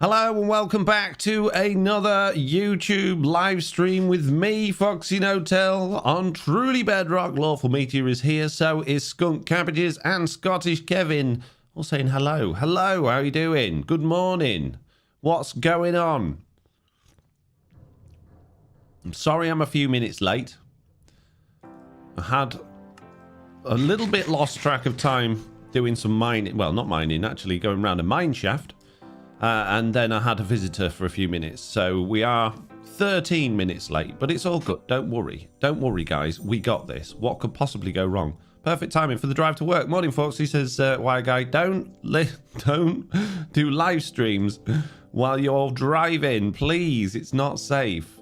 Hello and welcome back to another YouTube live stream with me, FoxyNoTail, on Truly Bedrock. Lawful Meteor is here, so is Skunk Cabbages and Scottish Kevin, all saying hello. Hello, how are you doing? Good morning. What's going on? I'm sorry I'm a few minutes late. I had a little bit lost track of time doing some mining. Well, not mining, actually going around a mine shaft. And then I had a visitor for a few minutes. So we are 13 minutes late, but it's all good. Don't worry. Don't worry, guys. We got this. What could possibly go wrong? Perfect timing for the drive to work. Morning, folks. He says, why, guy, don't do live streams while you're driving. Please, it's not safe.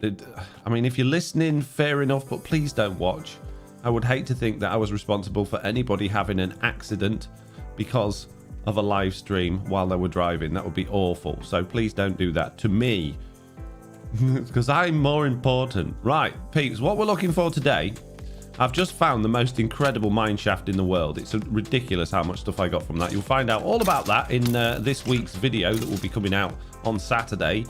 I mean, if you're listening, fair enough, but please don't watch. I would hate to think that I was responsible for anybody having an accident because of a live stream while they were driving. That would be awful. So please don't do that to me, because I'm more important. Right, peeps, what we're looking for today, I've just found the most incredible mine shaft in the world. It's ridiculous how much stuff I got from that. You'll find out all about that in this week's video that will be coming out on Saturday.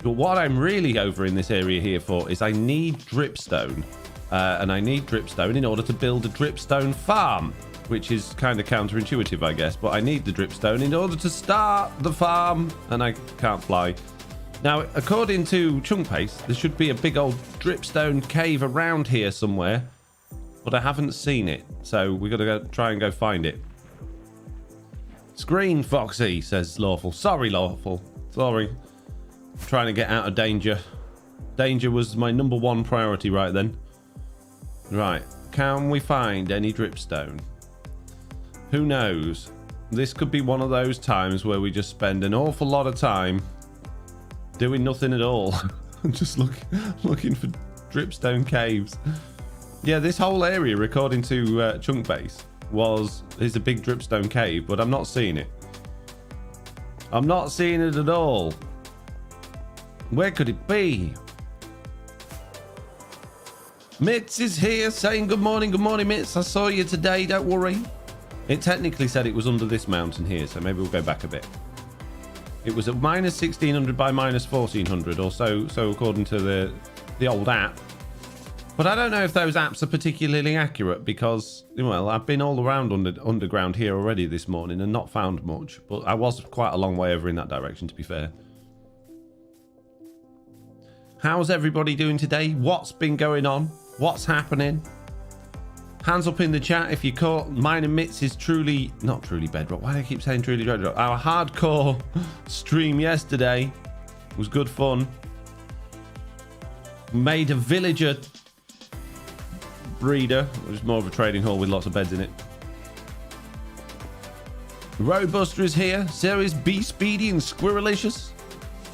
But what I'm really over in this area here for is I need dripstone. And I need dripstone in order to build a dripstone farm, which is kind of counterintuitive, I guess, but I need the dripstone in order to start the farm, and I can't fly. Now, according to Chunk Paste, there should be a big old dripstone cave around here somewhere, but I haven't seen it, so we got to go try and go find it. Screen, Foxy, says Lawful. Sorry, Lawful. Sorry. I'm trying to get out of danger. Danger was my #1 priority right then. Right, can we find any dripstone? Who knows? This could be one of those times where we just spend an awful lot of time doing nothing at all. Just looking for dripstone caves. Yeah, this whole area, according to Chunk Base, is a big dripstone cave, but I'm not seeing it. I'm not seeing it at all. Where could it be? Mitz is here saying good morning, Mitz. I saw you today, don't worry. It technically said it was under this mountain here, so maybe we'll go back a bit. It was at -1600 by -1400 or so according to the old app. But I don't know if those apps are particularly accurate because, well, I've been all around underground here already this morning and not found much. But I was quite a long way over in that direction, to be fair. How's everybody doing today? What's been going on? What's happening? Hands up in the chat if you caught mine and Mitz's not truly Bedrock. Why do I keep saying truly Bedrock? Our hardcore stream yesterday was good fun. Made a villager breeder, which is more of a trading hall with lots of beds in it. Roadbuster is here. So is B Speedy and Squirrelicious.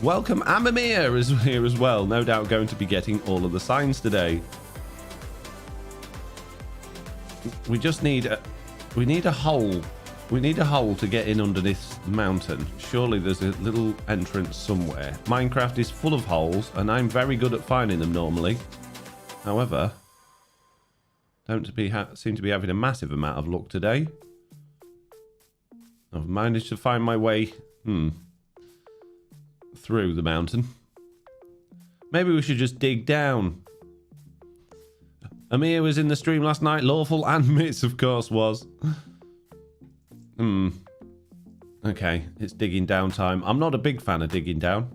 Welcome. Amamir is here as well. No doubt going to be getting all of the signs today. We just need a hole. We need a hole to get in under this mountain. Surely there's a little entrance somewhere. Minecraft is full of holes, and I'm very good at finding them normally. However, don't seem to be having a massive amount of luck today. I've managed to find my way through the mountain. Maybe we should just dig down. Amir was in the stream last night. Lawful and Mitz, of course, was. Okay, it's digging down time. I'm not a big fan of digging down,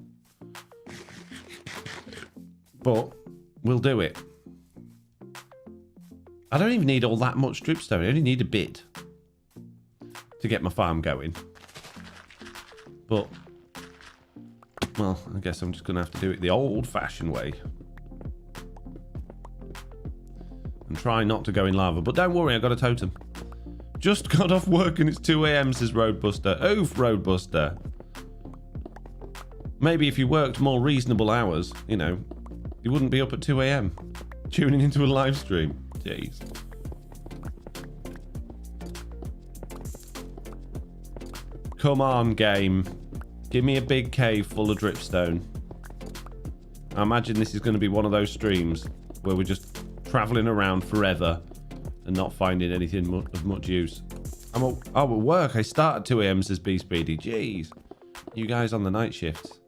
but we'll do it. I don't even need all that much dripstone. I only need a bit to get my farm going. But, well, I guess I'm just going to have to do it the old-fashioned way. And try not to go in lava. But don't worry, I got a totem. Just got off work and it's 2 AM, says Roadbuster. Oof, Roadbuster. Maybe if you worked more reasonable hours, you know, you wouldn't be up at 2 AM tuning into a live stream. Jeez. Come on, game. Give me a big cave full of dripstone. I imagine this is going to be one of those streams where we're just traveling around forever and not finding anything of much use. I'm at work. I start at 2 AM, says B Speedy. Jeez. You guys on the night shifts.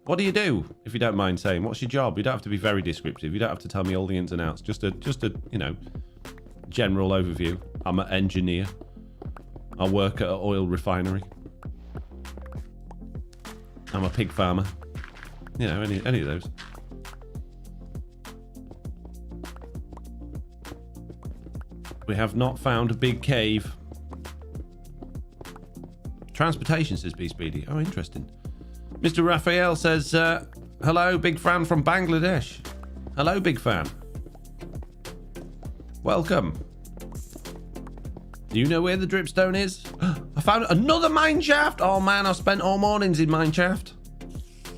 What do you do, if you don't mind saying? What's your job? You don't have to be very descriptive. You don't have to tell me all the ins and outs. Just a you know, general overview. I'm an engineer. I work at an oil refinery. I'm a pig farmer. You know, any of those. We have not found a big cave. Transportation, says B Speedy. Oh, interesting. Mr. Raphael says, hello, big fan from Bangladesh. Hello, big fan. Welcome. Do you know where the dripstone is? I found another mine shaft. Oh man, I've spent all mornings in mine shaft.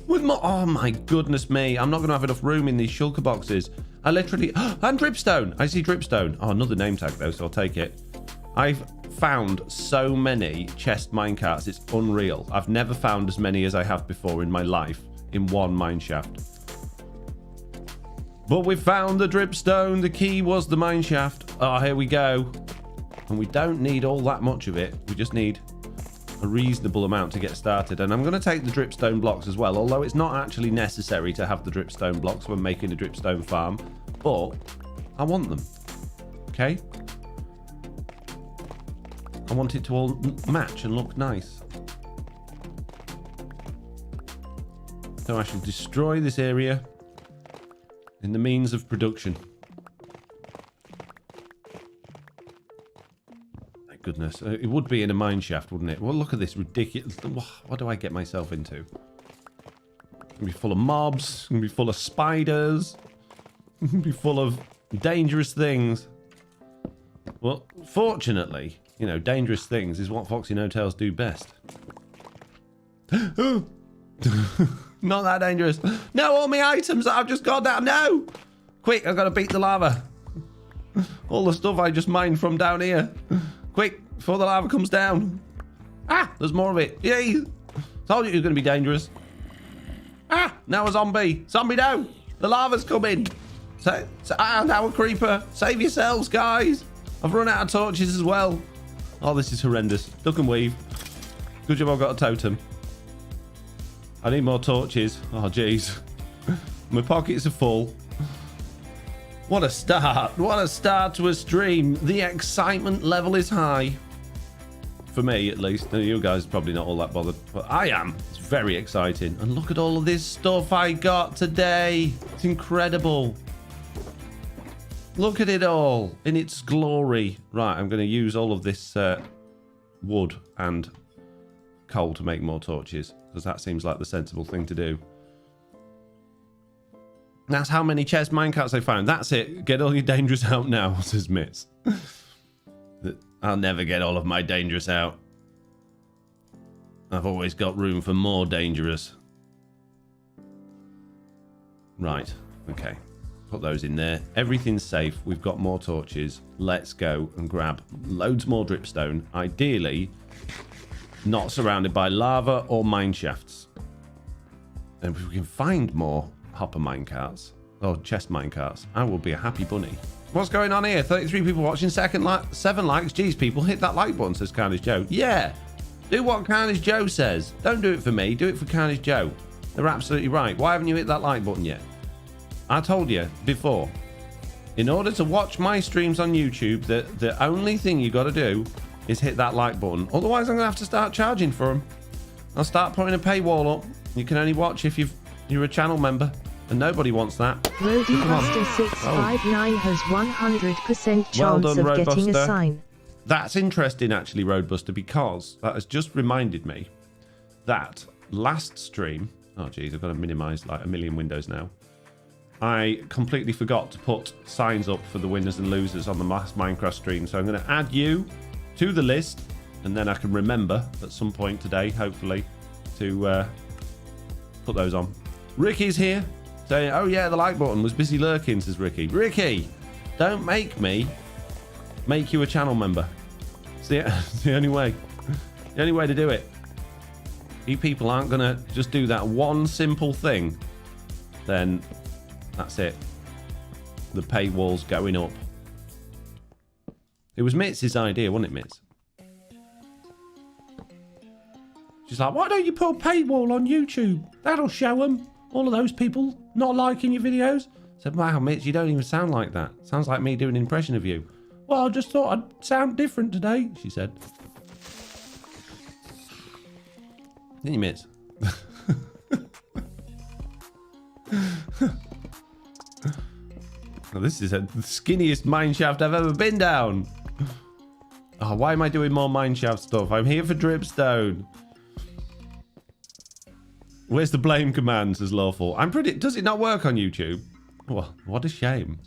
With my, oh my goodness me. I'm not going to have enough room in these shulker boxes. I literally, and dripstone. I see dripstone. Oh, another name tag though, so I'll take it. I've found so many chest minecarts, it's unreal. I've never found as many as I have before in my life in one mine shaft. But we found the dripstone. The key was the mine shaft. Oh, here we go. And we don't need all that much of it. We just need a reasonable amount to get started. And I'm going to take the dripstone blocks as well, although it's not actually necessary to have the dripstone blocks when making a dripstone farm, but I want them. Okay? I want it to all match and look nice. So I shall destroy this area in the means of production. My goodness. It would be in a mine shaft, wouldn't it? Well, look at this ridiculous... What do I get myself into? It's going to be full of mobs. It's going to be full of spiders. It's going to be full of dangerous things. Well, fortunately... You know, dangerous things is what FoxyNoTails do best. Not that dangerous. No, all my items that I've just got down. No! Quick, I've got to beat the lava. All the stuff I just mined from down here. Quick, before the lava comes down. Ah, there's more of it. Yay! Told you it was going to be dangerous. Ah, now a zombie. Zombie down. The lava's coming. Now a creeper. Save yourselves, guys. I've run out of torches as well. Oh, this is horrendous. Duck and weave. Good job I've got a totem. I need more torches. Oh, jeez. My pockets are full. What a start. What a start to a stream. The excitement level is high. For me, at least. You guys are probably not all that bothered. But I am. It's very exciting. And look at all of this stuff I got today. It's incredible. Look at it all in its glory. Right, I'm going to use all of this wood and coal to make more torches, because that seems like the sensible thing to do. That's how many chest minecarts I found. That's it. Get all your dangerous out now, says Mitz. I'll never get all of my dangerous out. I've always got room for more dangerous. Right, okay. Put those in there. Everything's safe. We've got more torches. Let's go and grab loads more dripstone. Ideally, not surrounded by lava or mine shafts. And if we can find more hopper minecarts or chest minecarts, I will be a happy bunny. What's going on here? 33 people watching. 7 likes. Jeez, people, hit that like button, says Carnage Joe. Yeah, do what Carnage Joe says. Don't do it for me. Do it for Carnage Joe. They're absolutely right. Why haven't you hit that like button yet? I told you before, in order to watch my streams on YouTube, the only thing you got to do is hit that like button. Otherwise, I'm going to have to start charging for them. I'll start putting a paywall up. You can only watch if you're a channel member, and nobody wants that. Roadbuster659 has 100% chance well done, of getting a sign. That's interesting, actually, Roadbuster, because that has just reminded me that last stream... Oh, geez, I've got to minimize like a million windows now. I completely forgot to put signs up for the winners and losers on the last Minecraft stream. So I'm going to add you to the list, and then I can remember at some point today, hopefully, to put those on. Ricky's here saying, oh yeah, the like button was busy lurking, says Ricky. Ricky, don't make me make you a channel member. It's the only way. The only way to do it. You people aren't going to just do that one simple thing, then... That's it. The paywall's going up. It was Mitz's idea, wasn't it, Mitz? She's like, why don't you put a paywall on YouTube? That'll show them. All of those people not liking your videos. I said, wow, Mitch, you don't even sound like that. Sounds like me doing an impression of you. Well, I just thought I'd sound different today, she said. Didn't you, Mitch? Well, this is the skinniest mineshaft I've ever been down. Oh, why am I doing more mineshaft stuff? I'm here for Dripstone. Where's the blame command, says Lawful. I'm pretty... Does it not work on YouTube? Well, what a shame.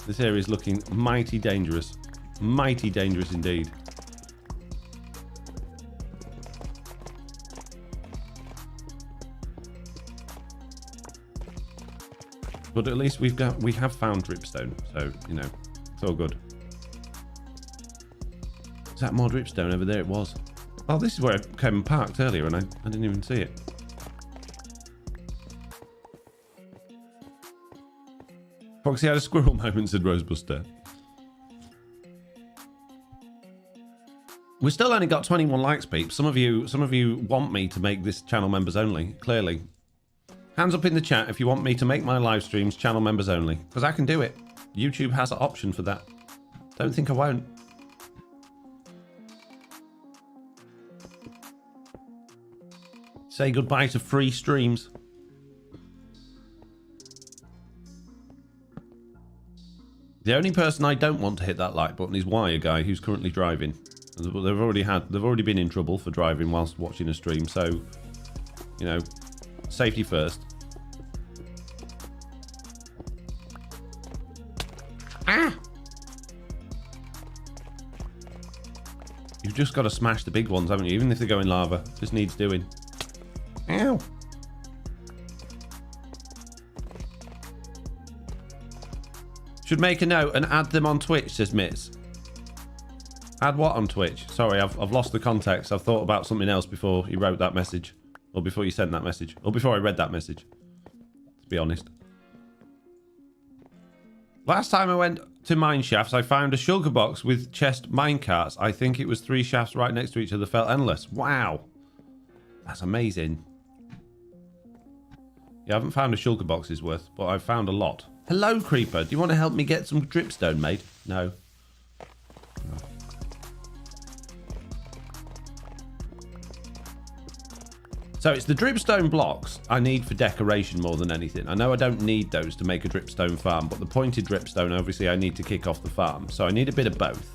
This area is looking mighty dangerous. Mighty dangerous indeed. But at least we have found Dripstone, so you know, it's all good. Is that more Dripstone over there? It was. Oh, this is where I came and parked earlier, and I didn't even see it. Foxy had a squirrel moment, said Rosebuster. We've still only got 21 likes, peeps. Some of you want me to make this channel members only, clearly. Hands up in the chat if you want me to make my live streams channel members only, because I can do it. YouTube has an option for that. Don't think I won't. Say goodbye to free streams. The only person I don't want to hit that like button is a guy who's currently driving. They've already been in trouble for driving whilst watching a stream, so you know, safety first. Ah! You've just got to smash the big ones, haven't you? Even if they go in lava, just needs doing. Ow! Should make a note and add them on Twitch, says Mitz. Add what on Twitch? Sorry, I've lost the context. I've thought about something else before you wrote that message. Or before you sent that message. Or before I read that message. To be honest. Last time I went to mine shafts, I found a shulker box with chest mine carts. I think it was 3 shafts right next to each other. Felt endless. Wow. That's amazing. Yeah, I haven't found a shulker box's worth, but I've found a lot. Hello, Creeper. Do you want to help me get some dripstone made? No. So it's the dripstone blocks I need for decoration more than anything. I know I don't need those to make a dripstone farm, but the pointed dripstone, obviously, I need to kick off the farm. So I need a bit of both.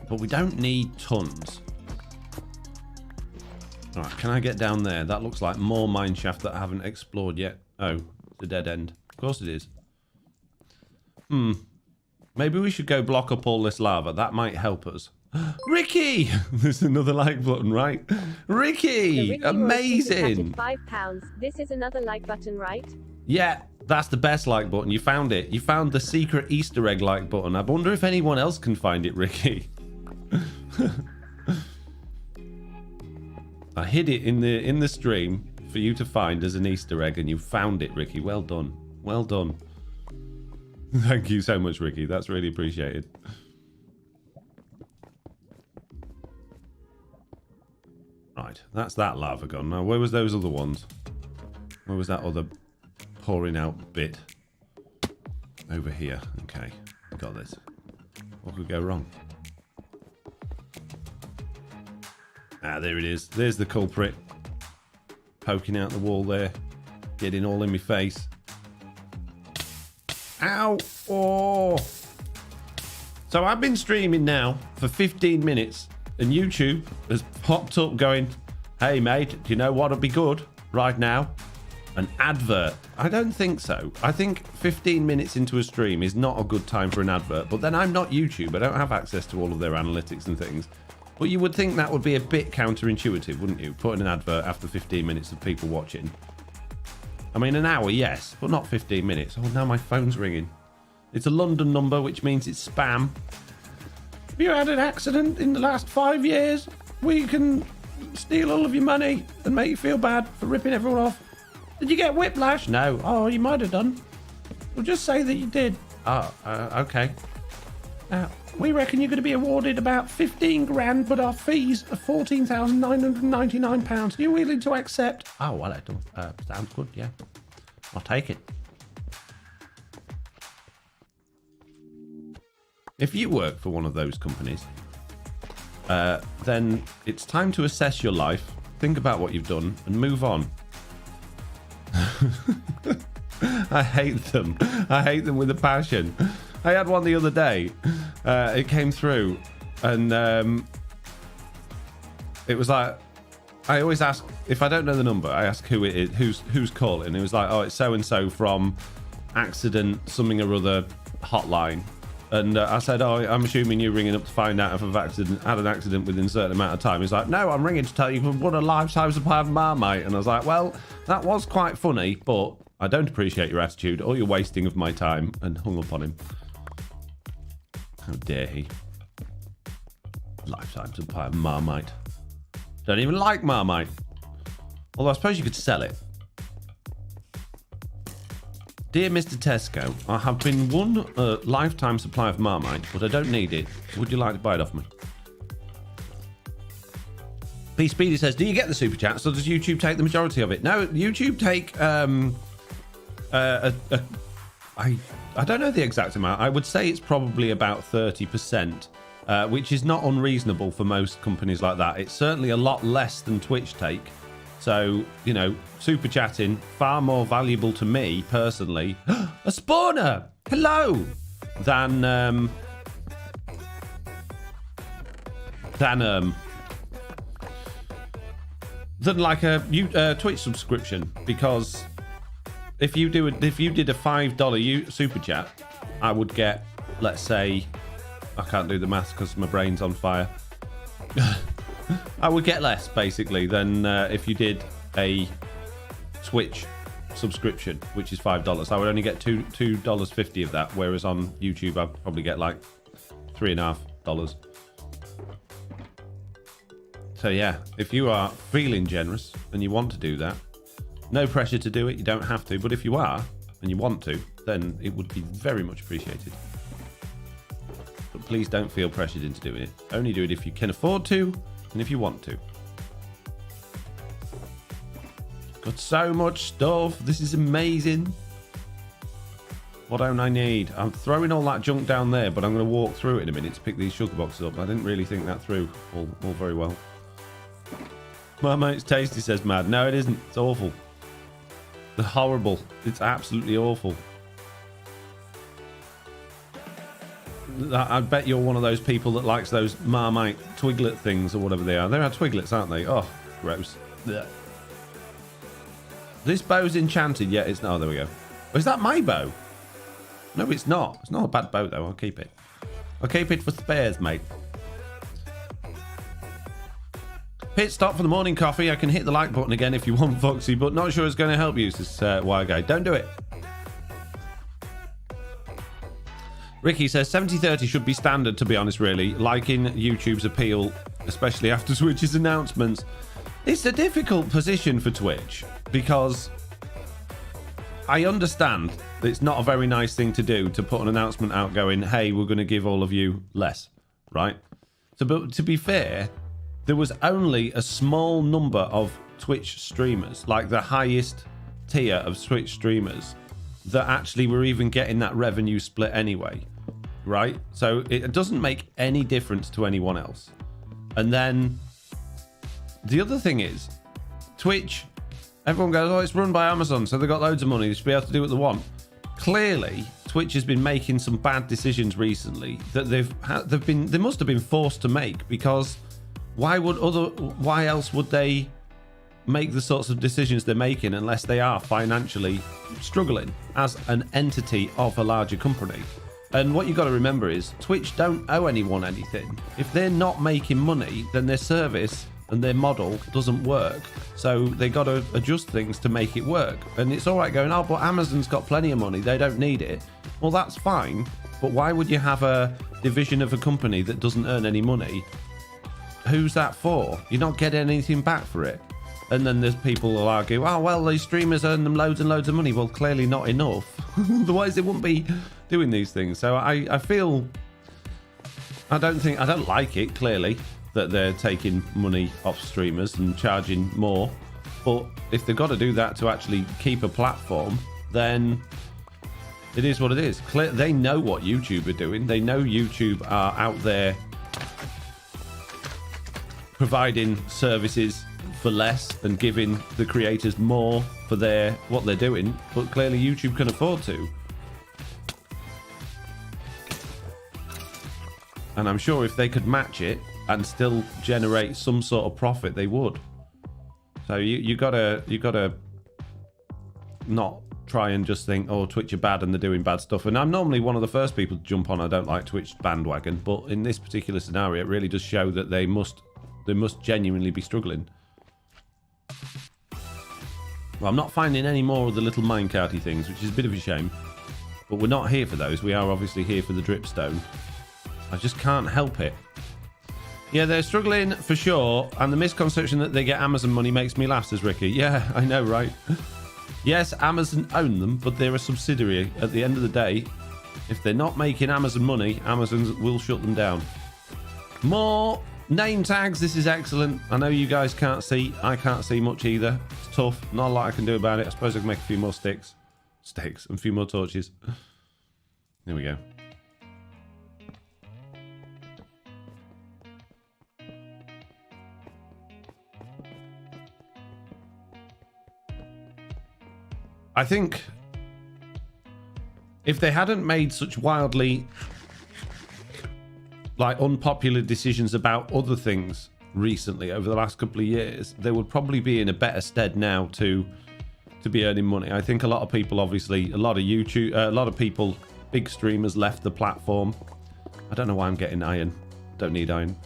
But we don't need tons. All right, can I get down there? That looks like more mine shaft that I haven't explored yet. Oh, it's a dead end. Of course it is. Maybe we should go block up all this lava. That might help us. Ricky! There's another like button, right? Ricky! Amazing! £5. This is another like button, right? Yeah, that's the best like button. You found it. You found the secret Easter egg like button. I wonder if anyone else can find it, Ricky. I hid it in the stream for you to find as an Easter egg, and you found it, Ricky. Well done. Well done. Thank you so much, Ricky. That's really appreciated. Right, that's that lava gone. Now, where was those other ones? Where was that other pouring out bit? Over here. Okay, got this. What could go wrong? Ah, there it is. There's the culprit. Poking out the wall there. Getting all in my face. Ow! Oh! So I've been streaming now for 15 minutes and YouTube has popped up going, hey mate, do you know what would be good right now? An advert. I don't think so. I think 15 minutes into a stream is not a good time for an advert, but then I'm not YouTube. I don't have access to all of their analytics and things. But you would think that would be a bit counterintuitive, wouldn't you? Putting an advert after 15 minutes of people watching. I mean, an hour, yes, but not 15 minutes. Oh, now my phone's ringing. It's a London number, which means it's spam. Have you had an accident in the last 5 years? We can steal all of your money and make you feel bad for ripping everyone off. Did you get whiplash? No. Oh, you might have done. Well, just say that you did. Oh, okay. We reckon you're going to be awarded about 15 grand, but our fees are £14,999. Are you willing to accept? Oh, well, that sounds good, yeah. I'll take it. If you work for one of those companies, then it's time to assess your life, think about what you've done, and move on. I hate them. I hate them with a passion. I had one the other day. It came through, and it was like, I always ask, if I don't know the number, I ask who it is, who's calling. It was like, oh, it's so and so from accident something or other hotline. And I said, oh, I'm assuming you're ringing up to find out if I've had an accident within a certain amount of time. He's like, no, I'm ringing to tell you you've won a lifetime supply of Marmite. And I was like, well, that was quite funny, but I don't appreciate your attitude or your wasting of my time, and hung up on him. How dare he? Lifetime supply of Marmite. Don't even like Marmite. Although I suppose you could sell it. Dear Mr. Tesco, I have been won a lifetime supply of Marmite, but I don't need it. Would you like to buy it off me? P Speedy says, do you get the super chats, or does YouTube take the majority of it? No, YouTube take I don't know the exact amount. I would say it's probably about 30%, which is not unreasonable for most companies like that. It's certainly a lot less than Twitch take. So, you know, super chatting, far more valuable to me personally. A spawner! Hello! Than like a Twitch subscription, because if you did a $5 super chat, I would get, let's say, I can't do the maths because my brain's on fire. I would get less basically than if you did a Twitch subscription, which is $5. I would only get $2.50 of that, whereas on YouTube I'd probably get like $3.50. So yeah, if you are feeling generous and you want to do that, no pressure to do it, you don't have to, but if you are and you want to, then it would be very much appreciated. But please don't feel pressured into doing it. Only do it if you can afford to and if you want to. Got so much stuff. This is amazing. What don't I need? I'm throwing all that junk down there, but I'm going to walk through it in a minute to pick these sugar boxes up. I didn't really think that through all very well. Marmite's tasty, says Mad. No, it isn't. It's awful. It's horrible. It's absolutely awful. I bet you're one of those people that likes those Marmite Twiglet things or whatever they are. They are Twiglets, aren't they? Oh, gross. Blech. This bow's enchanted. Yeah, it's not. Oh, there we go. Oh, is that my bow? No, it's not. It's not a bad bow, though. I'll keep it. I'll keep it for spares, mate. Pit stop for the morning coffee. I can hit the like button again if you want, Foxy, but not sure it's going to help you, says Wire Guy. Don't do it. Ricky says 70-30 should be standard, to be honest, really. Liking YouTube's appeal, especially after Twitch's announcements. It's a difficult position for Twitch because I understand that it's not a very nice thing to do to put an announcement out going, hey, we're going to give all of you less, right? So, but to be fair, there was only a small number of Twitch streamers, like the highest tier of Twitch streamers, that actually were even getting that revenue split anyway, right? So it doesn't make any difference to anyone else. And then the other thing is, Twitch, everyone goes, oh, it's run by Amazon, so they've got loads of money, they should be able to do what they want. Clearly, Twitch has been making some bad decisions recently that they must have been forced to make, because why else would they make the sorts of decisions they're making unless they are financially struggling as an entity of a larger company? And what you've got to remember is Twitch don't owe anyone anything. If they're not making money, then their service and their model doesn't work. So they got to adjust things to make it work. And it's all right going, oh, but Amazon's got plenty of money, they don't need it. Well, that's fine. But why would you have a division of a company that doesn't earn any money who's that for? You're not getting anything back for it. And then there's people who will argue, oh, well, these streamers earn them loads and loads of money. Well, clearly not enough. Otherwise, they wouldn't be doing these things. So I feel... I don't like it, clearly, that they're taking money off streamers and charging more. But if they've got to do that to actually keep a platform, then it is what it is. They know what YouTube are doing. They know YouTube are out there providing services for less and giving the creators more for what they're doing, but clearly YouTube can afford to. And I'm sure if they could match it and still generate some sort of profit, they would. So you gotta not try and just think, oh, Twitch are bad and they're doing bad stuff. And I'm normally one of the first people to jump on I don't like Twitch bandwagon, but in this particular scenario, it really does show that they must genuinely be struggling. Well, I'm not finding any more of the little minecarty things, which is a bit of a shame. But we're not here for those. We are obviously here for the dripstone. I just can't help it. Yeah, they're struggling for sure. And the misconception that they get Amazon money makes me laugh, says Ricky. Yeah, I know, right? Yes, Amazon own them, but they're a subsidiary. At the end of the day, if they're not making Amazon money, Amazon will shut them down. More name tags. This is excellent. I know you guys can't see. I can't see much either. It's tough. Not a lot I can do about it. I suppose I can make a few more sticks and a few more torches. There we go. I think if they hadn't made such wildly unpopular decisions about other things recently over the last couple of years, they would probably be in a better stead now to be earning money. I think a lot of people, obviously, a lot of people, big streamers left the platform. I don't know why I'm getting iron. Don't need iron.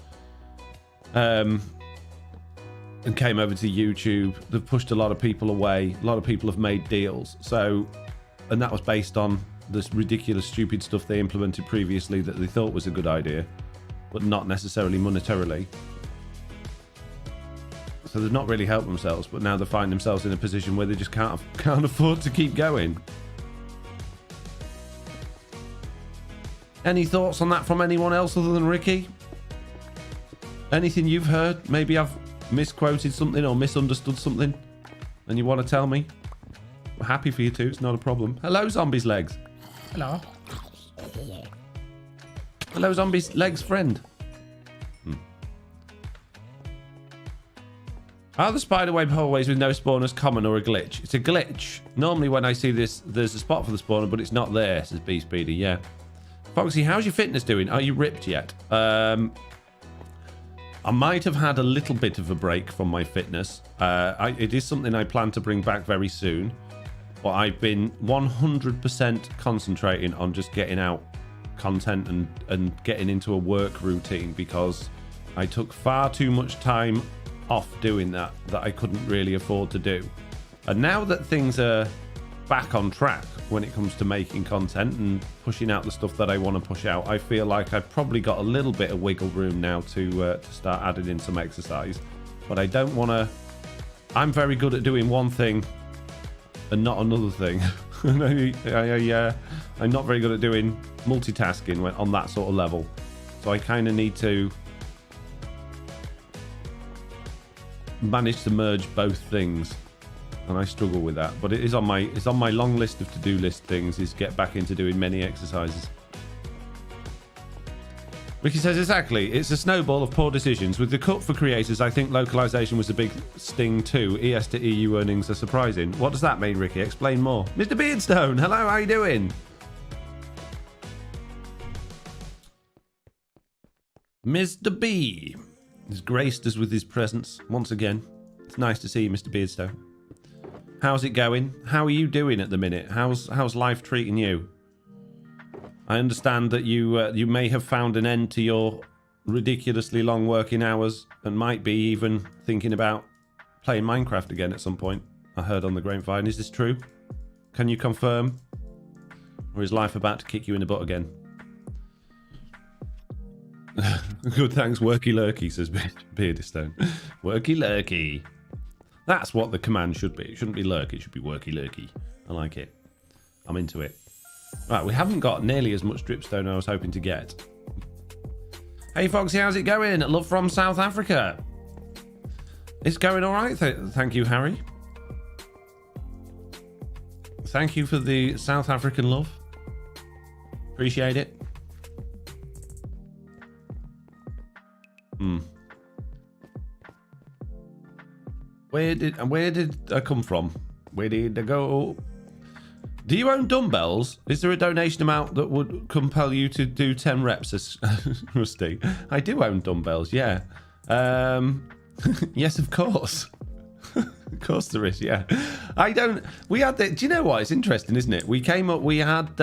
And came over to YouTube. They've pushed a lot of people away. A lot of people have made deals. And that was based on this ridiculous, stupid stuff they implemented previously that they thought was a good idea, but not necessarily monetarily. So they've not really helped themselves, but now they find themselves in a position where they just can't afford to keep going. Any thoughts on that from anyone else other than Ricky? Anything you've heard? Maybe I've misquoted something or misunderstood something and you want to tell me? We're happy for you too. It's not a problem. Hello, Zombie's Legs. Hello. Hello, Zombie's Legs friend. Are the spiderweb hallways with no spawners common or a glitch? It's a glitch. Normally when I see this, there's a spot for the spawner, but it's not there, says B Speedy. Yeah. Foxy, how's your fitness doing? Are you ripped yet? I might have had a little bit of a break from my fitness. It is something I plan to bring back very soon. But I've been 100% concentrating on just getting out content and getting into a work routine, because I took far too much time off doing that I couldn't really afford to do. And now that things are back on track when it comes to making content and pushing out the stuff that I want to push out, I feel like I've probably got a little bit of wiggle room now to start adding in some exercise. But I don't want to... I'm very good at doing one thing and not another thing. I'm not very good at doing multitasking on that sort of level. So I kind of need to manage to merge both things. And I struggle with that, but it's on my long list of to-do list things, is get back into doing many exercises. Ricky says, exactly, it's a snowball of poor decisions. With the cut for creators, I think localization was a big sting too. ES to EU earnings are surprising. What does that mean, Ricky? Explain more. Mr. Beardstone, hello, how you doing? Mr. B has graced us with his presence once again. It's nice to see you, Mr. Beardstone. How's it going? How are you doing at the minute? How's life treating you? I understand that you may have found an end to your ridiculously long working hours and might be even thinking about playing Minecraft again at some point. I heard on the grapevine. Is this true? Can you confirm? Or is life about to kick you in the butt again? Good, thanks. Worky lurky, says Beardstone. Worky lurky. That's what the command should be. It shouldn't be lurk, it should be worky lurky. I like it. I'm into it. Right, we haven't got nearly as much dripstone as I was hoping to get. Hey Foxy, how's it going? Love from South Africa. It's going all right. Thank you, Harry. Thank you for the South African love. Appreciate it. Where did I come from? Where did I go? Do you own dumbbells? Is there a donation amount that would compel you to do 10 reps, Rusty? I do own dumbbells, yeah. Yes, of course. Of course there is, yeah. I don't... We had the... Do you know what? It's interesting, isn't it? We came up... We had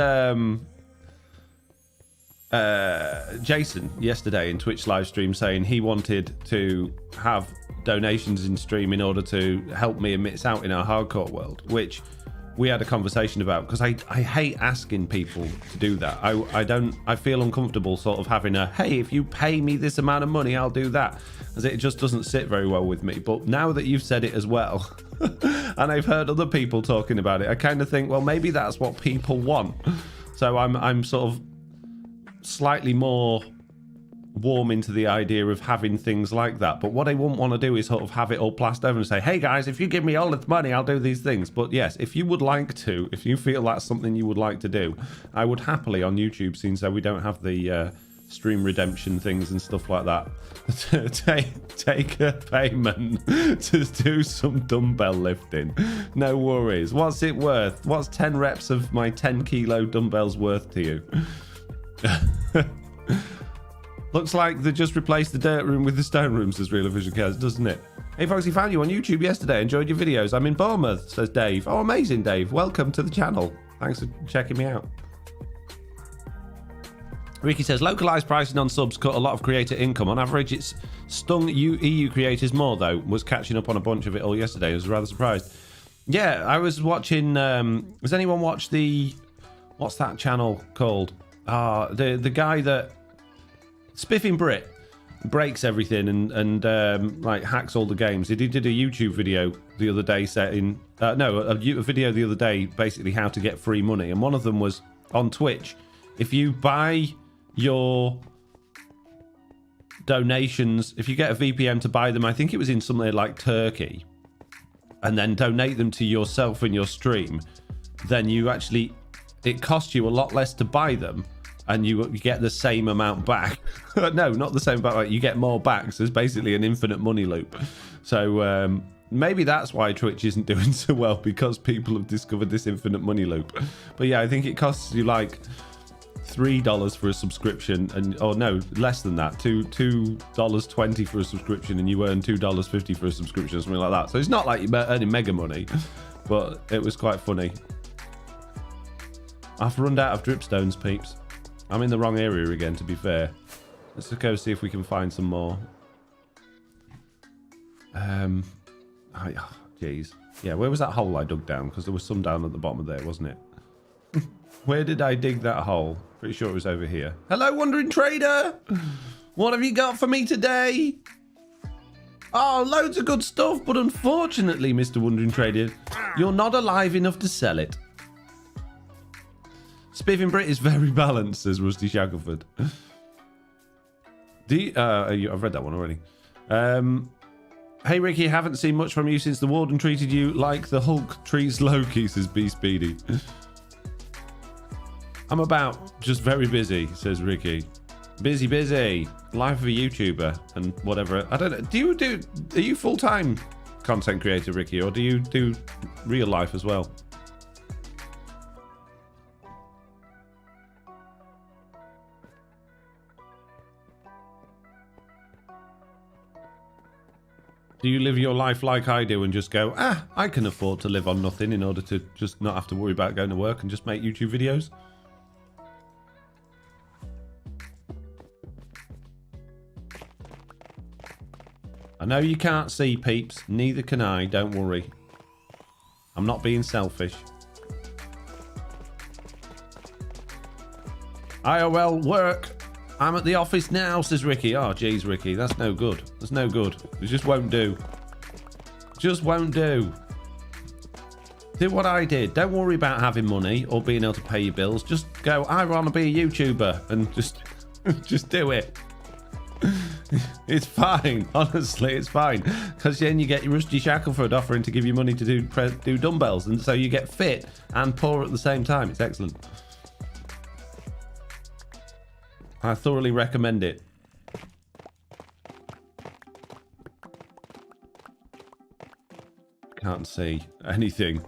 Jason yesterday in Twitch live stream saying he wanted to have donations in stream in order to help me and Mitts out in our hardcore world, which we had a conversation about, because I hate asking people to do that. I feel uncomfortable sort of having a, hey, if you pay me this amount of money, I'll do that, as it just doesn't sit very well with me. But now that you've said it as well, and I've heard other people talking about it, I kind of think, well, maybe that's what people want. So I'm sort of slightly more warm into the idea of having things like that. But what I wouldn't want to do is sort of have it all plastered over and say, hey guys, if you give me all this money, I'll do these things. But yes, if you would like to, if you feel that's something you would like to do, I would happily on YouTube, since we don't have the stream redemption things and stuff like that, take a payment to do some dumbbell lifting. No worries. What's it worth? What's 10 reps of my 10 kilo dumbbells worth to you? Looks like they just replaced the dirt room with the stone room, says Real Vision Cares, doesn't it? Hey Foxy, found you on YouTube yesterday. Enjoyed your videos. I'm in Bournemouth, says Dave. Oh, amazing, Dave. Welcome to the channel. Thanks for checking me out. Ricky says, localized pricing on subs cut a lot of creator income. On average, it's stung EU creators more, though. Was catching up on a bunch of it all yesterday. I was rather surprised. Yeah, I was watching... has anyone watched the... What's that channel called? The guy that... Spiffing Brit breaks everything and like hacks all the games. He did a YouTube video the other day setting... a video the other day, basically how to get free money. And one of them was on Twitch. If you buy your donations, if you get a VPN to buy them, I think it was in somewhere like Turkey, and then donate them to yourself in your stream, then you actually... It costs you a lot less to buy them, and you get the same amount back. No, not the same amount. You get more back. So it's basically an infinite money loop. So maybe that's why Twitch isn't doing so well, because people have discovered this infinite money loop. But yeah, I think it costs you like $3 for a subscription, and or no, less than that, $2.20 for a subscription, and you earn $2.50 for a subscription, or something like that. So it's not like you're earning mega money, but it was quite funny. I've run out of dripstones, peeps. I'm in the wrong area again, to be fair. Let's just go see if we can find some more. Jeez. Yeah, where was that hole I dug down? Because there was some down at the bottom of there, wasn't it? Where did I dig that hole? Pretty sure it was over here. Hello, Wandering Trader! What have you got for me today? Oh, loads of good stuff, but unfortunately, Mr. Wandering Trader, you're not alive enough to sell it. Spiffing Brit is very balanced, says Rusty Shackelford. I've read that one already. Hey Ricky, haven't seen much from you since the Warden treated you like the Hulk treats Loki, says B Speedy. I'm about just very busy, says Ricky. Busy. Life of a YouTuber and whatever. I don't know. Are you full-time content creator, Ricky, or do you do real life as well? Do you live your life like I do and just go, I can afford to live on nothing in order to just not have to worry about going to work and just make YouTube videos? I know you can't see, peeps. Neither can I. Don't worry. I'm not being selfish. IOL work. I'm at the office now, says Ricky. Oh, geez, Ricky, that's no good. That's no good. It just won't do. Just won't do. Do what I did. Don't worry about having money or being able to pay your bills. Just go, I want to be a YouTuber, and just do it. It's fine. Honestly, it's fine. Because then you get your Rusty Shackleford offering to give you money to do dumbbells, and so you get fit and poor at the same time. It's excellent. I thoroughly recommend it. Can't see anything.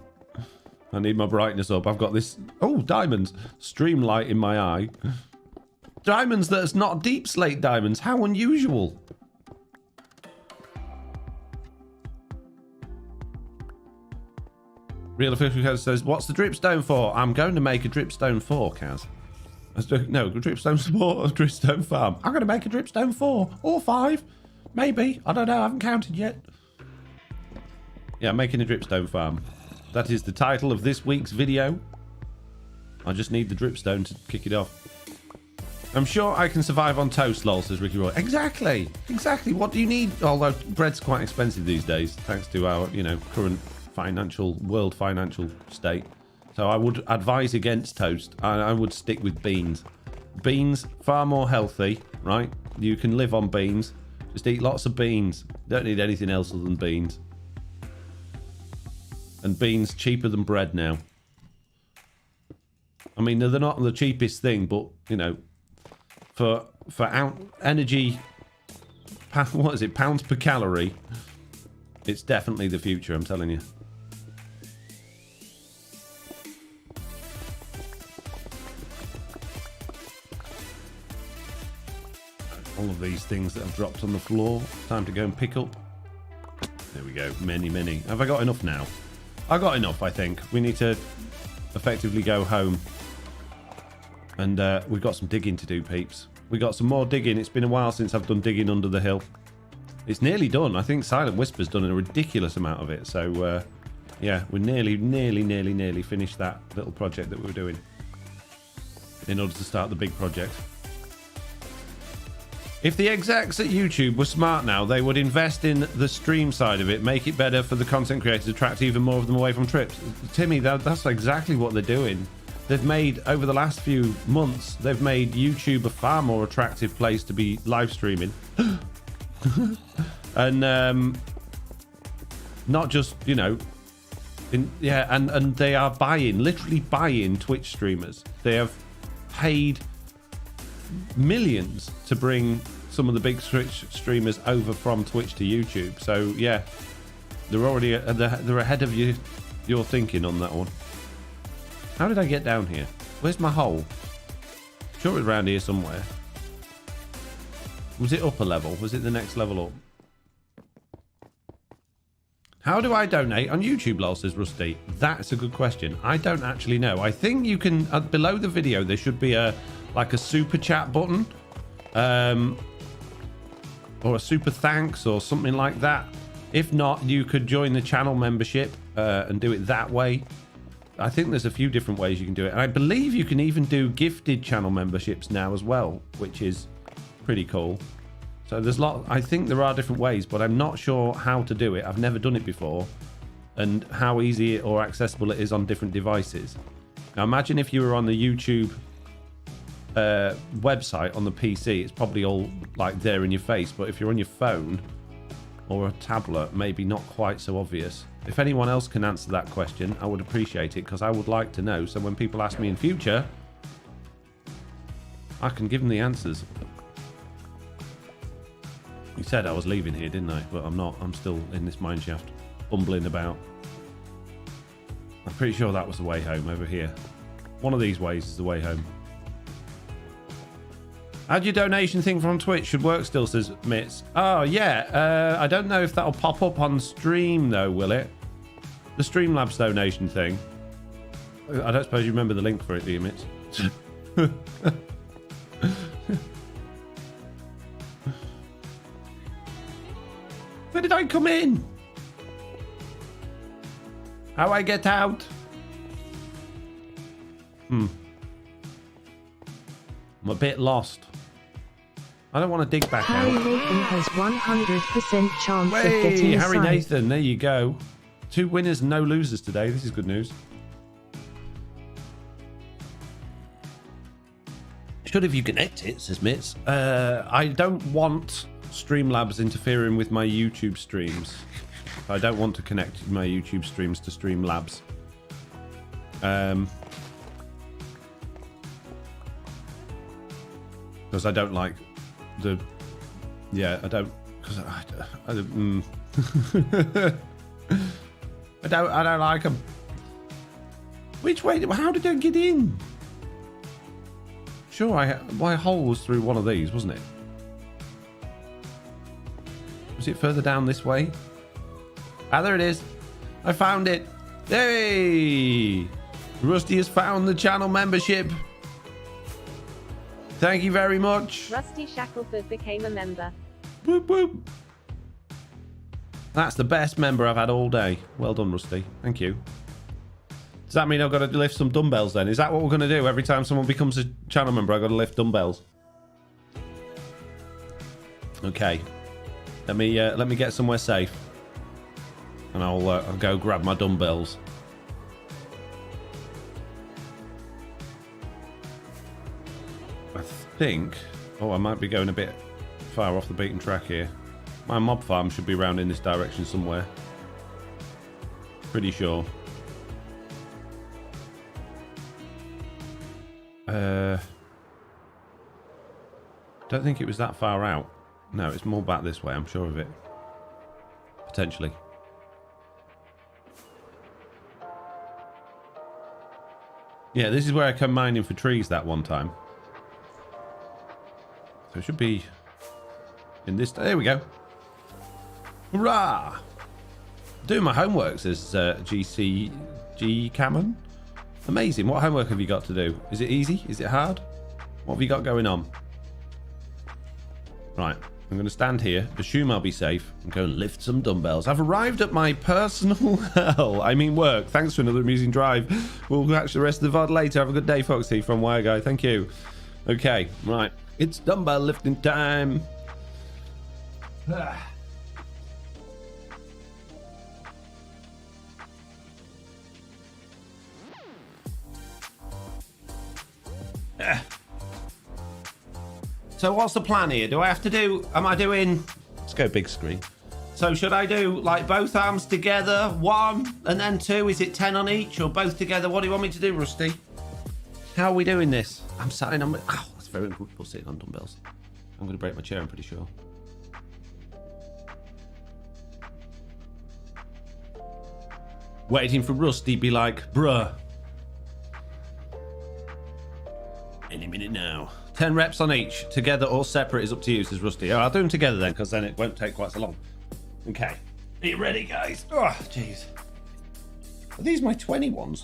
I need my brightness up. I've got this... Oh, diamonds. Stream light in my eye. Diamonds that's not deep slate diamonds. How unusual. Real Official Kaz says, what's the dripstone for? I'm going to make a dripstone 4, Kaz. No, dripstone support or dripstone farm. I'm going to make a dripstone 4 or 5. Maybe. I don't know. I haven't counted yet. Yeah, I'm making a dripstone farm. That is the title of this week's video. I just need the dripstone to kick it off. I'm sure I can survive on toast, lol, says Ricky Roy. Exactly. Exactly. What do you need? Although bread's quite expensive these days, thanks to our, current world financial state. So I would advise against toast. I would stick with beans. Beans, far more healthy, right? You can live on beans. Just eat lots of beans. Don't need anything else other than beans. And beans cheaper than bread now. I mean, they're not the cheapest thing, but, for energy, what is it, pounds per calorie, it's definitely the future, I'm telling you. All of these things that have dropped on the floor, time to go and pick up. There we go, many. Have I got enough now? I got enough, I think. We need to effectively go home. And we've got some digging to do, peeps. We got some more digging. It's been a while since I've done digging under the hill. It's nearly done. I think Silent Whisper's done a ridiculous amount of it. So, yeah, we're nearly finished that little project that we were doing in order to start the big project. If the execs at YouTube were smart now, they would invest in the stream side of it, make it better for the content creators, attract even more of them away from trips. Timmy, that's exactly what they're doing. They've made, over the last few months, they've made YouTube a far more attractive place to be live streaming. And not just, and they are literally buying Twitch streamers. They have paid millions to bring some of the big Twitch streamers over from Twitch to YouTube. So yeah, they're ahead of your thinking on that one. How did I get down here? Where's my hole? Sure, it's around here somewhere. Was it up a level? Was it the next level up? How do I donate on YouTube, lol, says Rusty? That's a good question. I don't actually know. I think you can, below the video, there should be a super chat button. Or a super thanks or something like that. If not, you could join the channel membership and do it that way. I think there's a few different ways you can do it. And I believe you can even do gifted channel memberships now as well, which is pretty cool. So I think there are different ways, but I'm not sure how to do it. I've never done it before, and how easy or accessible it is on different devices. Now imagine if you were on the YouTube website on the PC, it's probably all like there in your face, but if you're on your phone or a tablet, maybe not quite so obvious. If anyone else can answer that question, I would appreciate it, because I would like to know, so when people ask me in future, I can give them the answers. You said I was leaving here, didn't I? But I'm not. I'm still in this mineshaft, bumbling about. I'm pretty sure that was the way home over here. One of these ways is the way home. Add your donation thing from Twitch should work still, says Mitz. Oh, yeah. I don't know if that'll pop up on stream, though, will it? The Streamlabs donation thing. I don't suppose you remember the link for it, do you, Mitz? Where did I come in? How I get out? I'm a bit lost. I don't want to dig back Harry out. Nathan has 100% chance of getting Hey, a Harry sign. Nathan, there you go. 2 winners, no losers today. This is good news. Should if you connect it, says Mitz. I don't want Streamlabs interfering with my YouTube streams. I don't want to connect my YouTube streams to Streamlabs. Because I don't like the... Yeah, I don't... Because I don't like them. Which way? How did I get in? Sure, my hole was through one of these, wasn't it? Was it further down this way? Ah, there it is. I found it. Hey! Rusty has found the channel membership. Thank you very much. Rusty Shackleford became a member. Whoop, whoop. That's the best member I've had all day. Well done, Rusty. Thank you. Does that mean I've got to lift some dumbbells then? Is that what we're going to do? Every time someone becomes a channel member, I've got to lift dumbbells. Okay. Let me get somewhere safe. And I'll go grab my dumbbells. I think... Oh, I might be going a bit far off the beaten track here. My mob farm should be around in this direction somewhere. Pretty sure. Don't think it was that far out. No, it's more back this way, I'm sure of it. Potentially. Yeah, this is where I come mining for trees that one time. So it should be in this... There we go. Hurrah! Doing my homework, says GCG Cameron. Amazing. What homework have you got to do? Is it easy? Is it hard? What have you got going on? Right. I'm going to stand here, assume I'll be safe, and go and lift some dumbbells. I've arrived at my personal hell. I mean work. Thanks for another amusing drive. We'll catch the rest of the VOD later. Have a good day, Foxy from Wire Guy. Thank you. Okay. Right. It's dumbbell lifting time. So what's the plan here? Do I have to do... Am I doing... Let's go big screen. So should I do like both arms together, 1 and then 2? Is it 10 on each or both together? What do you want me to do, Rusty? How are we doing this? I'm sitting on... Ow, that's very uncomfortable sitting on dumbbells. I'm going to break my chair, I'm pretty sure. Waiting for Rusty be like, bruh. Any minute now. 10 reps on each. Together or separate is up to you, says Rusty. Oh, I'll do them together then, because then it won't take quite so long. Okay. Are you ready, guys? Oh, jeez. Are these my 20 ones?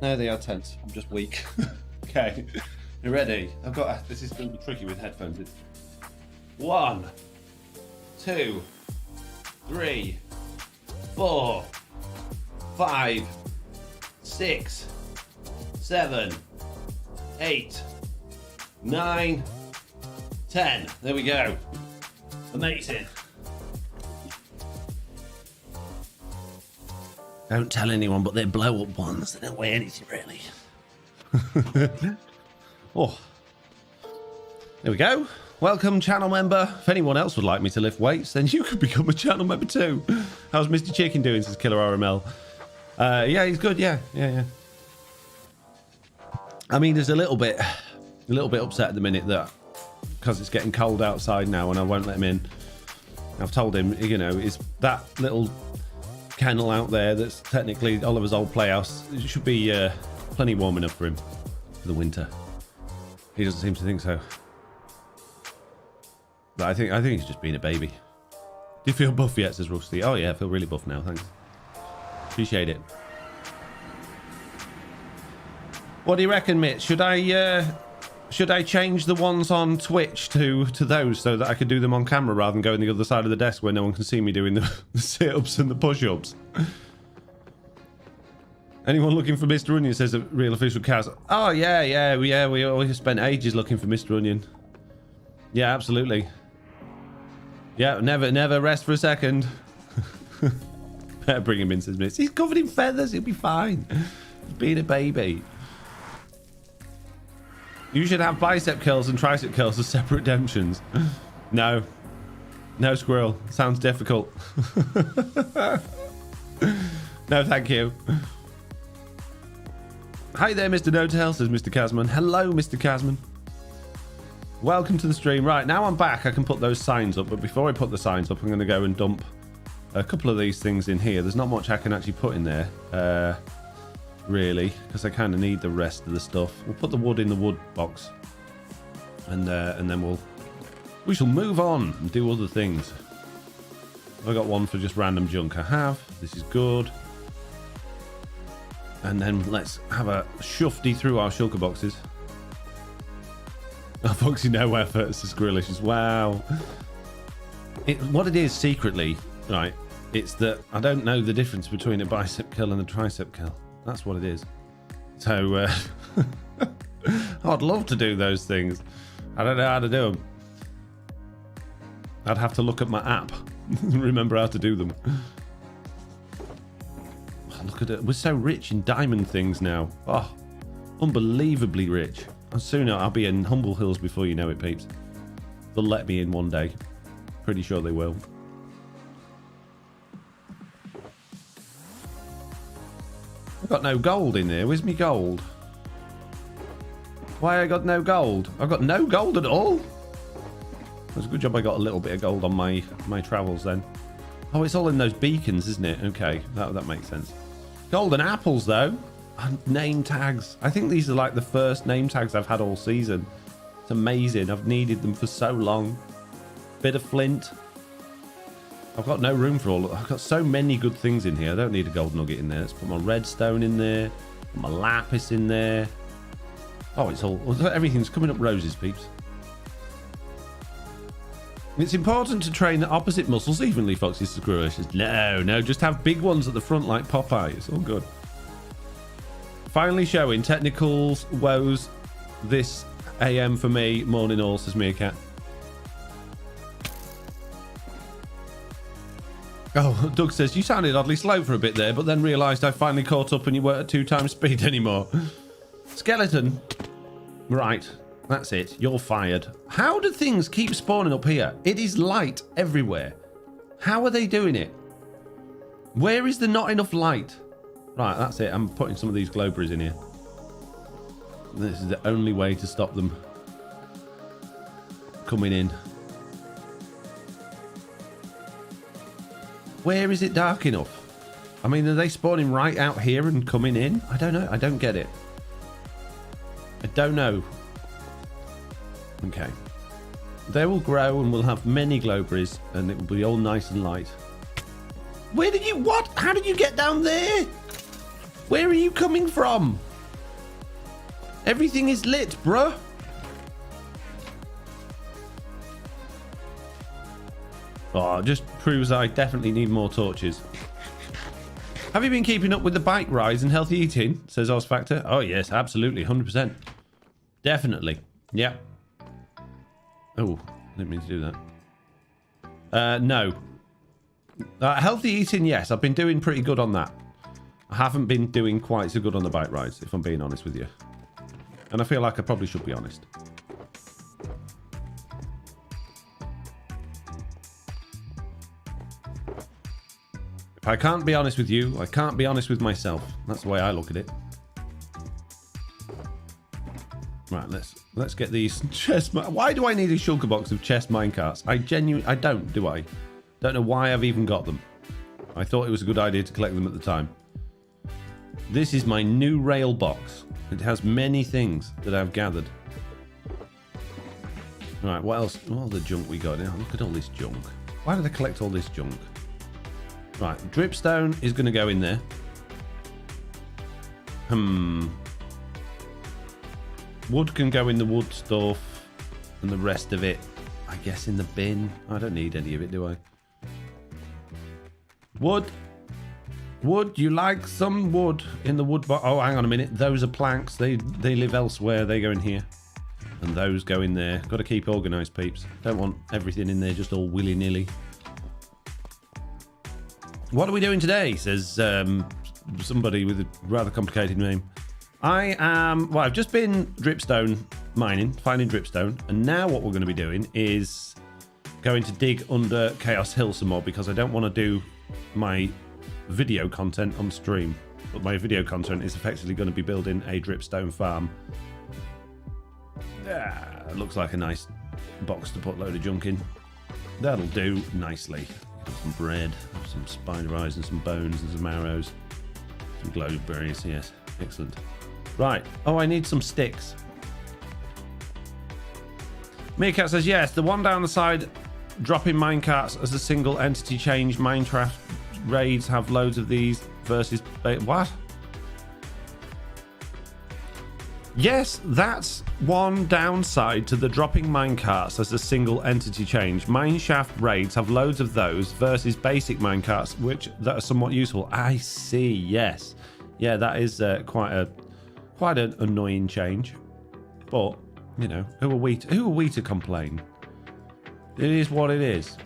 No, they are 10s. I'm just weak. Okay. You ready? I've got... This is going to be tricky with headphones. 1, 2, 3, 4, 5, 6, 7, 8, 9, 10. There we go. Amazing. Don't tell anyone, but they're blow-up ones. They don't weigh anything, really. Oh. There we go. Welcome, channel member. If anyone else would like me to lift weights, then you could become a channel member too. How's Mr. Chicken doing, says Killer RML? Yeah, he's good. Yeah. I mean, there's a little bit upset at the minute that because it's getting cold outside now and I won't let him in. I've told him, you know, it's that little kennel out there that's technically Oliver's old playhouse. It should be plenty warm enough for him for the winter. He doesn't seem to think so. But I think he's just being a baby. Do you feel buff yet, says Rusty? Oh yeah, I feel really buff now, thanks. Appreciate it. What do you reckon, Mitch? Should I change the ones on Twitch to those so that I could do them on camera rather than go on the other side of the desk where no one can see me doing the sit-ups and the push-ups? Anyone looking for Mr. Onion, says a real official Kaz. Oh yeah, we spent ages looking for Mr. Onion. Yeah, absolutely. Yeah, never rest for a second. Better bring him in, says Miss. He's covered in feathers. He'll be fine. He's being a baby. You should have bicep curls and tricep curls as separate redemptions. No. No, squirrel. Sounds difficult. No, thank you. Hi there, Mr. No-Tail, says Mr. Casman. Hello, Mr. Casman. Welcome to the stream. Right, now I'm back. I can put those signs up. But before I put the signs up, I'm going to go and dump a couple of these things in here. There's not much I can actually put in there, really, because I kind of need the rest of the stuff. We'll put the wood in the wood box. And then we shall move on and do other things. I got one for just random junk. I have. This is good. And then let's have a shufty through our shulker boxes. Oh, Foxy, no effort. It's a squirrelicious. Wow. What it is secretly, right, it's that I don't know the difference between a bicep curl and a tricep curl. That's what it is. So, I'd love to do those things. I don't know how to do them. I'd have to look at my app and remember how to do them. Look at it. We're so rich in diamond things now. Oh, unbelievably rich. And soon I'll be in Humble Hills before you know it, peeps. They'll let me in one day. Pretty sure they will. I've got no gold in there. Where's me gold? Why I got no gold? I've got no gold at all? It's a good job I got a little bit of gold on my travels then. Oh, it's all in those beacons, isn't it? Okay, that makes sense. Golden apples, though. And name tags. I think these are like the first name tags I've had all season. It's amazing. I've needed them for so long. Bit of flint. I've got no room for all. I've got so many good things in here. I don't need a gold nugget in there. Let's put my redstone in there. Put my lapis in there. Oh, it's all... Everything's coming up roses, peeps. It's important to train the opposite muscles evenly, Foxy Squirrelicious. No, just have big ones at the front like Popeye. It's all good. Finally showing technicals woes this AM for me. Morning all, says Meerkat. Oh, Doug says, you sounded oddly slow for a bit there, but then realised I finally caught up and you weren't at 2 times speed anymore. Skeleton. Right. That's it. You're fired. How do things keep spawning up here? It is light everywhere. How are they doing it? Where is there not enough light? Right, that's it. I'm putting some of these glowberries in here. This is the only way to stop them coming in. Where is it dark enough? I mean, are they spawning right out here and coming in? I don't know. I don't get it. I don't know. Okay. They will grow and we'll have many glowberries and it will be all nice and light. Where did you... What? How did you get down there? Where are you coming from? Everything is lit, bruh. Oh, it just proves I definitely need more torches. Have you been keeping up with the bike rides and healthy eating? Says Ozfactor. Oh, yes, absolutely. 100%. Definitely. Yeah. Oh, didn't mean to do that. No. Healthy eating, yes. I've been doing pretty good on that. I haven't been doing quite so good on the bike rides, if I'm being honest with you. And I feel like I probably should be honest. If I can't be honest with you, I can't be honest with myself. That's the way I look at it. Right, let's get these chest... Why do I need a shulker box of chest minecarts? I don't, do I? Don't know why I've even got them. I thought it was a good idea to collect them at the time. This is my new rail box. It has many things that I've gathered. Right, what else? What other junk we got? Now, look at all this junk. Why did I collect all this junk? Right, dripstone is going to go in there. Wood can go in the wood stuff, and the rest of it, I guess, in the bin. I don't need any of it, do I? Wood. Wood, you like some wood in the wood box? Oh, hang on a minute. Those are planks. They live elsewhere. They go in here. And those go in there. Got to keep organised, peeps. Don't want everything in there just all willy-nilly. What are we doing today? Says somebody with a rather complicated name. I've just been dripstone mining, finding dripstone. And now what we're going to be doing is going to dig under Chaos Hill some more, because I don't want to do my video content on stream. But my video content is effectively going to be building a dripstone farm. Yeah, it looks like a nice box to put a load of junk in. That'll do nicely. Some bread, some spider eyes and some bones and some arrows. Some glowberries, yes. Excellent. Right. Oh, I need some sticks. Meerkat says, yes, the one down the side dropping minecarts as a single entity change. Minecraft raids have loads of these versus... What? Yes, that's one downside to the dropping minecarts as a single entity change. Mineshaft raids have loads of those versus basic minecarts, which that are somewhat useful. I see. Yes, yeah, that is quite an annoying change. But you know, who are we to complain? It is what it is.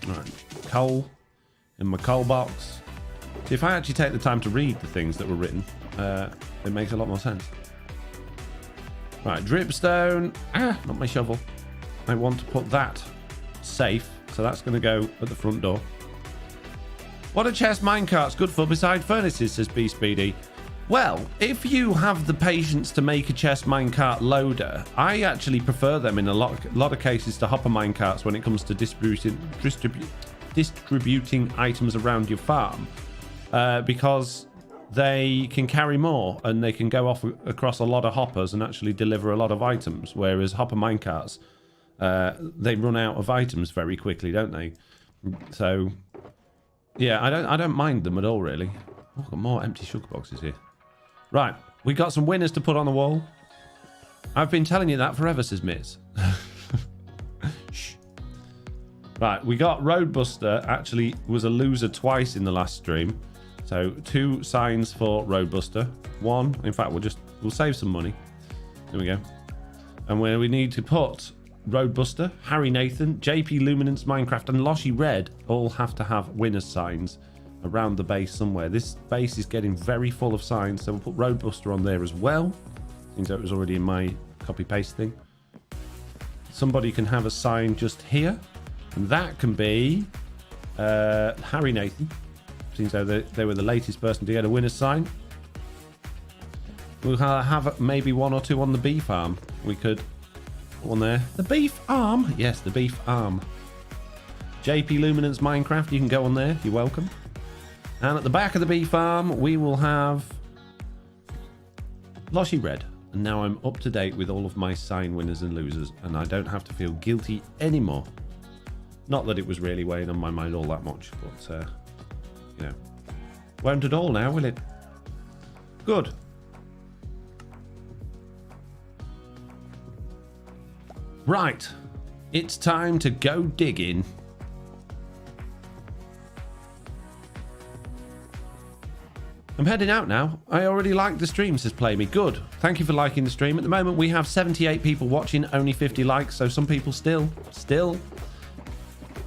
All right, coal in my coal box. See, if I actually take the time to read the things that were written, it makes a lot more sense. Right, dripstone. Not my shovel. I want to put that safe, so that's going to go at the front door. What are chest minecarts good for beside furnaces, says B Speedy. Well, if you have the patience to make a chest minecart loader, I actually prefer them in a lot of cases to hopper minecarts when it comes to distributing items around your farm, because they can carry more and they can go off across a lot of hoppers and actually deliver a lot of items, whereas hopper minecarts, they run out of items very quickly, don't they? So yeah, I don't mind them at all, really. Oh, I've got more empty sugar boxes here. Right, we got some winners to put on the wall. I've been telling you that forever, says Mitz. Shh. Right, we got Roadbuster. Actually was a loser twice in the last stream. So 2 signs for Roadbuster. 1, in fact, we'll save some money. There we go. And where we need to put Roadbuster, Harry Nathan, JP Luminance Minecraft, and Loshy Red all have to have winners signs around the base somewhere. This base is getting very full of signs, so we'll put Roadbuster on there as well. Seems like it was already in my copy paste thing. Somebody can have a sign just here, and that can be Harry Nathan. Seems though they were the latest person to get a winner's sign. We'll have maybe 1 or 2 on the beef arm. We could put one there. The beef arm? Yes, the beef arm. JP Luminance Minecraft, you can go on there. You're welcome. And at the back of the beef arm, we will have Loshy Red. And now I'm up to date with all of my sign winners and losers, and I don't have to feel guilty anymore. Not that it was really weighing on my mind all that much, but you know, won't at all now, will it? Good. Right, it's time to go digging. I'm heading out now. I already like the stream, says Play Me. Good. Thank you for liking the stream. At the moment, we have 78 people watching, only 50 likes, so some people still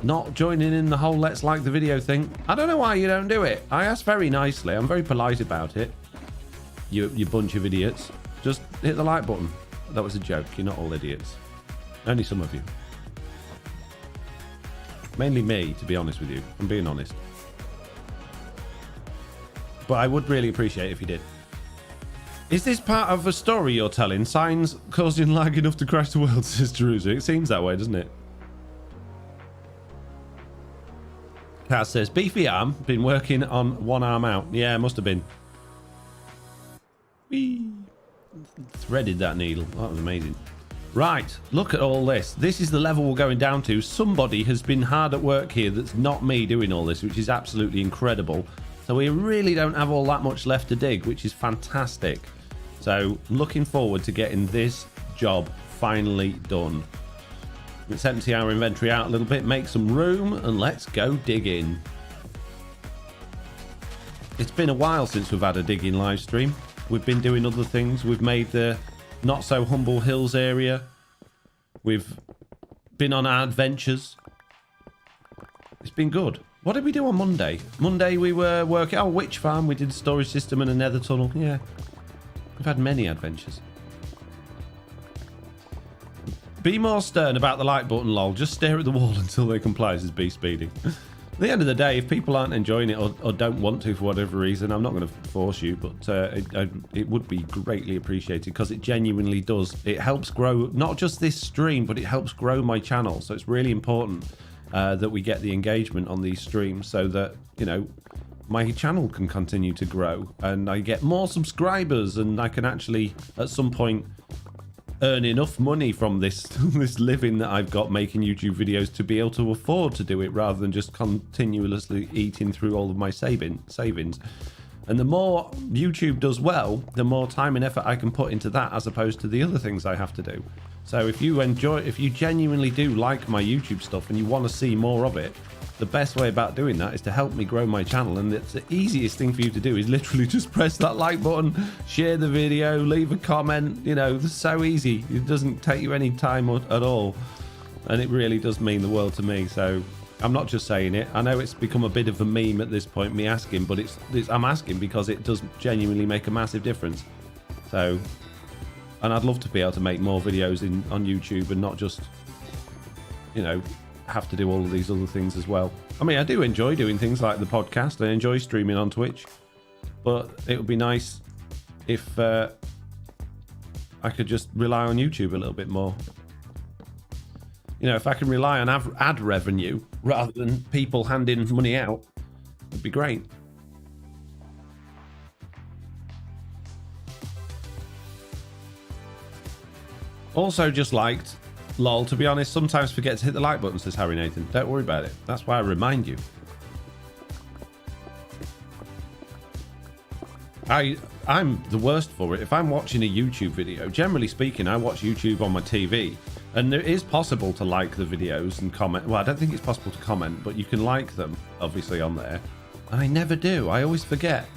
not joining in the whole let's like the video thing. I don't know why you don't do it. I asked very nicely. I'm very polite about it. You bunch of idiots. Just hit the like button. That was a joke. You're not all idiots. Only some of you. Mainly me, to be honest with you. I'm being honest. But I would really appreciate it if you did. Is this part of a story you're telling? Signs causing lag enough to crash the world, says Jerusa. It seems that way, doesn't it? Cat says, beefy arm, been working on 1 arm out. Yeah, must have been. Whee! Threaded that needle. That was amazing. Right, look at all this. This is the level we're going down to. Somebody has been hard at work here that's not me doing all this, which is absolutely incredible. So we really don't have all that much left to dig, which is fantastic. So looking forward to getting this job finally done. Let's empty our inventory out a little bit, make some room, and let's go digging. It's been a while since we've had a digging live stream. We've been doing other things. We've made the not so humble hills area. We've been on our adventures. It's been good. What did we do on Monday? Monday we were working... Oh, witch farm. We did a storage system and a nether tunnel. Yeah. We've had many adventures. Be more stern about the like button, lol. Just stare at the wall until they comply, says B Speedy. At the end of the day, if people aren't enjoying it or don't want to for whatever reason, I'm not going to force you, but it would be greatly appreciated because it genuinely does. It helps grow not just this stream, but it helps grow my channel. So it's really important that we get the engagement on these streams so that, you know, my channel can continue to grow and I get more subscribers and I can actually, at some point, earn enough money from this this living that I've got making YouTube videos to be able to afford to do it rather than just continuously eating through all of my savings. And the more YouTube does well, the more time and effort I can put into that as opposed to the other things I have to do. So if you genuinely do like my YouTube stuff and you want to see more of it, the best way about doing that is to help me grow my channel, and it's the easiest thing for you to do is literally just press that like button, share the video, leave a comment. You know, it's so easy. It doesn't take you any time at all, and it really does mean the world to me. So I'm not just saying it. I know it's become a bit of a meme at this point, me asking, but I'm asking because it does genuinely make a massive difference. So, and I'd love to be able to make more videos on YouTube and not just, you know, have to do all of these other things as well. I mean, I do enjoy doing things like the podcast. I enjoy streaming on Twitch, but it would be nice if I could just rely on YouTube a little bit more. You know, if I can rely on ad revenue rather than people handing money out, it'd be great. Also just liked, lol, to be honest, sometimes forget to hit the like button, says Harry Nathan. Don't worry about it. That's why I remind you. I'm the worst for it. If I'm watching a YouTube video, generally speaking, I watch YouTube on my TV, and it is possible to like the videos and comment. Well, I don't think it's possible to comment, but you can like them, obviously, on there. And I never do. I always forget.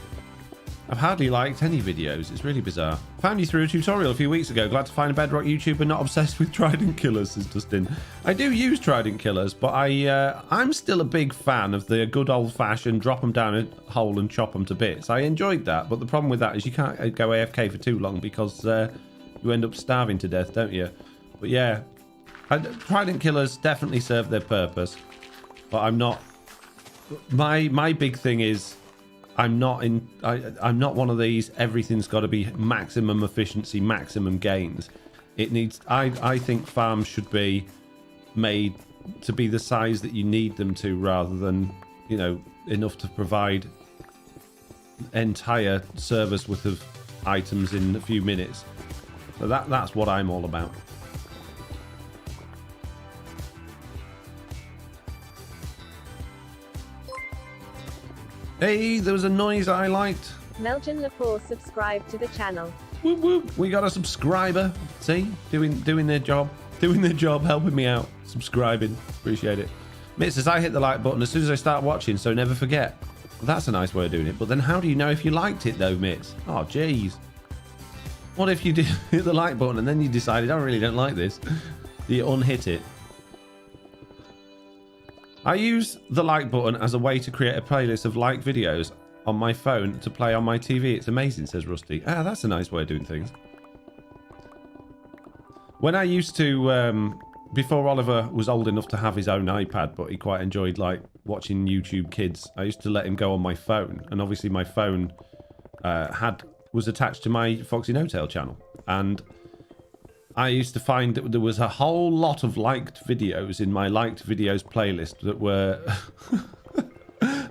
I've hardly liked any videos. It's really bizarre. Found you through a tutorial a few weeks ago. Glad to find a Bedrock YouTuber not obsessed with Trident Killers, says Dustin. I do use Trident Killers, but I'm still a big fan of the good old-fashioned drop them down a hole and chop them to bits. I enjoyed that, but the problem with that is you can't go AFK for too long because you end up starving to death, don't you? But yeah, Trident Killers definitely serve their purpose, but I'm not... My big thing is... I'm not one of these everything's got to be maximum efficiency, maximum gains. It needs I think farms should be made to be the size that you need them to, rather than, you know, enough to provide entire servers worth of items in a few minutes. So that's what I'm all about. Hey, there was a noise I liked. Meljan Lepore subscribed to the channel. Whoop whoop. We got a subscriber. See? Doing their job. Doing their job, helping me out. Subscribing. Appreciate it. Mitt says, I hit the like button as soon as I start watching, so never forget. Well, that's a nice way of doing it. But then how do you know if you liked it, though, Mitt? Oh, jeez. What if you did hit the like button and then you decided, I really don't like this? Do you unhit it? I use the like button as a way to create a playlist of like videos on my phone to play on my TV. It's amazing, says Rusty. Ah, that's a nice way of doing things. When I used to, before Oliver was old enough to have his own iPad, but he quite enjoyed like watching YouTube Kids, I used to let him go on my phone. And obviously my phone was attached to my FoxyNoTail channel. And I used to find that there was a whole lot of liked videos in my liked videos playlist that were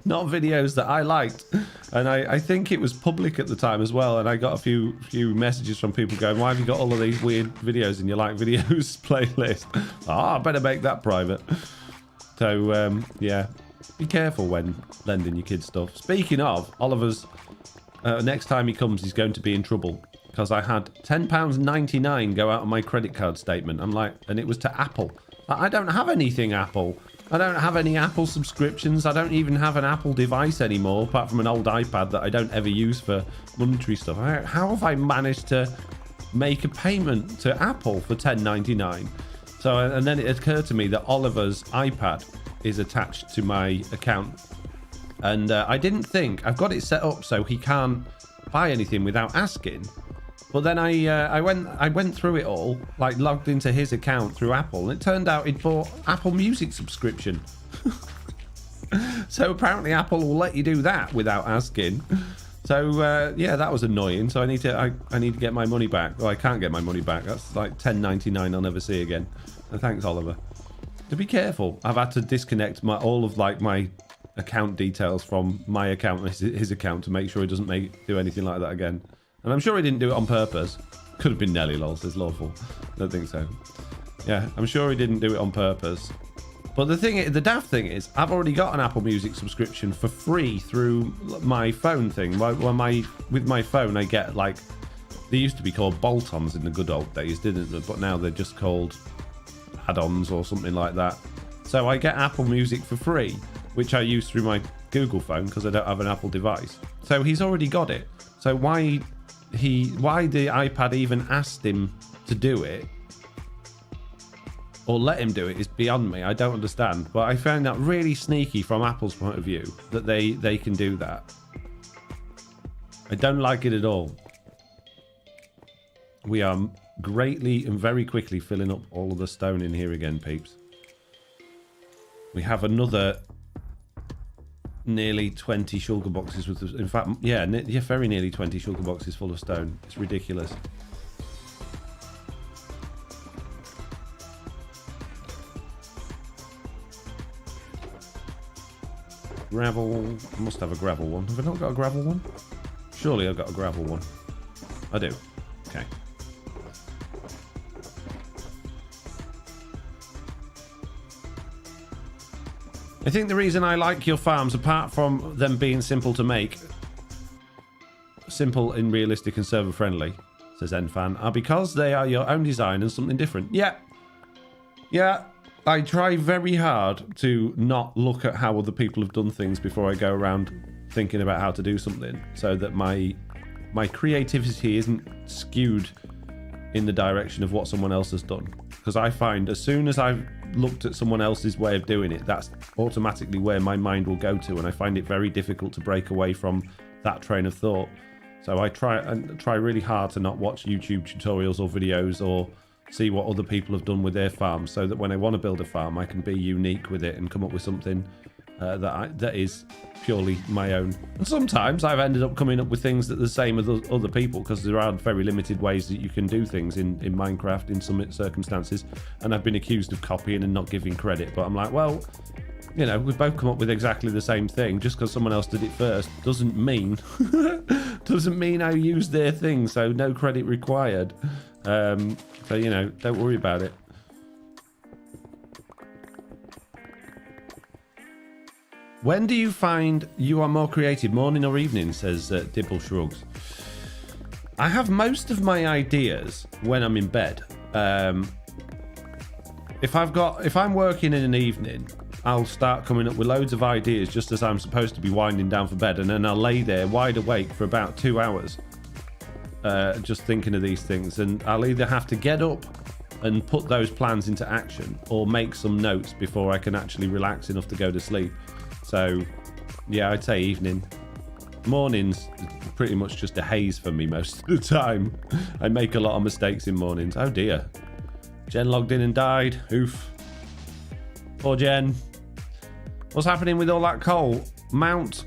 not videos that I liked. And I think it was public at the time as well. And I got a few messages from people going, why have you got all of these weird videos in your like videos playlist? I better make that private. So, yeah, be careful when lending your kids stuff. Speaking of, Oliver's, next time he comes, he's going to be in trouble. Because I had £10.99 go out on my credit card statement. I'm like, and it was to Apple. I don't have anything Apple. I don't have any Apple subscriptions. I don't even have an Apple device anymore, apart from an old iPad that I don't ever use for monetary stuff. How have I managed to make a payment to Apple for $10.99. So, and then it occurred to me that Oliver's iPad is attached to my account. And I didn't think, I've got it set up so he can't buy anything without asking. But then I went through it all, like logged into his account through Apple, and it turned out he'd bought Apple Music subscription. So apparently Apple will let you do that without asking. So yeah, that was annoying. So I need to get my money back. Well, I can't get my money back. That's like $10.99 I'll never see again. And thanks, Oliver. To be careful, I've had to disconnect all of my account details from my account and his account to make sure he doesn't do anything like that again. And I'm sure he didn't do it on purpose. Could have been Nelly, lol, says Lawful. Don't think so. Yeah, I'm sure he didn't do it on purpose. But the daft thing is, I've already got an Apple Music subscription for free through my phone thing. With my phone, I get they used to be called bolt-ons in the good old days, didn't they? But now they're just called add-ons or something like that. So I get Apple Music for free, which I use through my Google phone because I don't have an Apple device. So he's already got it. So why the iPad even asked him to do it or let him do it is beyond me. I don't understand. But I found that really sneaky from Apple's point of view that they can do that. I don't like it at all. We are greatly and very quickly filling up all of the stone in here again, peeps. We have another nearly 20 shulker boxes with, in fact, yeah, very nearly 20 shulker boxes full of stone. It's ridiculous. Gravel. I must have a gravel one. Have I not got a gravel one? Surely I've got a gravel one. I do. Okay. I think the reason I like your farms, apart from them being simple to make, simple and realistic and server friendly, says Enfan, are because they are your own design and something different. Yeah. Yeah. I try very hard to not look at how other people have done things before I go around thinking about how to do something, so that my creativity isn't skewed in the direction of what someone else has done. Because I find as soon as I've looked at someone else's way of doing it, that's automatically where my mind will go to, and I find it very difficult to break away from that train of thought. So I try really hard to not watch YouTube tutorials or videos or see what other people have done with their farms, so that when I want to build a farm, I can be unique with it and come up with something that is purely my own. And sometimes I've ended up coming up with things that are the same as other people, because there are very limited ways that you can do things in Minecraft in some circumstances, and I've been accused of copying and not giving credit. But I'm like, well, you know, we've both come up with exactly the same thing. Just because someone else did it first doesn't mean I used their thing, so no credit required. So, you know, don't worry about it. When do you find you are more creative, morning or evening, says Dibble Shrugs. I have most of my ideas when I'm in bed. If I'm working in an evening, I'll start coming up with loads of ideas just as I'm supposed to be winding down for bed, and then I'll lay there wide awake for about 2 hours. Just thinking of these things, and I'll either have to get up and put those plans into action or make some notes before I can actually relax enough to go to sleep. So yeah, I'd say evening. Mornings pretty much just a haze for me most of the time. I make a lot of mistakes in mornings. Oh dear, Jen logged in and died. Oof. Poor Jen. What's happening with all that coal? Mount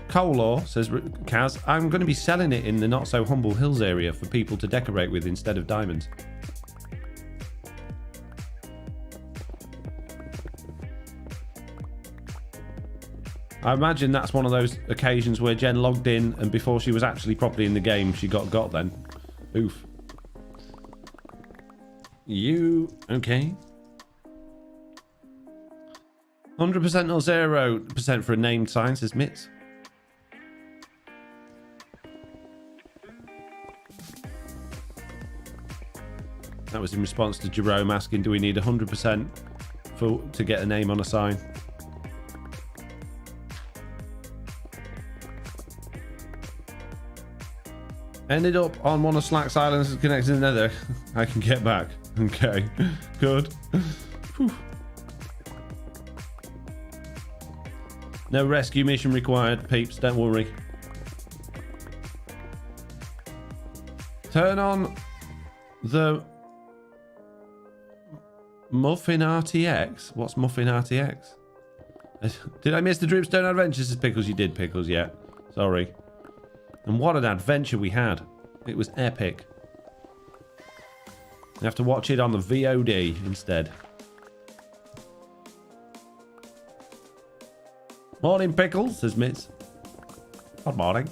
Color, says Kaz, I'm going to be selling it in the not so humble hills area for people to decorate with instead of diamonds. I imagine that's one of those occasions where Jen logged in and before she was actually properly in the game, she got then. Oof. You okay? 100% or 0% for a named sign, says Mitz. That was in response to Jerome asking, do we need 100% to get a name on a sign? Ended up on one of Slack's islands connected to the nether. I can get back. Okay, good. Whew. No rescue mission required, peeps, don't worry. Turn on the Muffin RTX. What's Muffin RTX? Did I miss the Dripstone Adventures? Says Pickles. You did, Pickles, yeah. Sorry. And what an adventure we had. It was epic. You have to watch it on the VOD instead. Morning, Pickles, says Mitz. Good morning.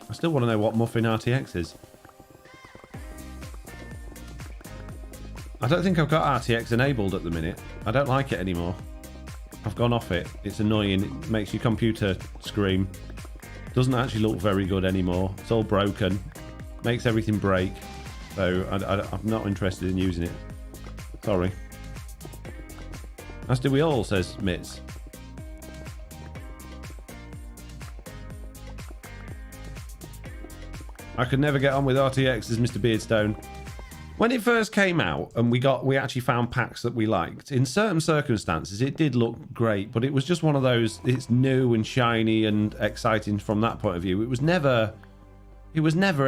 I still want to know what Muffin RTX is. I don't think I've got RTX enabled at the minute. I don't like it anymore. I've gone off it. It's annoying. It makes your computer scream. Doesn't actually look very good anymore. It's all broken. Makes everything break. So I'm not interested in using it. Sorry. As do we all, says Mitz. I could never get on with RTX, says Mr. Beardstone. When it first came out and we actually found packs that we liked, in certain circumstances it did look great, but it was just one of those, it's new and shiny and exciting from that point of view. It was never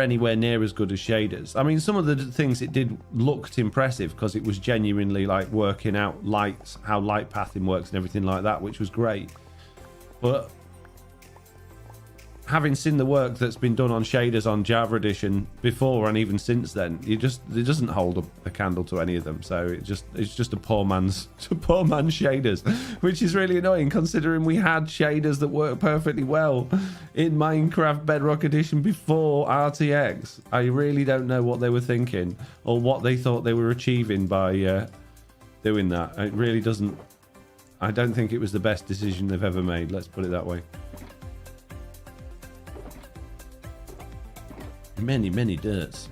anywhere near as good as shaders. I mean, some of the things it did looked impressive because it was genuinely like working out lights, how light pathing works and everything like that, which was great. But having seen the work that's been done on shaders on Java Edition before and even since then, it doesn't hold a candle to any of them. So it's just a poor man's shaders, which is really annoying considering we had shaders that work perfectly well in Minecraft Bedrock Edition before RTX. I really don't know what they were thinking or what they thought they were achieving by doing that. It really doesn't. I don't think it was the best decision they've ever made. Let's put it that way. Many dirts.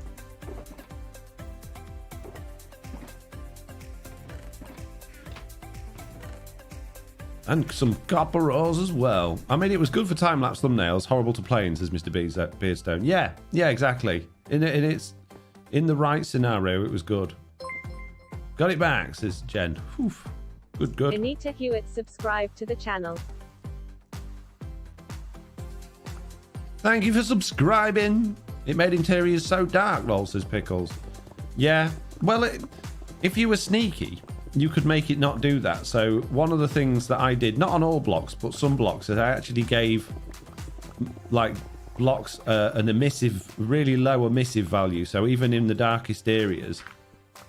And some copper ores as well. I mean, it was good for time-lapse thumbnails. Horrible to play, says Mr. Beardstone. Yeah, exactly. In the right scenario, it was good. Got it back, says Jen. Whew. Good. Anita Hewitt, subscribe to the channel. Thank you for subscribing. It made interiors so dark, lol, says Pickles. Yeah, well, if you were sneaky, you could make it not do that. So one of the things that I did, not on all blocks, but some blocks, is I actually gave like blocks an emissive, really low emissive value. So even in the darkest areas,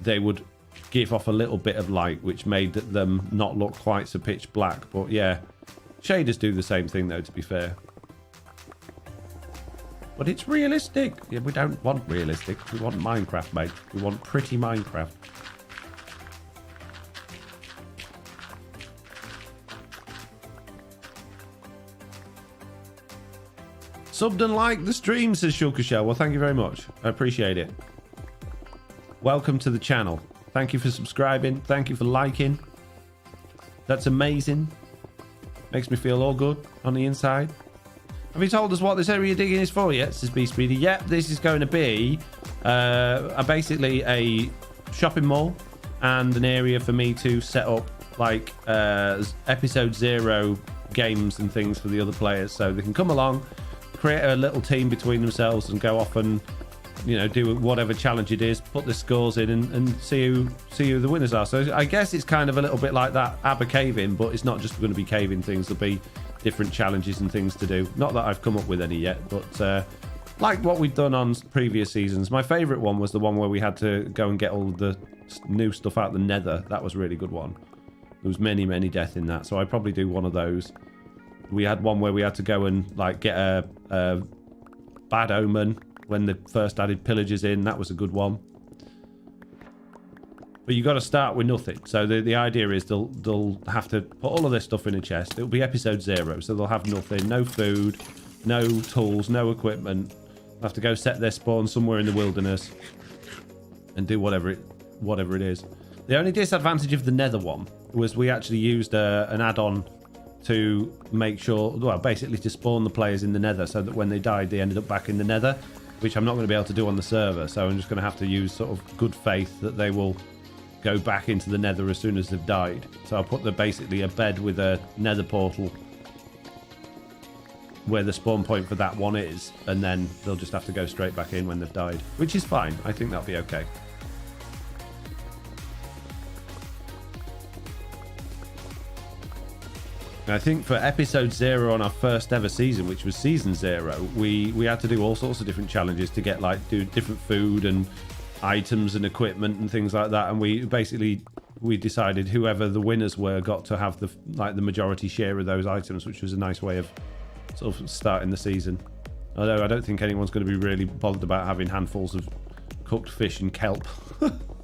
they would give off a little bit of light, which made them not look quite so pitch black. But yeah, shaders do the same thing though, to be fair. But it's realistic. Yeah, we don't want realistic. We want Minecraft, mate. We want pretty Minecraft. Subbed and liked the stream, says Shulker Shell. Well, thank you very much. I appreciate it. Welcome to the channel. Thank you for subscribing. Thank you for liking. That's amazing. Makes me feel all good on the inside. Have you told us what this area digging is for yet, says B Speedy? Yep, this is going to be basically a shopping mall and an area for me to set up like episode 0 games and things for the other players, so they can come along, create a little team between themselves and go off and, you know, do whatever challenge it is, put the scores in and see who the winners are. So I guess it's kind of a little bit like that ABBA cave-in, but it's not just going to be cave-in things. There'll be different challenges and things to do. Not that I've come up with any yet, but like what we've done on previous seasons. My favourite one was the one where we had to go and get all the new stuff out of the nether. That was a really good one. There was many death in that, so I'd probably do one of those. We had one where we had to go and like get a bad omen when they first added pillagers in. That was a good one. But you got to start with nothing. So the idea is they'll have to put all of this stuff in a chest. It'll be episode 0, so they'll have nothing, no food, no tools, no equipment. They'll have to go set their spawn somewhere in the wilderness and do whatever it is. The only disadvantage of the nether one was we actually used an add-on to make sure, well, basically to spawn the players in the nether so that when they died, they ended up back in the nether, which I'm not going to be able to do on the server. So I'm just going to have to use sort of good faith that they will go back into the nether as soon as they've died. So I'll put basically a bed with a nether portal where the spawn point for that one is, and then they'll just have to go straight back in when they've died, which is fine. I think that'll be okay. I think for episode 0 on our first ever season, which was season 0, we had to do all sorts of different challenges to get, like, do different food and items and equipment and things like that. And we decided whoever the winners were got to have the majority share of those items, which was a nice way of sort of starting the season. Although I don't think anyone's going to be really bothered about having handfuls of cooked fish and kelp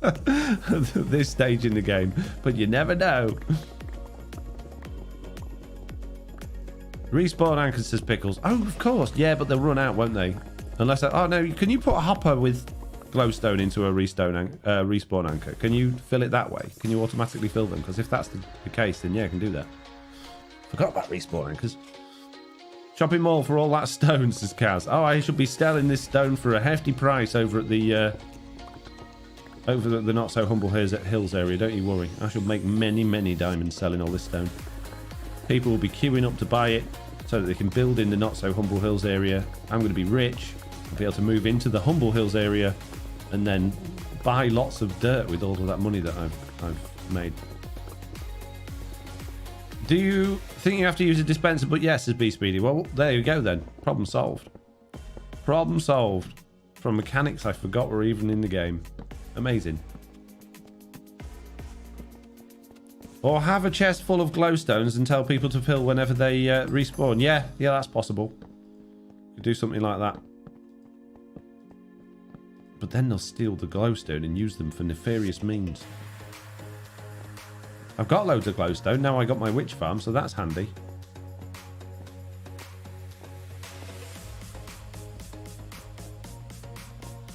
at this stage in the game, but you never know. Respawn anchors, says Pickles. Oh, of course. Yeah, but they'll run out, won't they? Unless oh no, can you put a hopper with glowstone into a respawn anchor? Can you fill it that way? Can you automatically fill them? Because if that's the case, then yeah, I can do that. Forgot about respawn anchors. Shopping mall for all that stone, says Kaz. Oh, I should be selling this stone for a hefty price over at the not so humble hills area. Don't you worry. I shall make many diamonds selling all this stone. People will be queuing up to buy it so that they can build in the not so humble hills area. I'm going to be rich. I'll be able to move into the humble hills area and then buy lots of dirt with all of that money that I've made. Do you think you have to use a dispenser? But yes, says B Speedy. Well, there you go then. Problem solved. Problem solved. From mechanics I forgot were even in the game. Amazing. Or have a chest full of glowstones and tell people to fill whenever they respawn. Yeah, that's possible. You could do something like that. But then they'll steal the glowstone and use them for nefarious means. I've got loads of glowstone. Now I got my witch farm, so that's handy.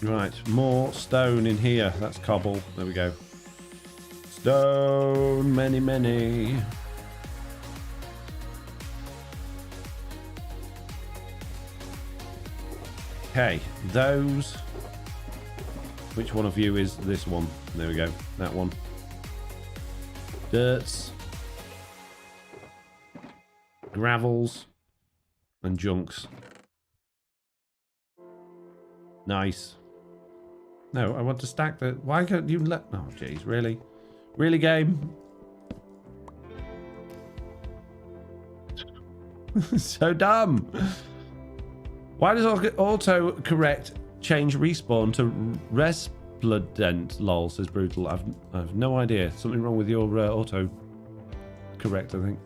Right, more stone in here. That's cobble. There we go. Stone, many. Okay, those. Which one of you is this one? There we go. That one. Dirts. Gravels. And junks. Nice. No, I want to stack the... Why can't you let... Oh, jeez, really? Really, game? So dumb. Why does auto-correct change respawn to resplendent? Lol, says Brutal. I've no idea. Something wrong with your auto-correct, I think.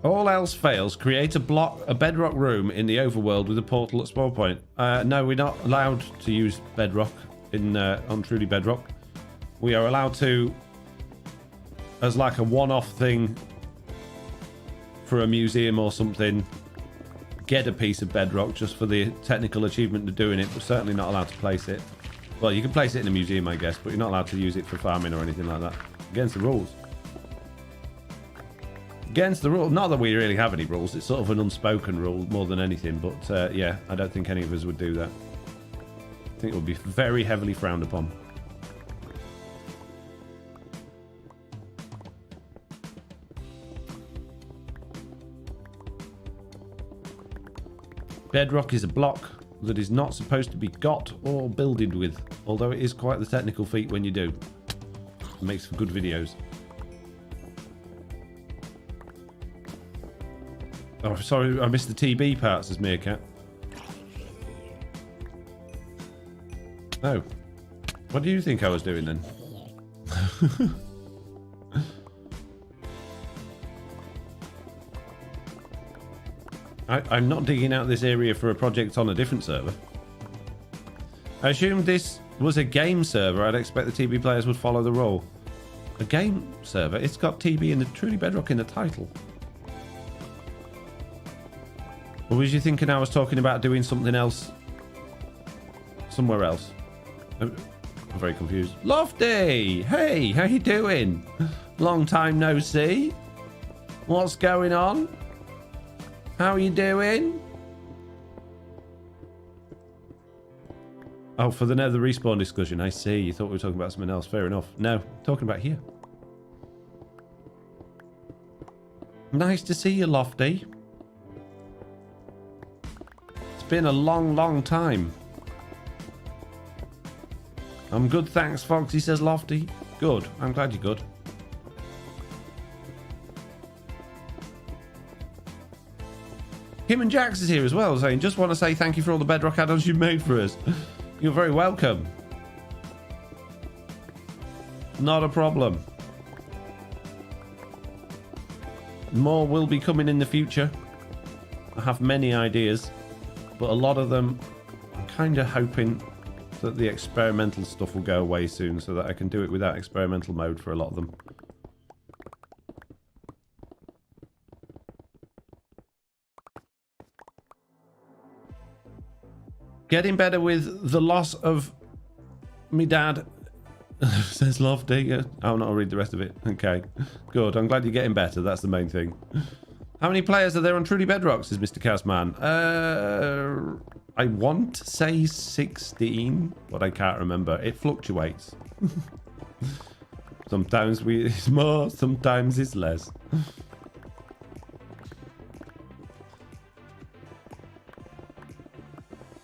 All else fails, create a bedrock room in the overworld with a portal at spawn point. No, we're not allowed to use bedrock on Truly Bedrock. We are allowed to, as like a one-off thing for a museum or something, get a piece of bedrock just for the technical achievement of doing it. We're certainly not allowed to place it. Well, you can place it in a museum, I guess, but you're not allowed to use it for farming or anything like that. Against the rules. Against the rule. Not that we really have any rules. It's sort of an unspoken rule more than anything. But yeah, I don't think any of us would do that. I think it would be very heavily frowned upon. Bedrock is a block that is not supposed to be got or builded with. Although it is quite the technical feat when you do. It makes for good videos. Oh, sorry, I missed the TB part, says Meerkat. Oh. What do you think I was doing then? I'm not digging out this area for a project on a different server. I assumed this was a game server. I'd expect the TB players would follow the rule. A game server? It's got TB and the Truly Bedrock in the title. Or was you thinking I was talking about doing something else somewhere else? I'm very confused. Lofty! Hey, how you doing? Long time no see. What's going on? How are you doing? Oh, for the nether respawn discussion. I see. You thought we were talking about something else. Fair enough. No, talking about here. Nice to see you, Lofty. It's been a long, long time. I'm good, thanks, Foxy, says Lofty. Good. I'm glad you're good. Kim and Jax is here as well, saying, just want to say thank you for all the Bedrock add-ons you've made for us. You're very welcome. Not a problem. More will be coming in the future. I have many ideas, but a lot of them I'm kind of hoping that the experimental stuff will go away soon so that I can do it without experimental mode for a lot of them. Getting better with the loss of me dad, says Lofty. I'll not read the rest of it. Okay, good. I'm glad you're getting better. That's the main thing. How many players are there on Truly Bedrock, says Mr. Castman? I want to say 16, but I can't remember. It fluctuates. Sometimes it's more, sometimes it's less.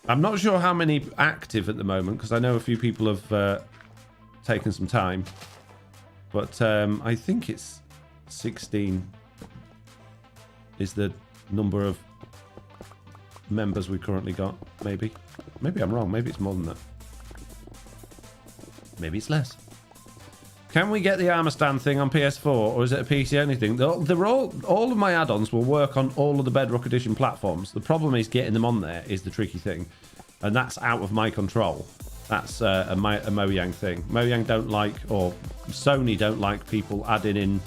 I'm not sure how many active at the moment, because I know a few people have taken some time. But I think it's 16 is the number of members we currently got. Maybe I'm wrong. Maybe it's more than that. Maybe it's less. Can we get the armor stand thing on PS4, or is it a PC only thing? They're all of my add-ons will work on all of the Bedrock Edition platforms. The problem is getting them on there is the tricky thing, and that's out of my control. That's a Mojang thing. Mojang don't like, or Sony don't like people adding in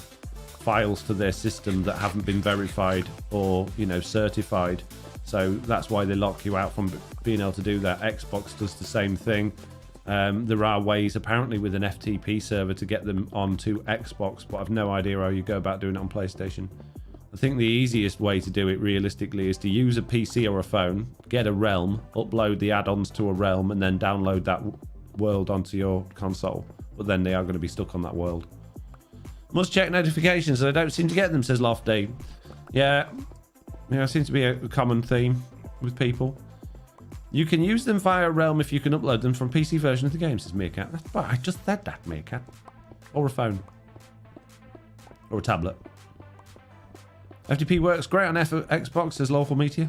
files to their system that haven't been verified or, you know, certified. So that's why they lock you out from being able to do that. Xbox does the same thing. There are ways, apparently, with an FTP server to get them onto Xbox, but I've no idea how you go about doing it on PlayStation. I think the easiest way to do it, realistically, is to use a PC or a phone, get a realm, upload the add-ons to a realm, and then download that world onto your console. But then they are going to be stuck on that world. Must check notifications, I don't seem to get them, says Lofty. Yeah, it seems to be a common theme with people. You can use them via Realm if you can upload them from PC version of the game, says Meerkat. I just said that, Meerkat. Or a phone. Or a tablet. FTP works great on Xbox, says Lawful Meteor.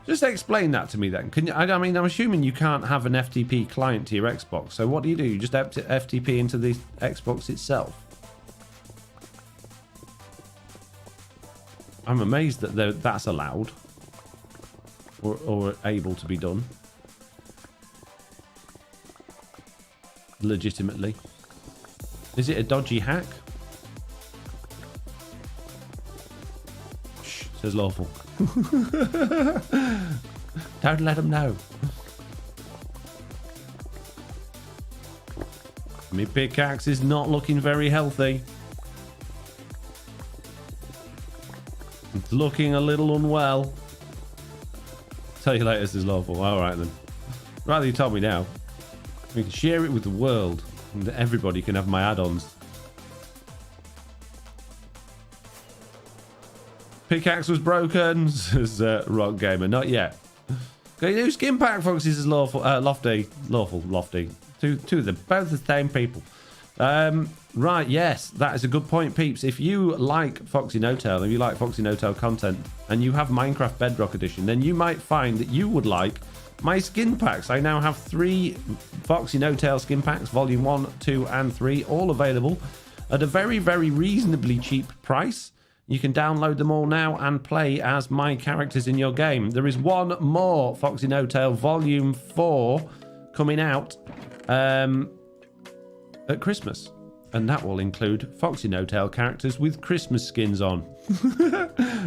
Just explain that to me then. Can you, I mean, I'm assuming you can't have an FTP client to your Xbox. So what do? You just FTP into the Xbox itself? I'm amazed that that's allowed. Or able to be done. Legitimately. Is it a dodgy hack? Shh, says Lawful. Don't let them know. My pickaxe is not looking very healthy. It's looking a little unwell. Tell you later, this is Lawful. Alright then. Rather you tell me now. We can share it with the world. And everybody can have my add-ons. Pickaxe was broken, says Rock Gamer. Not yet. Got your new skin pack, Foxy, says Lawful. Lofty. Lawful, Lofty. Two of them. Both the same people. Right, yes. That is a good point, peeps. If you like FoxyNoTail, if you like FoxyNoTail content, and you have Minecraft Bedrock Edition, then you might find that you would like my skin packs. I now have 3 FoxyNoTail skin packs, volume 1, 2, and 3, all available at a very, very reasonably cheap price. You can download them all now and play as my characters in your game. There is one more FoxyNoTail volume 4 coming out at Christmas. And that will include FoxyNoTail characters with Christmas skins on.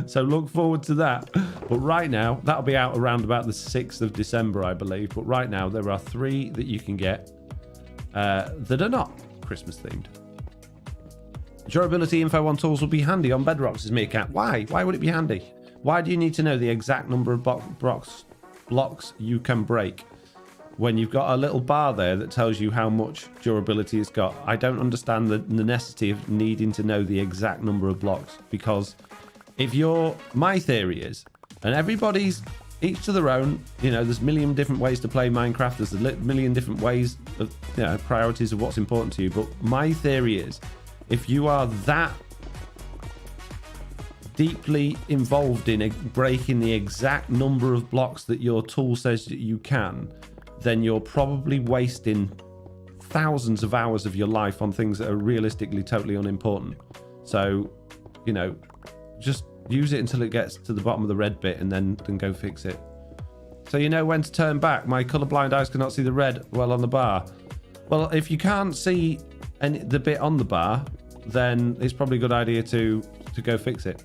So look forward to that. But right now, that'll be out around about the 6th of December, I believe. But right now, there are 3 that you can get that are not Christmas themed. Durability info on tools will be handy on Bedrocks, says Meerkat. Why? Why would it be handy? Why do you need to know the exact number of blocks you can break when you've got a little bar there that tells you how much durability it's got? I don't understand the necessity of needing to know the exact number of blocks, because if you're... My theory is, and everybody's each to their own, you know, there's a million different ways to play Minecraft, there's a million different ways of, you know, priorities of what's important to you, but my theory is, if you are that deeply involved in breaking the exact number of blocks that your tool says that you can, then you're probably wasting thousands of hours of your life on things that are realistically totally unimportant. So, you know, just use it until it gets to the bottom of the red bit and then go fix it. So you know when to turn back. My colorblind eyes cannot see the red well on the bar. Well, if you can't see the bit on the bar, then it's probably a good idea to go fix it.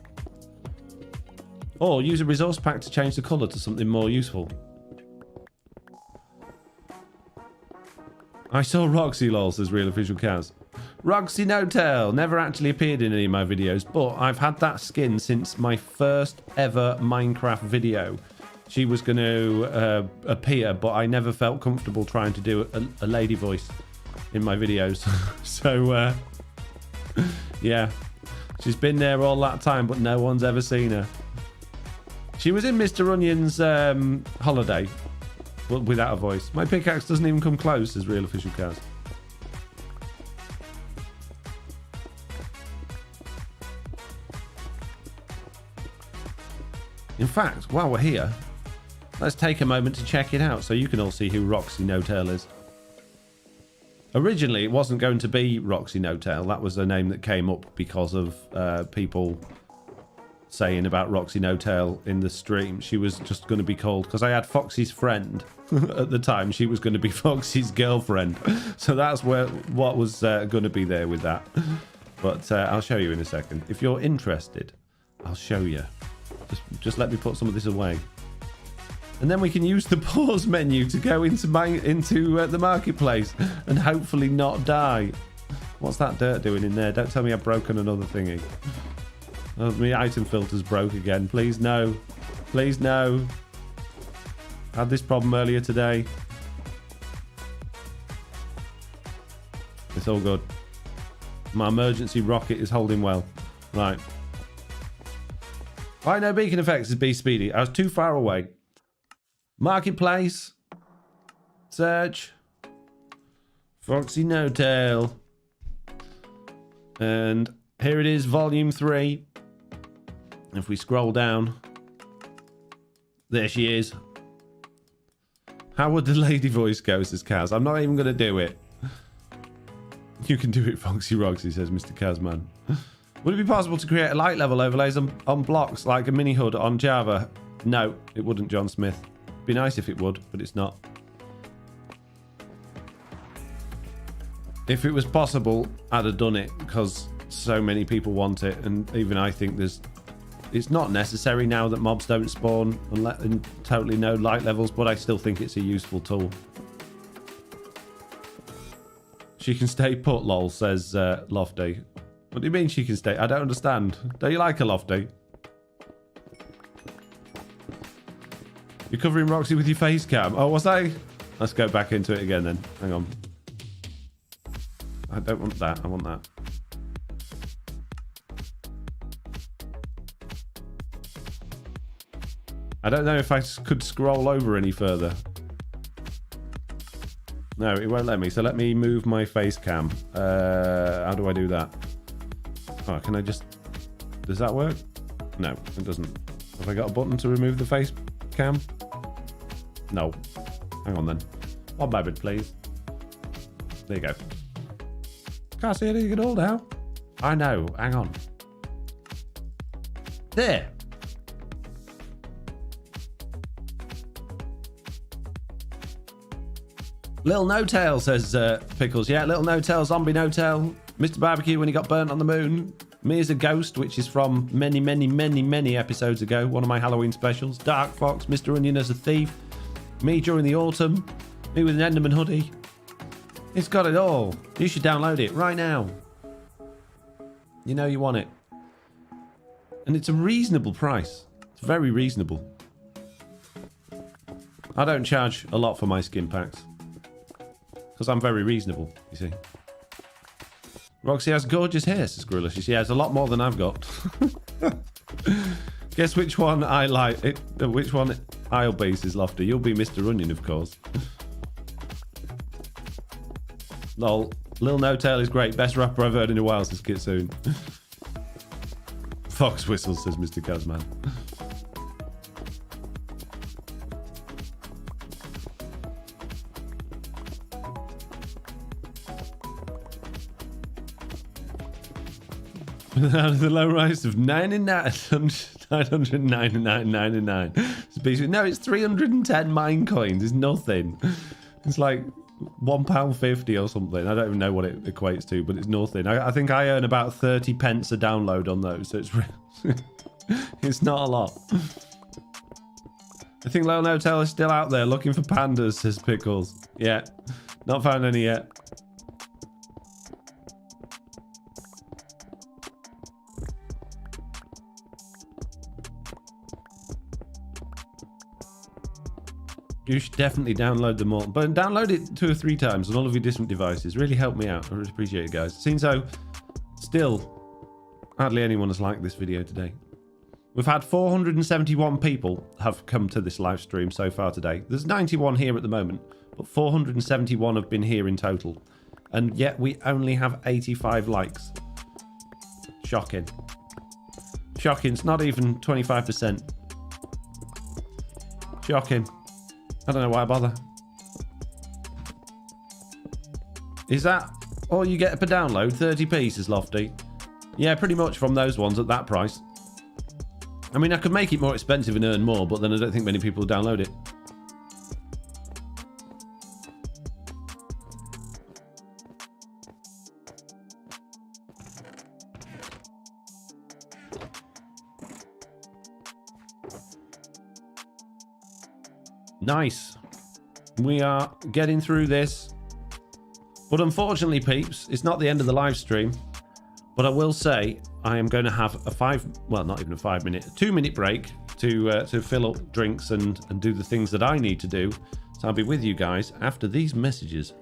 Or use a resource pack to change the color to something more useful. I saw Roxy lol, says Real Official Kaz. FoxyNoTail never actually appeared in any of my videos, but I've had that skin since my first ever Minecraft video. She was going to appear, but I never felt comfortable trying to do a lady voice in my videos. So, yeah, she's been there all that time, but no one's ever seen her. She was in Mr. Onion's holiday, but without a voice. My pickaxe doesn't even come close, says Real Official Kaz. In fact, while we're here, let's take a moment to check it out so you can all see who FoxyNoTail is. Originally, it wasn't going to be FoxyNoTail. That was a name that came up because of people saying about FoxyNoTail in the stream. She was just going to be called, because I had Foxy's friend at the time, she was going to be Foxy's girlfriend. So that's what was going to be there with that. But I'll show you in a second. If you're interested, I'll show you. Just let me put some of this away. And then we can use the pause menu to go into the marketplace and hopefully not die. What's that dirt doing in there? Don't tell me I've broken another thingy. Oh, my item filter's broke again. Please no. Please no. I had this problem earlier today. It's all good. My emergency rocket is holding well. Right. I know beacon effects is B Speedy. I was too far away. Marketplace. Search. FoxyNoTail. And here it is, volume 3. If we scroll down. There she is. How would the lady voice go, says Kaz? I'm not even going to do it. You can do it, Foxy Roxy, says Mr. Kazman. Would it be possible to create a light level overlays on blocks like a mini HUD on Java? No, it wouldn't, John Smith. It'd be nice if it would, but it's not. If it was possible, I'd have done it, because so many people want it, and even I think it's not necessary now that mobs don't spawn and totally no light levels, but I still think it's a useful tool. She can stay put, lol, says Lofty. What do you mean she can stay? I don't understand. Don't you like her, Lofty? You're covering Roxy with your face cam. Oh, was I? Let's go back into it again then. Hang on. I don't want that. I want that. I don't know if I could scroll over any further. No, it won't let me. So let me move my face cam. How do I do that? Oh, can I just... Does that work? No, it doesn't. Have I got a button to remove the face cam? No. Hang on then. 1 moment, please. There you go. Can't see anything at all now. I know. Hang on. There. Little No-Tail, says Pickles. Yeah, Little No-Tail, Zombie No-Tail. Mr. Barbecue when he got burnt on the moon. Me as a Ghost, which is from many episodes ago. One of my Halloween specials. Dark Fox, Mr. Onion as a thief. Me during the autumn. Me with an Enderman hoodie. It's got it all. You should download it right now. You know you want it. And it's a reasonable price. It's very reasonable. I don't charge a lot for my skin packs. Because I'm very reasonable, you see. Roxy has gorgeous hair, says Gorilla. She has a lot more than I've got. Guess which one I like. Which one I'll be, says Lofty. You'll be Mr. Onion, of course. Lol. Lil No Tail is great. Best rapper I've heard in a while, says Kitsune. Fox Whistle, says Mr. Kazman. Out of the low rise of 999.99. No, it's 310 mine coins. It's nothing. It's like £1.50 or something. I don't even know what it equates to, but it's nothing. I think I earn about 30 pence a download on those, so it's not a lot. I think Lil No Tail is still out there looking for pandas, says Pickles. Yeah, not found any yet. You should definitely download them all. But download it 2 or 3 times on all of your different devices. Really help me out. I really appreciate it, guys. Seems though, still, hardly anyone has liked this video today. We've had 471 people have come to this live stream so far today. There's 91 here at the moment, but 471 have been here in total. And yet we only have 85 likes. Shocking. Shocking. It's not even 25%. Shocking. I don't know why I bother. Is that all you get per download? 30 pieces, Lofty? Yeah, pretty much from those ones at that price. I mean, I could make it more expensive and earn more, but then I don't think many people will download it. Nice. We are getting through this. But unfortunately, peeps, it's not the end of the live stream. But I will say I am going to have a 2-minute break to fill up drinks and do the things that I need to do. So I'll be with you guys after these messages.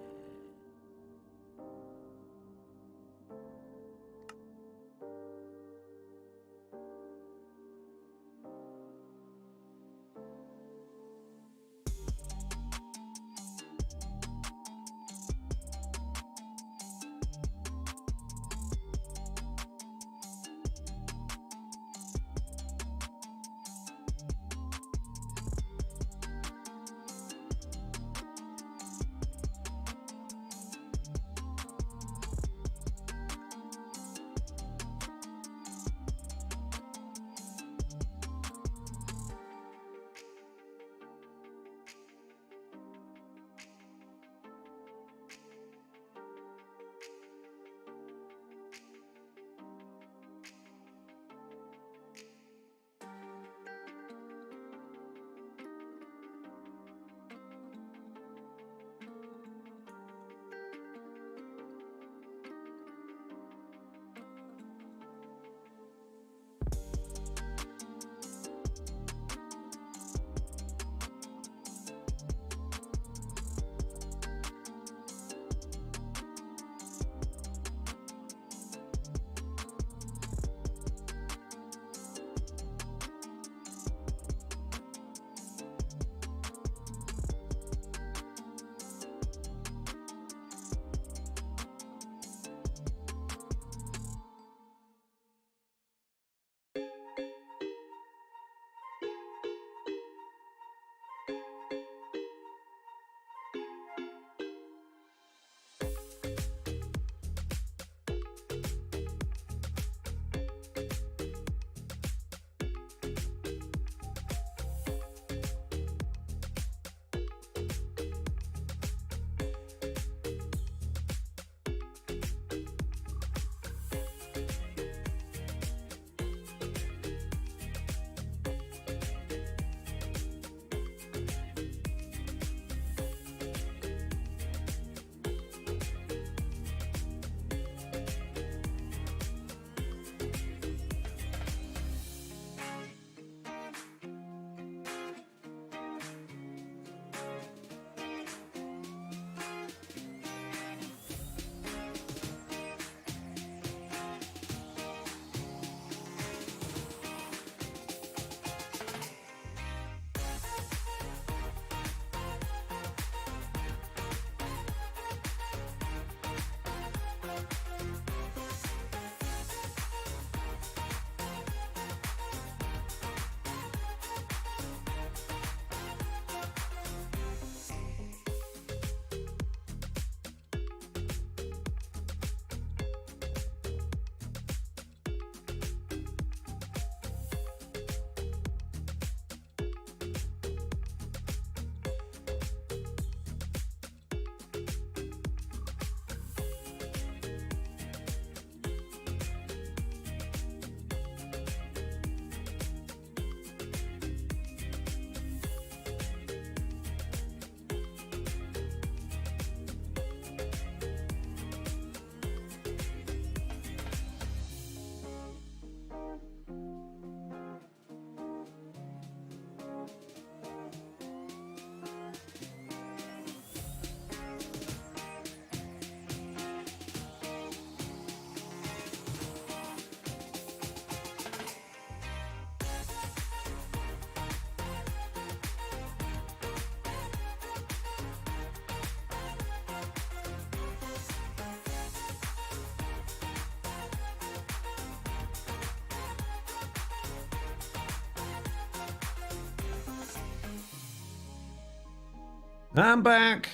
I'm back.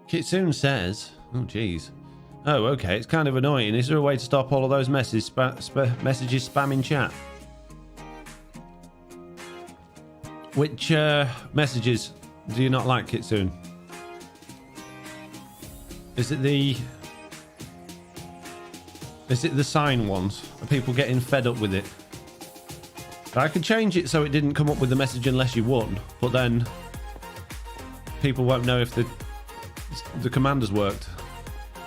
Kitsune says, oh geez. Oh, okay, it's kind of annoying. Is there a way to stop all of those messages spamming chat? Which messages do you not like, Kitsune? Is it the sign ones? Are people getting fed up with it? I could change it so it didn't come up with the message unless you won, but then people won't know if the command has worked.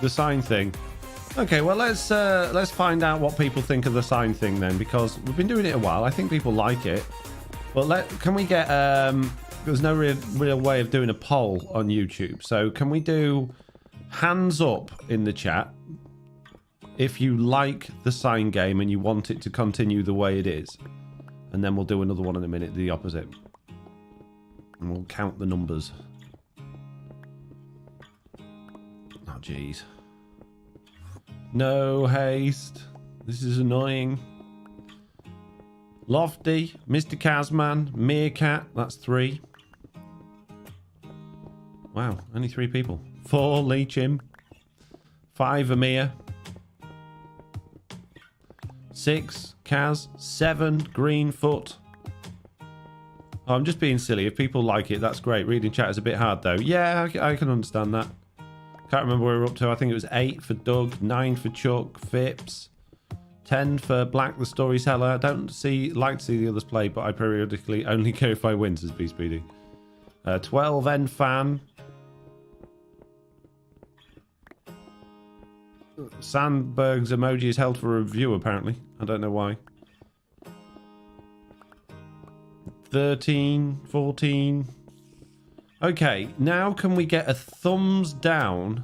The sign thing. Okay, well let's find out what people think of the sign thing then, because we've been doing it a while. I think people like it, but can we get there's no real way of doing a poll on YouTube, so can we do hands up in the chat if you like the sign game and you want it to continue the way it is, and then we'll do another one in a minute, the opposite, and we'll count the numbers. Oh jeez. No haste. This is annoying. Lofty, Mr. Kazman, Meerkat, that's 3. Wow, only 3 people. 4 Leechim, 5 Amir, 6 Kaz, 7 Greenfoot. Oh, I'm just being silly. If people like it, that's great. Reading chat is a bit hard though. Yeah, I can understand that. Can't remember where we're up to. I think it was 8 for Doug, 9 for Chuck, Phipps, 10 for Black the Storyteller. I don't like to see the others play, but I periodically only go if I win, says B-Speedy. 12 N Fan. Sandberg's emoji is held for review, apparently. I don't know why. 13, 14. Okay, now can we get a thumbs down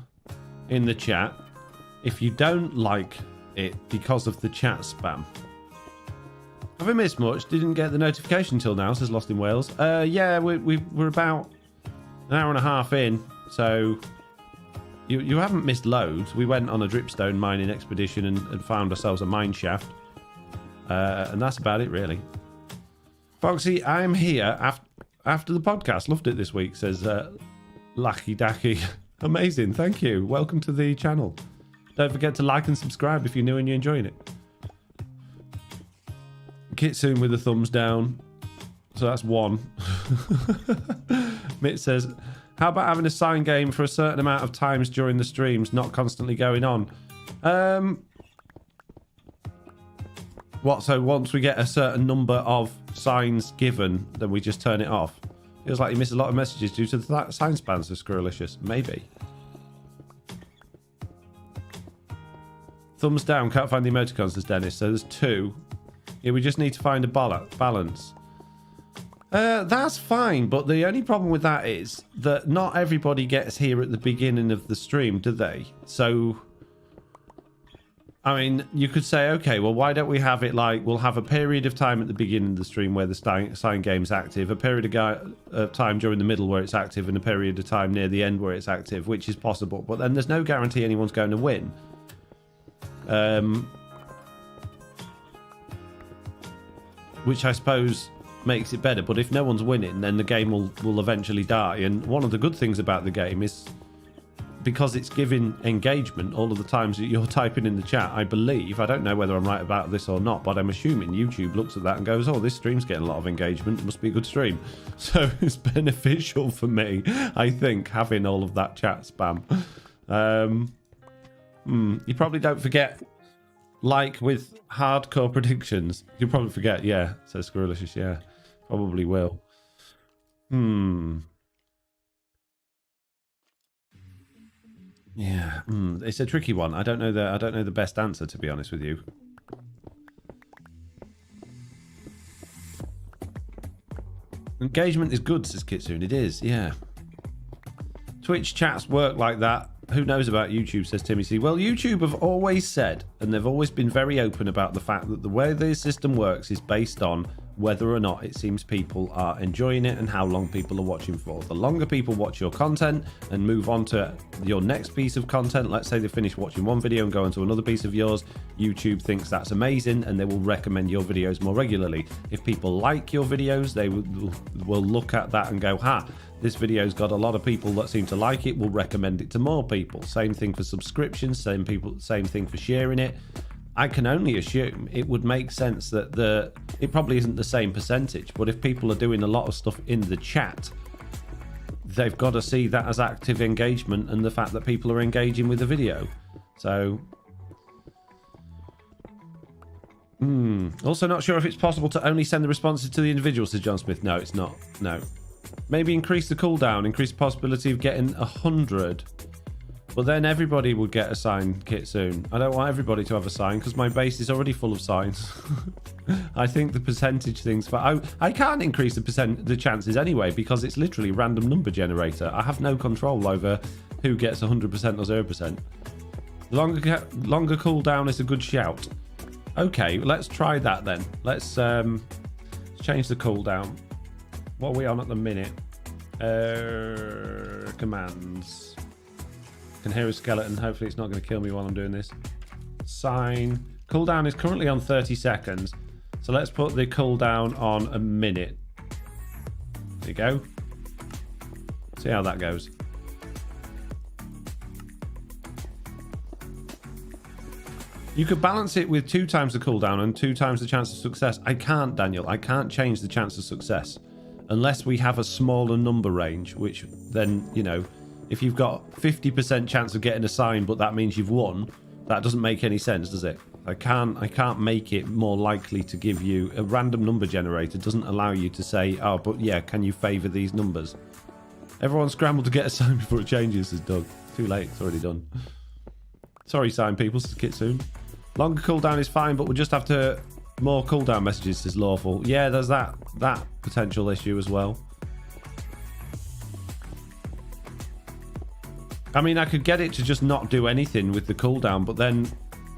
in the chat if you don't like it because of the chat spam? Have I missed much? Didn't get the notification till now, says Lost in Wales. Yeah, we're about an hour and a half in, so you haven't missed loads. We went on a dripstone mining expedition and found ourselves a mine shaft. And that's about it, really. Foxy, I'm here after the podcast. Loved it this week, says Lacky Dacky. Amazing, thank you. Welcome to the channel. Don't forget to like and subscribe if you're new and you're enjoying it. Kitsune with a thumbs down. So that's 1. Mitt says, how about having a sign game for a certain amount of times during the streams, not constantly going on? What, so once we get a certain number of signs given, then we just turn it off? Feels like you miss a lot of messages due to the sign spans of Squirrelicious. Maybe. Thumbs down, can't find the emoticons, says Dennis. So there's 2. Yeah, we just need to find a balance. That's fine, but the only problem with that is that not everybody gets here at the beginning of the stream, do they? So, I mean, you could say, okay, well, why don't we have it like, we'll have a period of time at the beginning of the stream where the sign game's active, a period of time during the middle where it's active, and a period of time near the end where it's active, which is possible. But then there's no guarantee anyone's going to win. Which I suppose makes it better, but if no one's winning, then the game will eventually die. And one of the good things about the game is because it's giving engagement all of the times that you're typing in the chat. I believe, I don't know whether I'm right about this or not, but I'm assuming YouTube looks at that and goes, oh, this stream's getting a lot of engagement, it must be a good stream. So it's beneficial for me, I think, having all of that chat spam. You probably don't forget, like with hardcore predictions, you'll probably forget, yeah, says Squirrelicious, yeah, probably will. Yeah, it's a tricky one. I don't know the best answer, to be honest with you. Engagement is good, says Kitsune. It is, yeah. Twitch chats work like that. Who knows about YouTube, says Timmy C. Well, YouTube have always said, and they've always been very open about the fact that the way the system works is based on whether or not it seems people are enjoying it and how long people are watching for. The longer people watch your content and move on to your next piece of content, let's say they finish watching one video and go into another piece of yours, YouTube thinks that's amazing and they will recommend your videos more regularly. If people like your videos, they will look at that and go, this video's got a lot of people that seem to like it, we'll recommend it to more people. Same thing for subscriptions, same thing for sharing it. I can only assume it would make sense that it probably isn't the same percentage, but if people are doing a lot of stuff in the chat, they've got to see that as active engagement and the fact that people are engaging with the video. So, also not sure if it's possible to only send the responses to the individual, says John Smith. No, it's not. No. Maybe increase the cooldown, increase the possibility of getting 100. But then everybody would get a sign kit soon. I don't want everybody to have a sign because my base is already full of signs. I think the percentage thing's fine. I can't increase the chances anyway because it's literally a random number generator. I have no control over who gets 100% or 0%. Longer cooldown is a good shout. Okay, let's try that then. Let's change the cooldown. What are we on at the minute? Commands. Can hear a skeleton. Hopefully it's not going to kill me while I'm doing this. Sign. Cooldown is currently on 30 seconds. So let's put the cooldown on a minute. There you go. See how that goes. You could balance it with 2 times the cooldown and 2 times the chance of success. I can't, Daniel. I can't change the chance of success unless we have a smaller number range, which then, you know, if you've got 50% chance of getting a sign, but that means you've won, that doesn't make any sense, does it? I can't make it more likely to give you a random number generator. Doesn't allow you to say, oh, but yeah, can you favour these numbers? Everyone scrambled to get a sign before it changes, says Doug. Too late, it's already done. Sorry, sign people, says Kitsune. Longer cooldown is fine, but we'll just have to more cooldown messages, says Lawful. Yeah, there's that potential issue as well. I mean, I could get it to just not do anything with the cooldown, but then,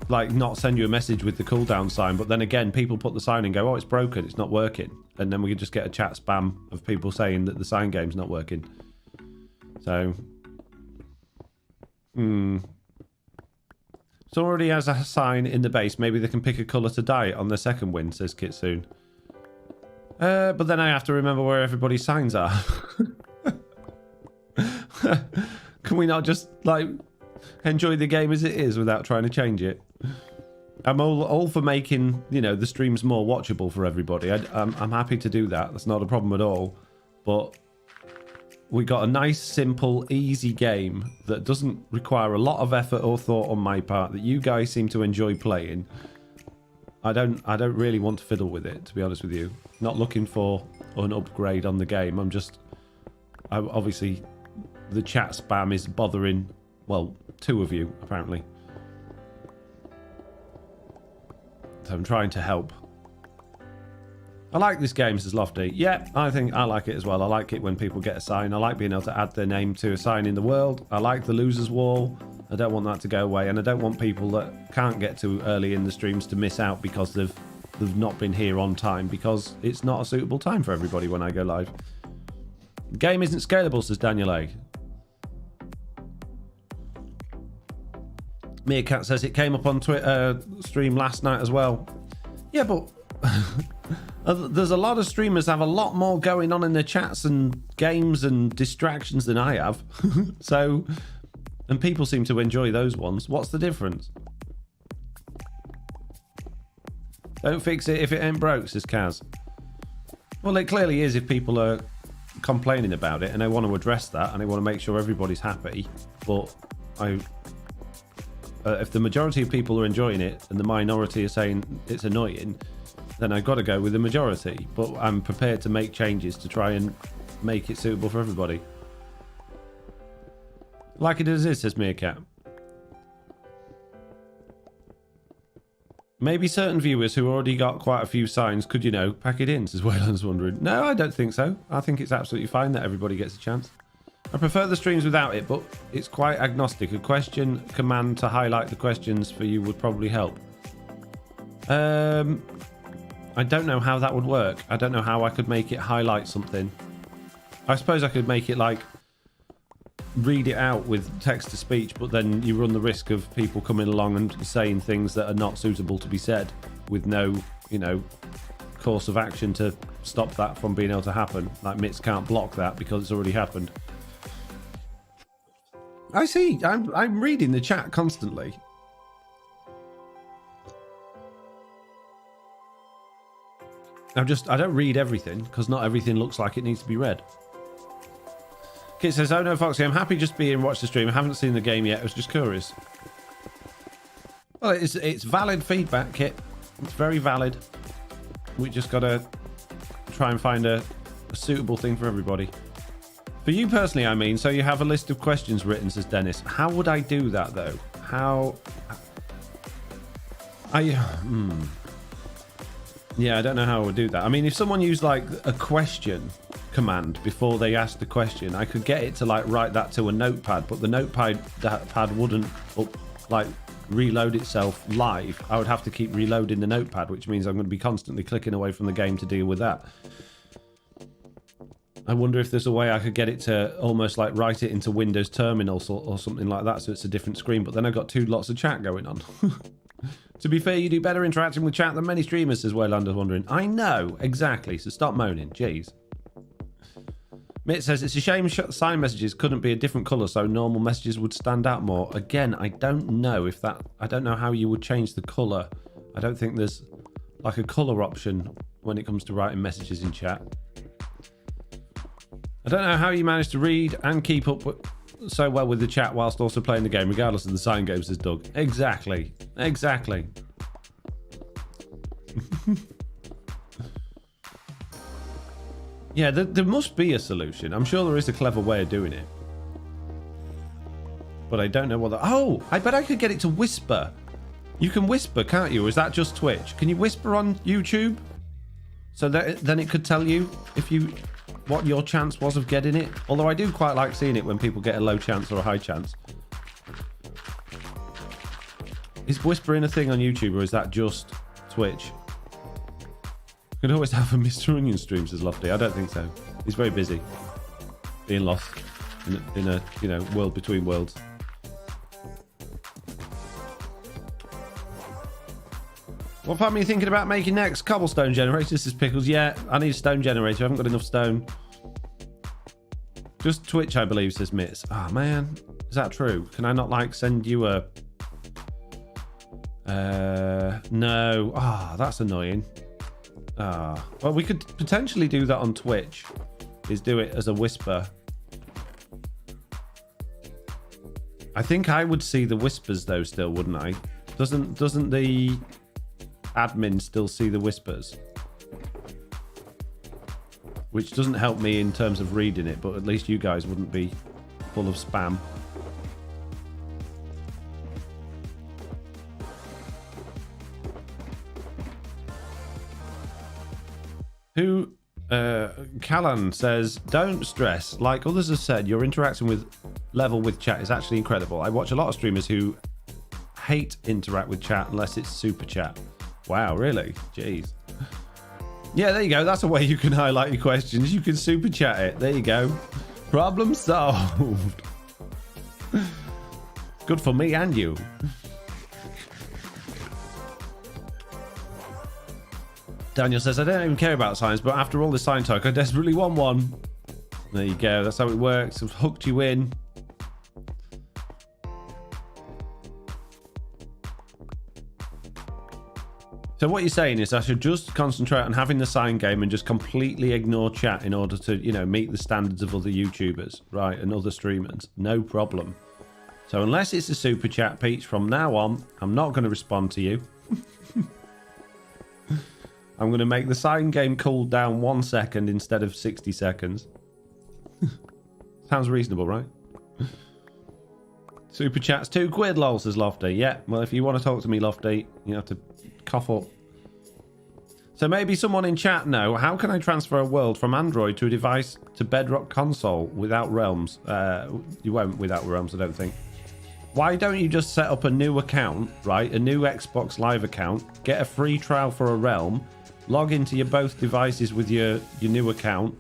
like, not send you a message with the cooldown sign. But then again, people put the sign and go, oh, it's broken, it's not working. And then we could just get a chat spam of people saying that the sign game's not working. So, So already has a sign in the base. Maybe they can pick a colour to dye it on their second win, says Kitsune. But then I have to remember where everybody's signs are. Can we not just, like, enjoy the game as it is without trying to change it? I'm all for making, you know, the streams more watchable for everybody. I'm happy to do that. That's not a problem at all. But we got a nice, simple, easy game that doesn't require a lot of effort or thought on my part that you guys seem to enjoy playing. I don't really want to fiddle with it, to be honest with you. Not looking for an upgrade on the game. Obviously, the chat spam is bothering, well, 2 of you, apparently. So I'm trying to help. I like this game, says Lofty. Yeah, I think I like it as well. I like it when people get a sign. I like being able to add their name to a sign in the world. I like the losers wall. I don't want that to go away. And I don't want people that can't get to early in the streams to miss out because they've not been here on time, because it's not a suitable time for everybody when I go live. The game isn't scalable, says Daniel A. Meerkat says it came up on Twitter stream last night as well. Yeah, but there's a lot of streamers have a lot more going on in their chats and games and distractions than I have. So, and people seem to enjoy those ones. What's the difference? Don't fix it if it ain't broke, says Kaz. Well, it clearly is if people are complaining about it and they want to address that and they want to make sure everybody's happy. But if the majority of people are enjoying it and the minority are saying it's annoying, then I've got to go with the majority. But I'm prepared to make changes to try and make it suitable for everybody. Like it as is, says Meerkat. Maybe certain viewers who already got quite a few signs could, you know, pack it in, says Wayland's wondering. No, I don't think so. I think it's absolutely fine that everybody gets a chance. I prefer the streams without it, but it's quite agnostic. A question command to highlight the questions for you would probably help. I don't know how that would work. I don't know how I could make it highlight something. I suppose I could make it like read it out with text to speech, but then you run the risk of people coming along and saying things that are not suitable to be said with no, you know, course of action to stop that from being able to happen. Like Mitz can't block that because it's already happened. I see. I'm reading the chat constantly. I don't read everything because not everything looks like it needs to be read. Kit says, "Oh no, Foxy, I'm happy just being watch the stream. I haven't seen the game yet. I was just curious." Well, it's valid feedback, Kit. It's very valid. We just gotta try and find a suitable thing for everybody. For you personally, I mean. So you have a list of questions written, says Dennis. How would I do that though? How? Yeah, I don't know how I would do that. I mean, if someone used like a question command before they asked the question, I could get it to like write that to a notepad, but the notepad wouldn't like reload itself live. I would have to keep reloading the notepad, which means I'm going to be constantly clicking away from the game to deal with that. I wonder if there's a way I could get it to almost like write it into Windows Terminal or something like that, so it's a different screen, but then I've got lots of chat going on. To be fair, you do better interacting with chat than many streamers, says Waylander's wondering. I know, exactly, so stop moaning, jeez. Mitt says, it's a shame sign messages couldn't be a different colour so normal messages would stand out more. Again, I don't know if that... I don't know how you would change the colour. I don't think there's like a colour option when it comes to writing messages in chat. I don't know how you manage to read and keep up so well with the chat whilst also playing the game, regardless of the sign game, says Doug. Exactly. Exactly. Yeah, there must be a solution. I'm sure there is a clever way of doing it. But I don't know what the... Oh, I bet I could get it to whisper. You can whisper, can't you? Or is that just Twitch? Can you whisper on YouTube? So that then it could tell you if you... what your chance was of getting it. Although I do quite like seeing it when people get a low chance or a high chance. Is whispering a thing on YouTube or is that just Twitch? Could always have a Mr. Onion stream, says Lofty. I don't think so. He's very busy. Being lost in a, you know, world between worlds. What farm are you thinking about making next? Cobblestone generator, says Pickles. Yeah, I need a stone generator. I haven't got enough stone. Just Twitch, I believe, says Mitz. Ah, oh, man. Is that true? Can I not, like, send you a... No. Ah, oh, that's annoying. Ah, well, we could potentially do that on Twitch. Is do it as a whisper. I think I would see the whispers though, still, wouldn't I? Doesn't the admin still see the whispers? Which doesn't help me in terms of reading it, but at least you guys wouldn't be full of spam. Who, Callan says, don't stress. Like others have said, your interaction with level with chat is actually incredible. I watch a lot of streamers who hate interact with chat unless it's super chat. Wow, really? Jeez. Yeah, there you go. That's a way you can highlight your questions. You can super chat it. There you go. Problem solved. Good for me and you. Daniel says, I don't even care about signs, but after all this sign talk, I desperately want one. There you go. That's how it works. I've hooked you in. So what you're saying is I should just concentrate on having the sign game and just completely ignore chat in order to, you know, meet the standards of other YouTubers, right, and other streamers. No problem. So unless it's a super chat, Peach, from now on, I'm not going to respond to you. I'm going to make the sign game cool down 1 second instead of 60 seconds. Sounds reasonable, right? Super chat's £2, lol, says Lofty. Yeah, well, if you want to talk to me, Lofty, you have to cough up. So maybe someone in chat know, how can I transfer a world from Android to a device to Bedrock Console without Realms? You won't without Realms, I don't think. Why don't you just set up a new account, right? A new Xbox Live account, get a free trial for a realm, log into your both devices with your new account,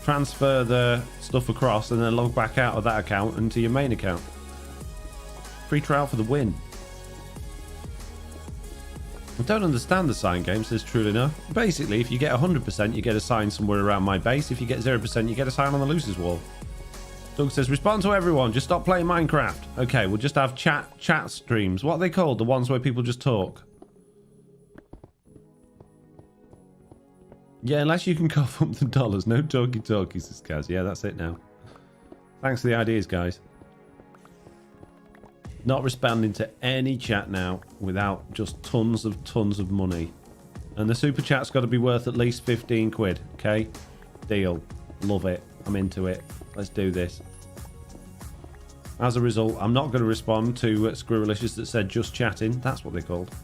transfer the stuff across, and then log back out of that account into your main account. Free trial for the win. I don't understand the sign game, says Truly Enough. Basically, if you get 100%, you get a sign somewhere around my base. If you get 0%, you get a sign on the losers wall. Doug says, respond to everyone. Just stop playing Minecraft. Okay, we'll just have chat streams. What are they called? The ones where people just talk. Yeah, unless you can cough up the dollars. No talkie, says Kaz. Yeah, that's it now. Thanks for the ideas, guys. Not responding to any chat now without just tons of money. And the super chat's got to be worth at least 15 quid, okay? Deal. Love it. I'm into it. Let's do this. As a result, I'm not going to respond to Squirrelicious that said just chatting. That's what they're called.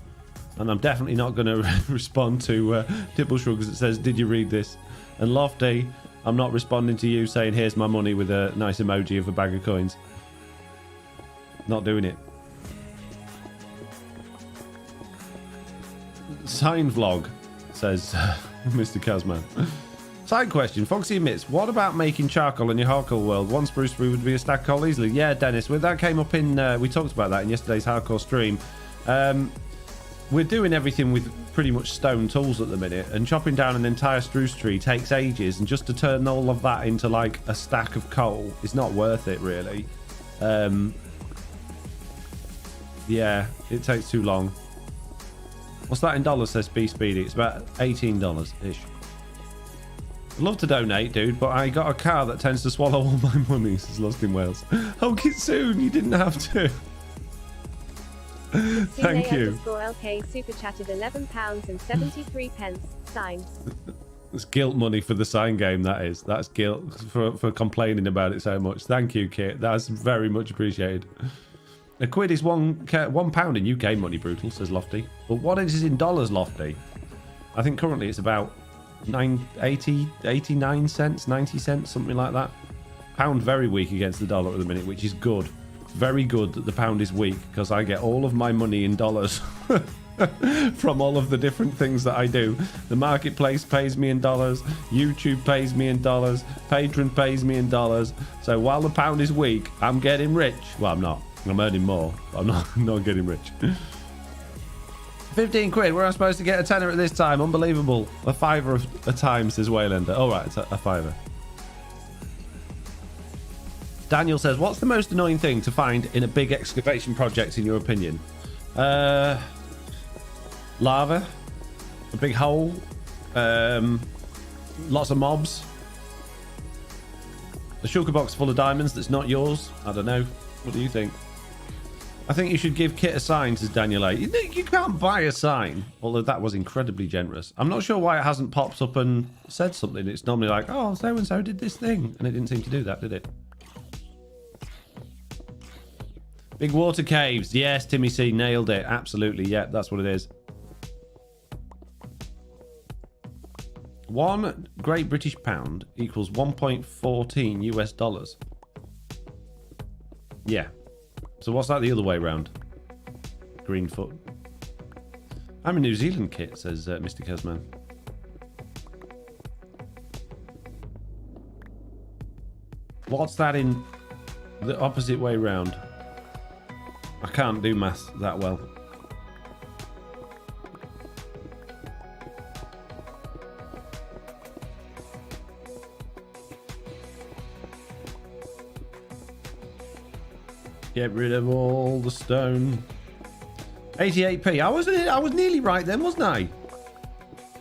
And I'm definitely not going to respond to Tipple Shrugs that says, did you read this? And Lofty, I'm not responding to you saying, here's my money with a nice emoji of a bag of coins. Not doing it. Sign vlog, says Mr. Kazman. Side question. Foxy admits, what about making charcoal in your hardcore world? One spruce tree would be a stack coal easily. Yeah, Dennis, that came up in... we talked about that in yesterday's hardcore stream. We're doing everything with pretty much stone tools at the minute, and chopping down an entire spruce tree takes ages, and just to turn all of that into like a stack of coal is not worth it, really. Yeah, it takes too long. What's that in dollars, says B Speedy? It's about $18-ish. I'd love to donate, dude, but I got a car that tends to swallow all my money, says Lost in Wales. Hulk it soon, you didn't have to. Thank you. LK super chatted £11.73. Signed. It's guilt money for the sign game, that is. That's guilt for complaining about it so much. Thank you, Kit. That's very much appreciated. A quid is £1 in UK money, Brutal, says Lofty. But what is in dollars, Lofty? I think currently it's about 89 cents, 90 cents, something like that. Pound very weak against the dollar at the minute, which is good. Very good that the pound is weak, because I get all of my money in dollars from all of the different things that I do. The marketplace pays me in dollars, YouTube pays me in dollars, Patreon pays me in dollars. So while the pound is weak, I'm getting rich. Well, I'm not. I'm earning more, but I'm not getting rich. 15 quid. Where am I supposed to get a tenner at this time? Unbelievable. A fiver a time, says Waylander. Oh, right, it's a fiver. Daniel says, what's the most annoying thing to find in a big excavation project, in your opinion? Lava. A big hole. Lots of mobs. A shulker box full of diamonds that's not yours. I don't know. What do you think? I think you should give Kit a sign, says Daniel A. You can't buy a sign, although that was incredibly generous. I'm not sure why it hasn't popped up and said something. It's normally like, oh, so-and-so did this thing. And it didn't seem to do that, did it? Big water caves. Yes, Timmy C. Nailed it. Absolutely. Yeah, that's what it is. 1 Great British Pound equals 1.14 US dollars. Yeah. So what's that the other way around? Greenfoot. I'm a New Zealand Kit, says Mr. Kazman. What's that in the opposite way round? I can't do maths that well. Get rid of all the stone. 88p. I was nearly right then, wasn't I?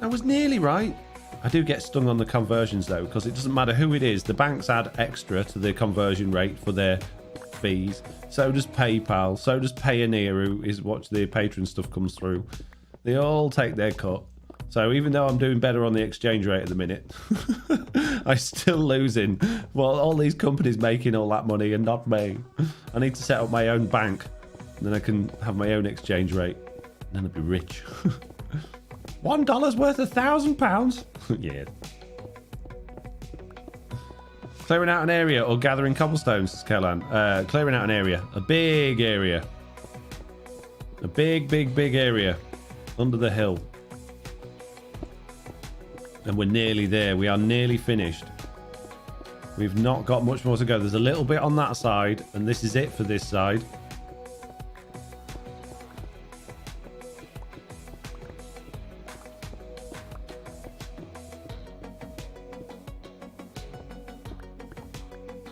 I was nearly right. I do get stung on the conversions though, because it doesn't matter who it is. The banks add extra to the conversion rate for their fees. So does PayPal. So does Payoneer, who is what the Patreon stuff comes through. They all take their cut. So even though I'm doing better on the exchange rate at the minute, I'm still losing. Well, all these companies making all that money and not me. I need to set up my own bank. And then I can have my own exchange rate. And then I'll be rich. $1 worth £1,000? Yeah. Clearing out an area or gathering cobblestones, says Kellan. Clearing out an area. A big area. A big area. Under the hill. And we're nearly there. We are nearly finished. We've not got much more to go. There's a little bit on that side, and this is it for this side.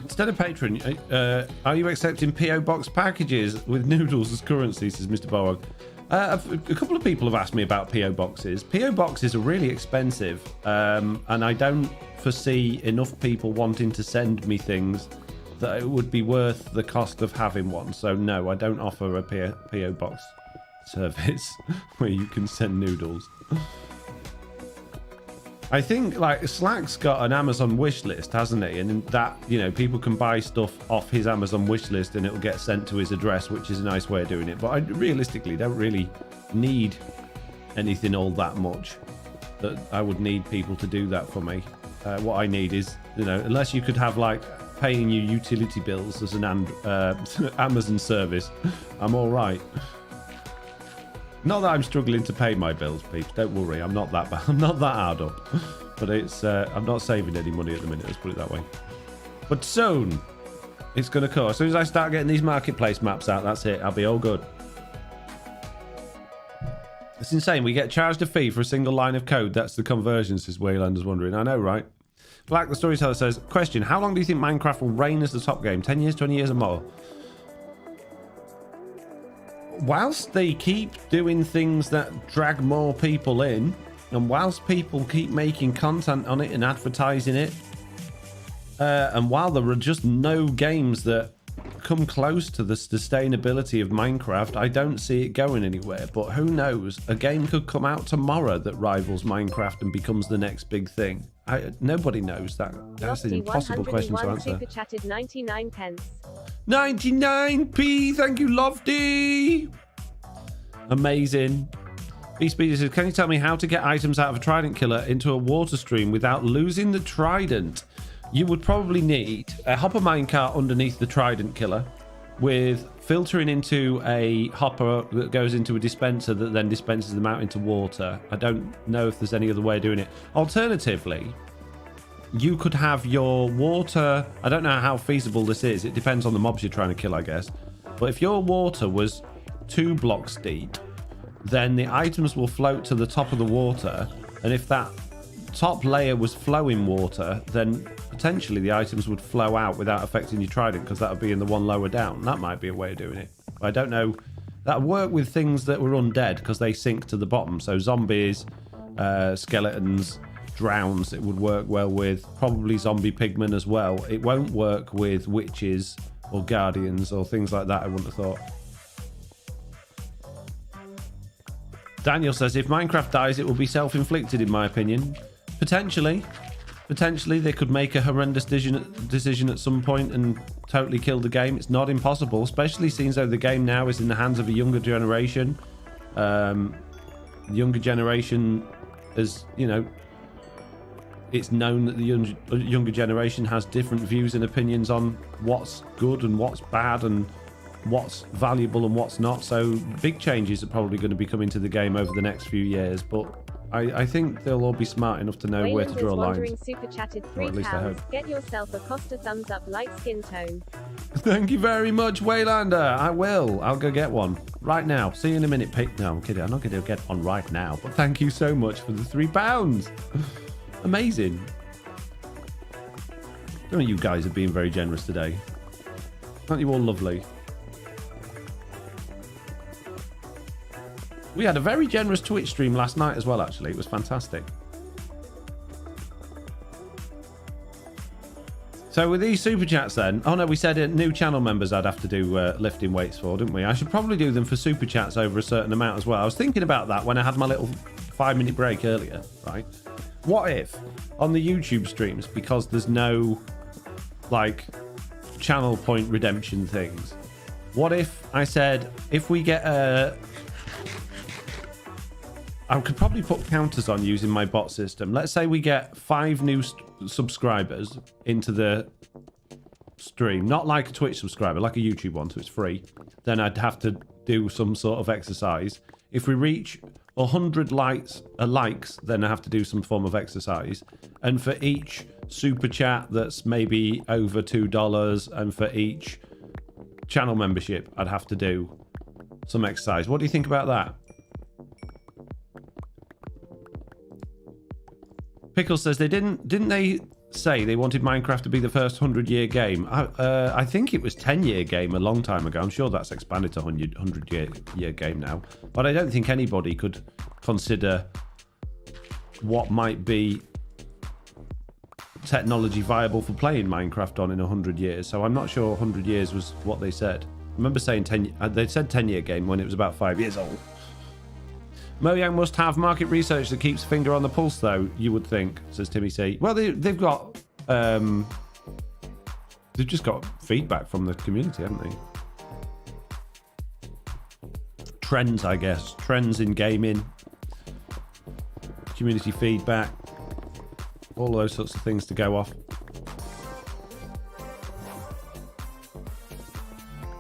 Instead of Patreon, are you accepting PO Box packages with noodles as currency, says Mr. Bowog. A couple of people have asked me about PO Boxes. PO Boxes are really expensive, and I don't foresee enough people wanting to send me things that it would be worth the cost of having one. So no, I don't offer a PO Box service where you can send noodles. I think like Slack's got an Amazon wish list, hasn't he? And that, you know, people can buy stuff off his Amazon wish list and it'll get sent to his address, which is a nice way of doing it. But I realistically don't really need anything all that much that I would need people to do that for me. What I need is, you know, unless you could have like paying your utility bills as an Amazon service, I'm all right. Not that I'm struggling to pay my bills, peeps. Don't worry, I'm not that bad. I'm not that hard up. But it's I'm not saving any money at the minute. Let's put it that way. But soon, it's going to come. As soon as I start getting these marketplace maps out, that's it. I'll be all good. It's insane. We get charged a fee for a single line of code. That's the conversion, says Waylander's wondering. I know, right? Black the Storyteller says, question, how long do you think Minecraft will reign as the top game? 10 years, 20 years or more? Whilst they keep doing things that drag more people in, and whilst people keep making content on it and advertising it, and while there are just no games that come close to the sustainability of Minecraft, I don't see it going anywhere. But who knows? A game could come out tomorrow that rivals Minecraft and becomes the next big thing. Nobody knows that. That's an impossible question to answer. Super chatted 99 pence. 99p, thank you, Lofty. Amazing. B-Speedy says, can you tell me how to get items out of a trident killer into a water stream without losing the trident? You would probably need a hopper minecart underneath the trident killer with filtering into a hopper that goes into a dispenser that then dispenses them out into water. I don't know if there's any other way of doing it. Alternatively, you could have your water... I don't know how feasible this is. It depends on the mobs you're trying to kill, I guess. But if your water was 2 blocks deep, then the items will float to the top of the water. And if that top layer was flowing water, then potentially the items would flow out without affecting your trident, because that would be in the one lower down. That might be a way of doing it. I don't know. That would work with things that were undead, because they sink to the bottom. So zombies, skeletons... drowns, it would work well with. Probably zombie pigmen as well. It won't work with witches or guardians or things like that, I wouldn't have thought. Daniel says, if Minecraft dies, it will be self-inflicted, in my opinion. Potentially they could make a horrendous decision at some point and totally kill the game. It's not impossible, especially since though the game now is in the hands of a younger generation. The younger generation is, you know, it's known that the younger generation has different views and opinions on what's good and what's bad and what's valuable and what's not. So big changes are probably going to be coming to the game over the next few years. But I think they'll all be smart enough to know Wayland where to draw lines. Super chatted Or at least I £3. hope. Get yourself a Costa thumbs up light skin tone. Thank you very much, Waylander. I will. I'll go get one right now. See you in a minute, Pete. No, I'm kidding. I'm not going to get one right now. But thank you so much for the £3. Amazing. I know you guys are being very generous today. Aren't you all lovely? We had a very generous Twitch stream last night as well, actually. It was fantastic. So with these super chats then... Oh no, we said new channel members I'd have to do lifting weights for, didn't we? I should probably do them for super chats over a certain amount as well. I was thinking about that when I had my little 5-minute break earlier, right? What if on the YouTube streams, because there's no like channel point redemption things, what if I said, if we get I could probably put counters on using my bot system. Let's say we get 5 new subscribers into the stream, not like a Twitch subscriber, like a YouTube one, so it's free. Then I'd have to do some sort of exercise. If we reach 100 likes, then I have to do some form of exercise. And for each super chat that's maybe over $2, and for each channel membership, I'd have to do some exercise. What do you think about that? Pickles says didn't they say they wanted Minecraft to be the first 100-year game? I think it was 10-year game a long time ago. I'm sure that's expanded to 100-year game now. But I don't think anybody could consider what might be technology viable for playing Minecraft on in 100 years. So I'm not sure 100 years was what they said. I remember saying 10. They said 10-year game when it was about 5 years old. Mojang must have market research that keeps finger on the pulse, though, you would think, says Timmy C. Well, they've got... they've just got feedback from the community, haven't they? Trends, I guess. Trends in gaming. Community feedback. All those sorts of things to go off.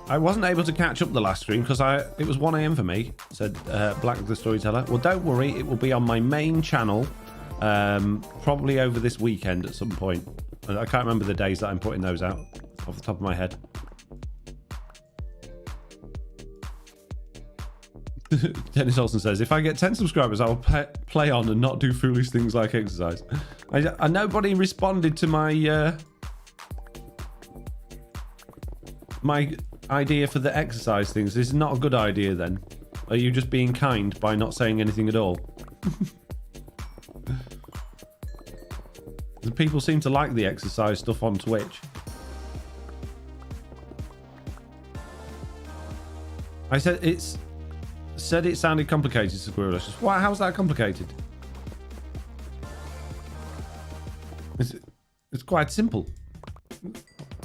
I wasn't able to catch up the last stream because it was 1 a.m. for me, said Black the Storyteller. Well, don't worry, it will be on my main channel probably over this weekend at some point. I can't remember the days that I'm putting those out off the top of my head. Dennis Olsen says, if I get 10 subscribers, I'll play on and not do foolish things like exercise. And nobody responded to my my idea for the exercise things. This is not a good idea then. Are you just being kind by not saying anything at all? The people seem to like the exercise stuff on Twitch. I said it sounded complicated, Squirrelicious. Why? How's that complicated? It's quite simple.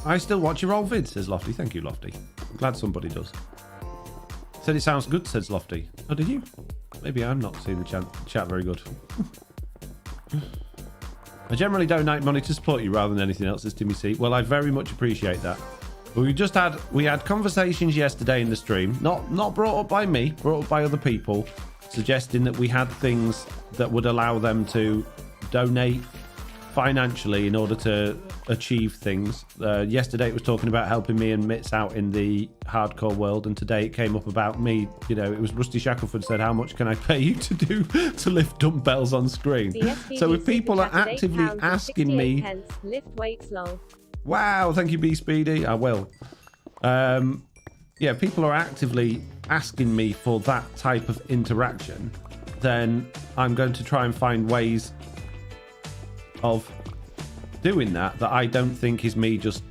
I still watch your old vids, says Lofty. Thank you, Lofty. I'm glad somebody does. Said it sounds good, says Lofty. Oh, did you? Maybe I'm not seeing the chat very good. I generally donate money to support you rather than anything else, says Timmy C. Well, I very much appreciate that. But we had conversations yesterday in the stream, not brought up by me, brought up by other people, suggesting that we had things that would allow them to donate financially in order to achieve things. Yesterday it was talking about helping me and Mitts out in the hardcore world, and today it came up about me. You know, it was Rusty Shackleford said, how much can I pay you to lift dumbbells on screen? So if people are actively asking me, lift weights long. Wow, thank you, B Speedy. I will. Yeah, people are actively asking me for that type of interaction, then I'm going to try and find ways of doing that I don't think is me just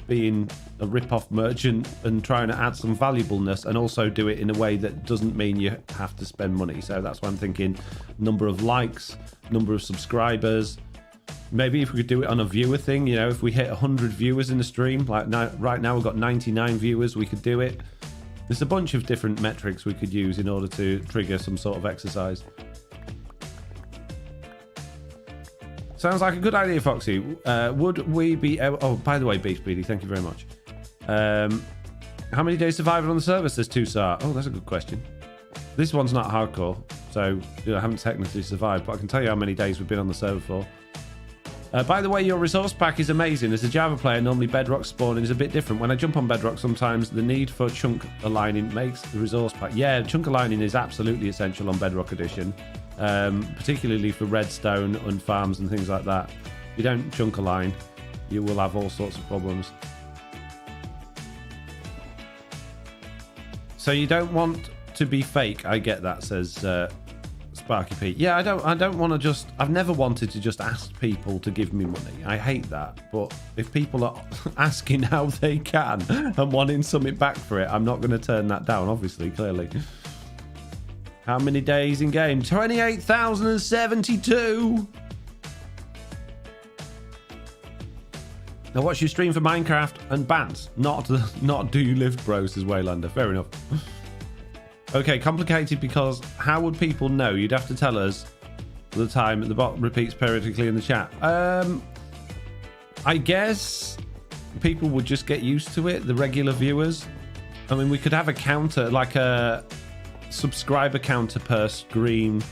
being a rip-off merchant and trying to add some valuableness, and also do it in a way that doesn't mean you have to spend money. So that's why I'm thinking number of likes, number of subscribers. Maybe if we could do it on a viewer thing, you know, if we hit 100 viewers in a stream, like now, right now we've got 99 viewers, we could do it. There's a bunch of different metrics we could use in order to trigger some sort of exercise. Sounds like a good idea, Foxy. Would we be able... Oh, by the way, Beef Speedy, thank you very much. How many days surviving on the server, says 2SAR? Oh, that's a good question. This one's not hardcore, so you know, I haven't technically survived, but I can tell you how many days we've been on the server for. By the way, your resource pack is amazing. As a Java player, normally Bedrock spawning is a bit different. When I jump on Bedrock, sometimes the need for chunk aligning makes the resource pack... Yeah, chunk aligning is absolutely essential on Bedrock Edition. Particularly for redstone and farms and things like that. If you don't chunk align, you will have all sorts of problems. So you don't want to be fake. I get that, says Sparky Pete. Yeah, I don't want to just... I've never wanted to just ask people to give me money. I hate that. But if people are asking how they can and wanting something back for it, I'm not going to turn that down, obviously, clearly. How many days in game? 28,072. Now watch your stream for Minecraft and bans. Not do you lift, bro, says Waylander. Fair enough. Okay, complicated because how would people know? You'd have to tell us the time. The bot repeats periodically in the chat. I guess people would just get used to it, the regular viewers. I mean, we could have a counter, like a subscriber counter per stream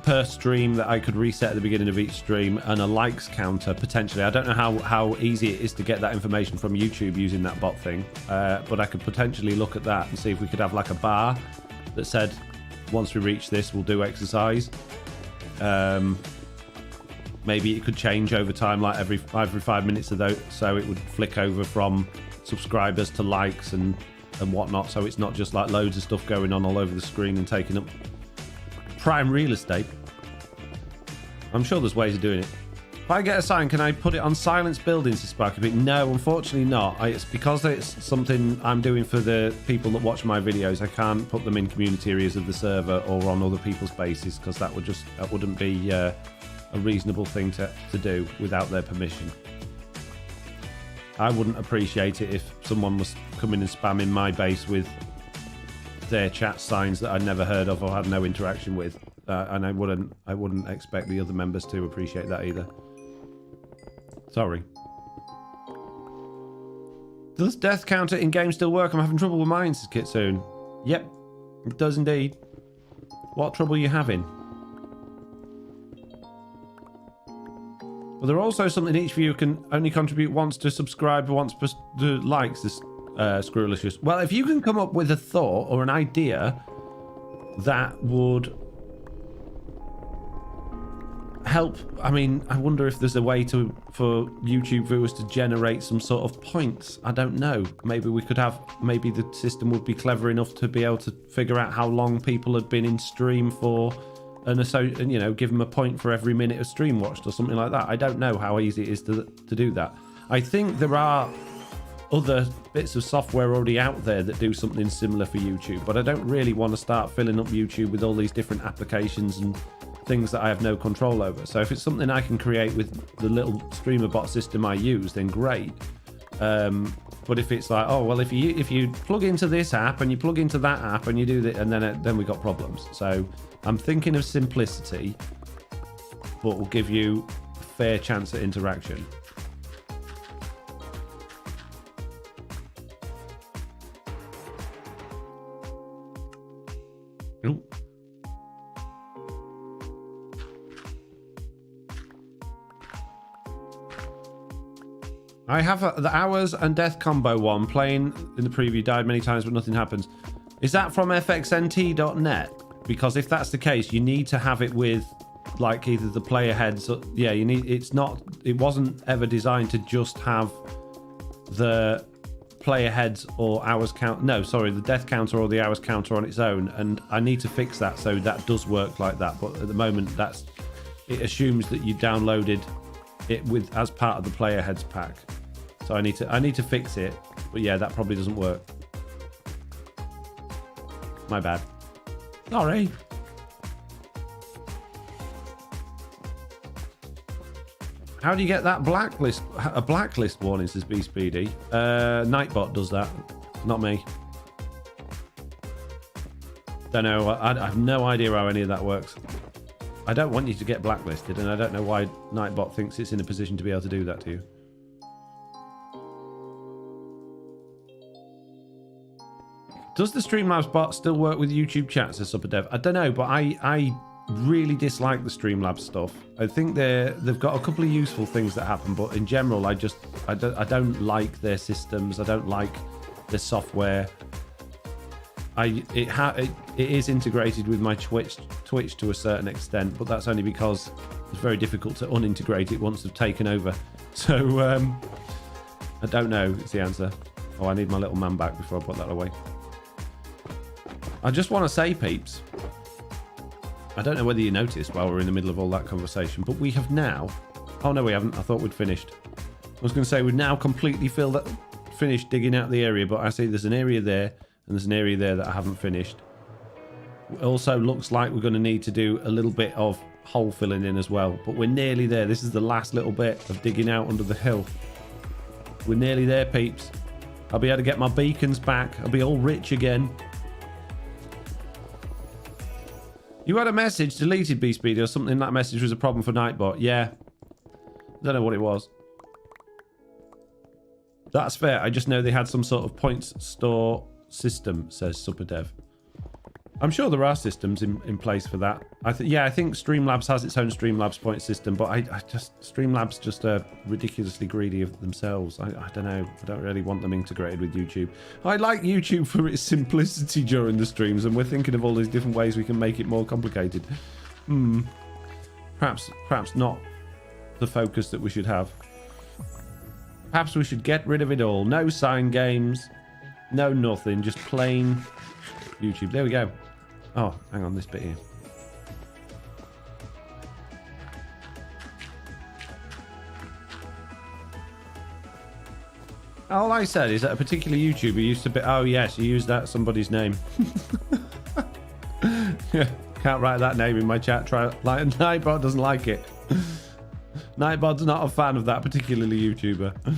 that I could reset at the beginning of each stream, and a likes counter potentially. I don't know how easy it is to get that information from YouTube using that bot thing, but I could potentially look at that and see if we could have like a bar that said once we reach this we'll do exercise. Maybe it could change over time, like every 5 minutes of those, so it would flick over from subscribers to likes and whatnot, so it's not just like loads of stuff going on all over the screen and taking up prime real estate. I'm sure there's ways of doing it. If I get a sign, can I put it on silenced buildings to spark a bit? No, unfortunately not. It's because it's something I'm doing for the people that watch my videos. I can't put them in community areas of the server or on other people's bases, because that wouldn't be a reasonable thing to do without their permission. I wouldn't appreciate it if someone was coming and spamming my base with their chat signs that I'd never heard of or had no interaction with, and I wouldn't expect the other members to appreciate that either. Sorry. Does death counter in game still work? I'm having trouble with mine, says Kitsune. Yep, it does indeed. What trouble are you having? Well, there are also something each viewer can only contribute once to subscribe, once to likes, this Screwlicious. Well, if you can come up with a thought or an idea that would help, I mean, I wonder if there's a way for YouTube viewers to generate some sort of points. I don't know. Maybe we could have, maybe the system would be clever enough to be able to figure out how long people had been in stream for, and you know, give them a point for every minute of stream watched or something like that. I don't know how easy it is to do that. I think there are other bits of software already out there that do something similar for YouTube, but I don't really want to start filling up YouTube with all these different applications and things that I have no control over. So if it's something I can create with the little streamer bot system I use, then great. But if it's like, oh well, if you plug into this app and you plug into that app and you do that, and then we got problems. So I'm thinking of simplicity, but will give you a fair chance at interaction. Ooh. I have the hours and death combo one playing in the preview, died many times but nothing happens. Is that from fxnt.net? Because if that's the case, you need to have it with like either the player heads or, yeah, you need, it wasn't ever designed to just have the player heads or hours count, no sorry, the death counter or the hours counter on its own, and I need to fix that so that does work like that. But at the moment it assumes that you downloaded it with as part of the player heads pack. So I need to fix it, but yeah, that probably doesn't work. My bad. Sorry. How do you get that blacklist? A blacklist warning, says B Speedy. Nightbot does that, not me. Don't know. I have no idea how any of that works. I don't want you to get blacklisted, and I don't know why Nightbot thinks it's in a position to be able to do that to you. Does the Streamlabs bot still work with YouTube chat, says SuperDev? I don't know, but I really dislike the Streamlabs stuff. I think they've got a couple of useful things that happen, but in general, I don't like their systems. I don't like their software. It is integrated with my Twitch to a certain extent, but that's only because it's very difficult to unintegrate it once they've taken over. So I don't know is the answer. Oh, I need my little man back before I put that away. I just want to say, peeps, I don't know whether you noticed while we're in the middle of all that conversation, but we have now... Oh, no, we haven't. I thought we'd finished. I was going to say we've now completely finished digging out the area, but I see there's an area there and there's an area there that I haven't finished. It also looks like we're going to need to do a little bit of hole filling in as well, but we're nearly there. This is the last little bit of digging out under the hill. We're nearly there, peeps. I'll be able to get my beacons back. I'll be all rich again. You had a message deleted, B-Speedy, or something. That message was a problem for Nightbot. Yeah. I don't know what it was. That's fair. I just know they had some sort of points store system, says SuperDev. I'm sure there are systems in place for that. I think Streamlabs has its own Streamlabs point system, but I just Streamlabs just are ridiculously greedy of themselves. I don't know. I don't really want them integrated with YouTube. I like YouTube for its simplicity during the streams, and we're thinking of all these different ways we can make it more complicated. Perhaps not the focus that we should have. Perhaps we should get rid of it all. No sign games, no nothing, just plain YouTube. There we go. Oh, hang on, this bit here. All I said is that a particular YouTuber used to be... Oh, yes, you used that somebody's name. Yeah, can't write that name in my chat. Try like Nightbot doesn't like it. Nightbot's not a fan of that particularly YouTuber.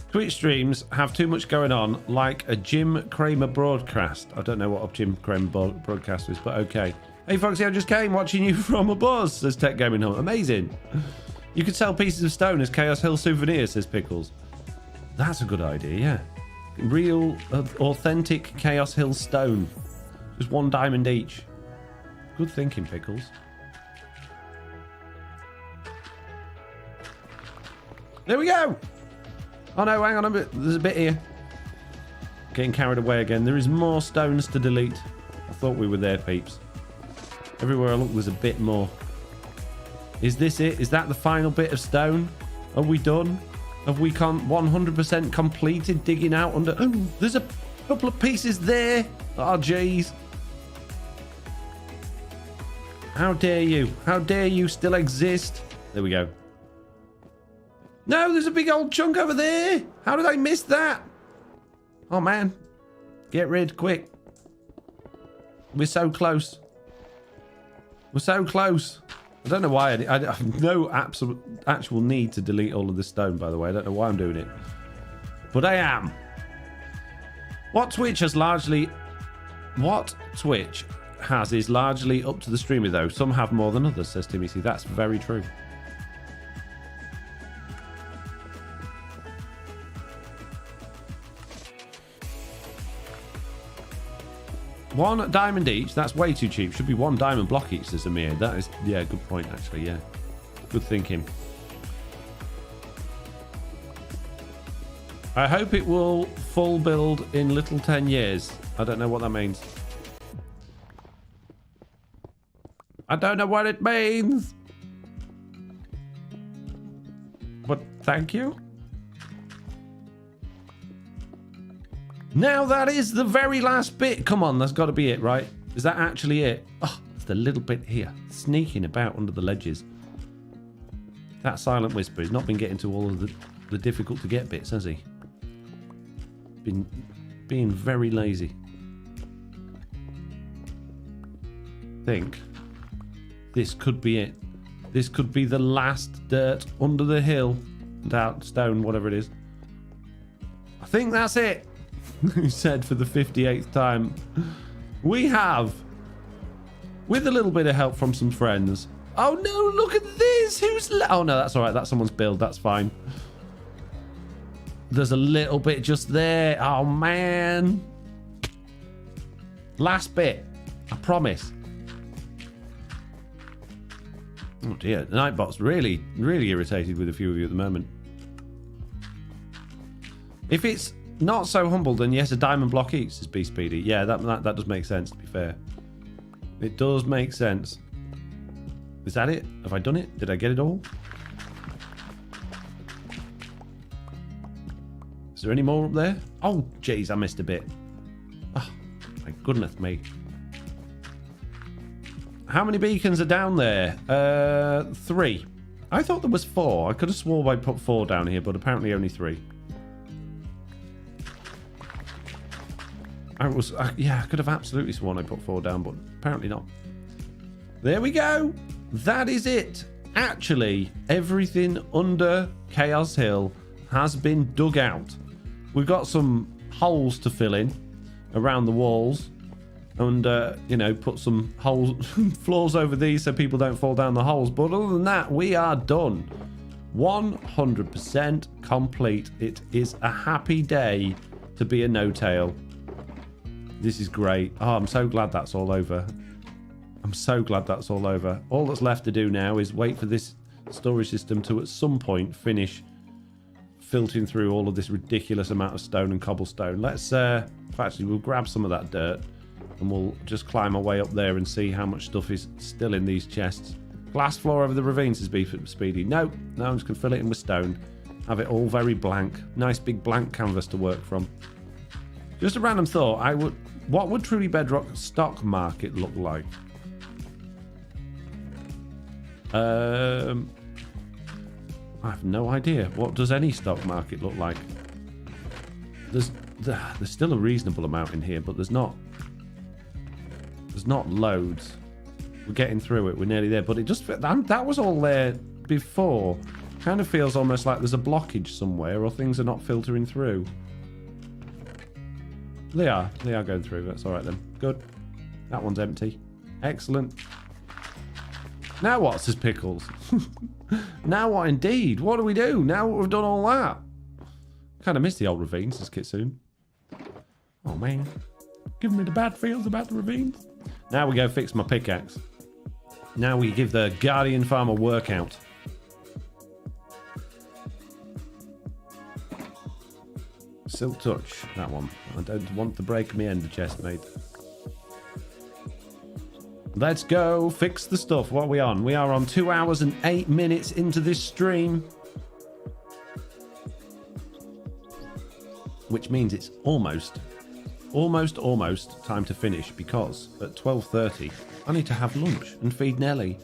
Twitch streams have too much going on, like a Jim Cramer broadcast. I don't know what a Jim Cramer broadcast is, but okay. Hey Foxy, I just came watching you from a buzz, says Tech Gaming Home. Amazing. You could sell pieces of stone as Chaos Hill souvenirs, says Pickles. That's a good idea, yeah. Real, authentic Chaos Hill stone. Just 1 diamond each. Good thinking, Pickles. There we go. Oh no, hang on a bit. There's a bit here. Getting carried away again. There is more stones to delete. I thought we were there, peeps. Everywhere I look, there's a bit more. Is this it? Is that the final bit of stone? Are we done? Have we 100% completed digging out under... Oh, there's a couple of pieces there. Oh, jeez. How dare you? How dare you still exist? There we go. No, there's a big old chunk over there. How did I miss that? Oh, man. Get rid, quick. We're so close. We're so close. I don't know why. I have no actual need to delete all of this stone, by the way. I don't know why I'm doing it. But I am. What Twitch has is largely up to the streamer, though. Some have more than others, says Timmy C. That's very true. One diamond each. That's way too cheap. Should be 1 diamond block each, says Amir. That is, yeah, good point, actually, yeah. Good thinking. I hope it will full build in little 10 years. I don't know what that means. I don't know what it means. But thank you. Now that is the very last bit. Come on, that's got to be it, right? Is that actually it? Oh, it's the little bit here. Sneaking about under the ledges. That silent whisper has not been getting to all of the difficult to get bits, has he? Been being very lazy. Think. This could be it. This could be the last dirt under the hill. Doubt, stone, whatever it is. I think that's it. Who said for the 58th time. We have, with a little bit of help from some friends. Oh no, look at this. Oh no, that's all right. That's someone's build. That's fine. There's a little bit just there. Oh man. Last bit. I promise. Oh dear. The Nightbot's really irritated with a few of you at the moment. If it's not so humble, then yes, a diamond block each, says B Speedy. Yeah, that does make sense, to be fair. It does make sense. Is that it? Have I done it? Did I get it all? Is there any more up there? Oh, jeez, I missed a bit. Oh, my goodness me. How many beacons are down there? 3. I thought there was 4. I could have swore I put 4 down here, but apparently only 3. Yeah, I could have absolutely sworn I put 4 down, but apparently not. There we go. That is it. Actually, everything under Chaos Hill has been dug out. We've got some holes to fill in around the walls. and you know, put some holes, floors over these so people don't fall down the holes. But other than that, we are done. 100% complete. It is a happy day to be a no-tail. This is great. Oh, I'm so glad that's all over. I'm so glad that's all over. All that's left to do now is wait for this storage system to at some point finish filtering through all of this ridiculous amount of stone and cobblestone. Let's actually, we'll grab some of that dirt and we'll just climb our way up there and see how much stuff is still in these chests. Glass floor over the ravines is Speedy. No, I'm just gonna fill it in with stone. Have it all very blank. Nice big blank canvas to work from. Just a random thought. What would Truly Bedrock stock market look like? I have no idea. What does any stock market look like? There's still a reasonable amount in here, but there's not loads. We're getting through it. We're nearly there, but it just that was all there before. Kind of feels almost like there's a blockage somewhere, or things are not filtering through. They are going through. That's all right then. Good. That one's empty. Excellent. Now what, says Pickles? Now what indeed? What do we do? Now we've done all that. Kind of miss the old ravines, says Kitsune. Oh man. Giving me the bad feels about the ravines. Now we go fix my pickaxe. Now we give the Guardian Farm a workout. Silk Touch, that one. I don't want to break me ender chest, mate. Let's go fix the stuff. What are we on? We are on 2 hours and 8 minutes into this stream. Which means it's almost time to finish, because at 12:30 I need to have lunch and feed Nelly.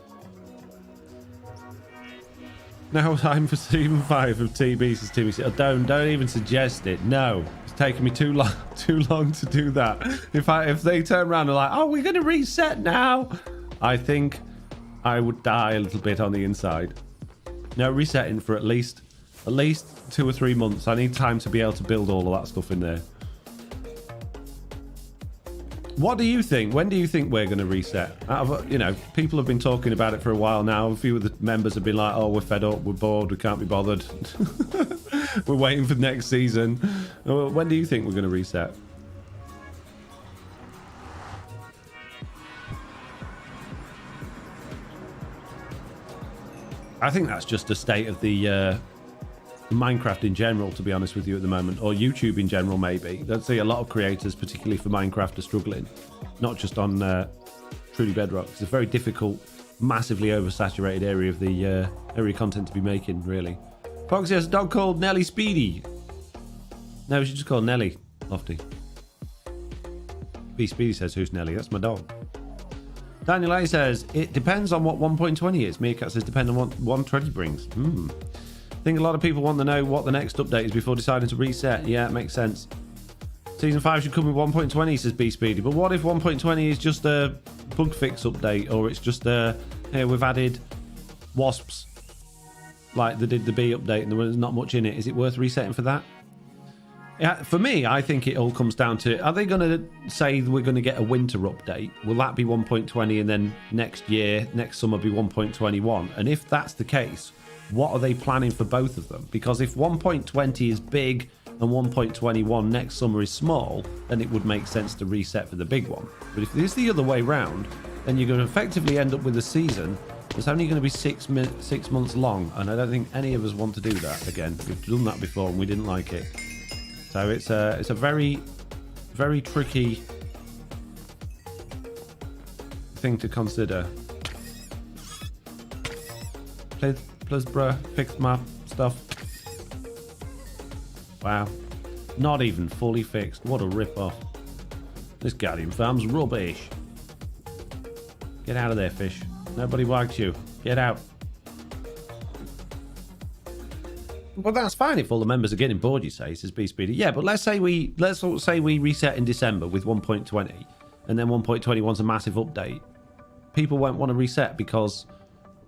Now time for season 5 of TB, says TBC. Oh, don't even suggest it. No, it's taken me too long to do that. If they turn around and like, oh, we're gonna reset now, I think I would die a little bit on the inside. No, resetting for at least 2 or 3 months. I need time to be able to build all of that stuff in there. What do you think? When do you think we're going to reset? You know, people have been talking about it for a while now. A few of the members have been like, oh, we're fed up, we're bored, we can't be bothered. We're waiting for next season. When do you think we're going to reset? I think that's just a state of the Minecraft in general, to be honest with you, at the moment, or YouTube in general. Maybe I'd see a lot of creators, particularly for Minecraft, are struggling, not just on Truly Bedrock. It's a very difficult, massively oversaturated area of the area content to be making, really. Foxy has a dog called Nelly Speedy. No, we should just call her Nelly Lofty. B Speedy says, who's Nelly? That's my dog. Daniel A says, it depends on what 1.20 is. Meerkat says, depend on what 120 brings. I think a lot of people want to know what the next update is before deciding to reset. Yeah, it makes sense. Season 5 should come with 1.20, says B Speedy. But what if 1.20 is just a bug fix update, or it's just a, hey, we've added wasps like they did the bee update and there was not much in it. Is it worth resetting for that? Yeah, for me, I think it all comes down to, are they going to say we're going to get a winter update? Will that be 1.20 and then next summer be 1.21? And if that's the case, what are they planning for both of them? Because if 1.20 is big and 1.21 next summer is small, then it would make sense to reset for the big one. But if it's the other way round, then you're going to effectively end up with a season that's only going to be 6 months long, and I don't think any of us want to do that again. We've done that before and we didn't like it. So it's a very, very tricky thing to consider. Plus, bruh, fixed my stuff. Wow. Not even fully fixed. What a rip-off. This Guardian Farm's rubbish. Get out of there, fish. Nobody likes you. Get out. Well, that's fine if all the members are getting bored, you say, says B Speedy. Yeah, but let's say we reset in December with 1.20, and then 1.21's a massive update. People won't want to reset because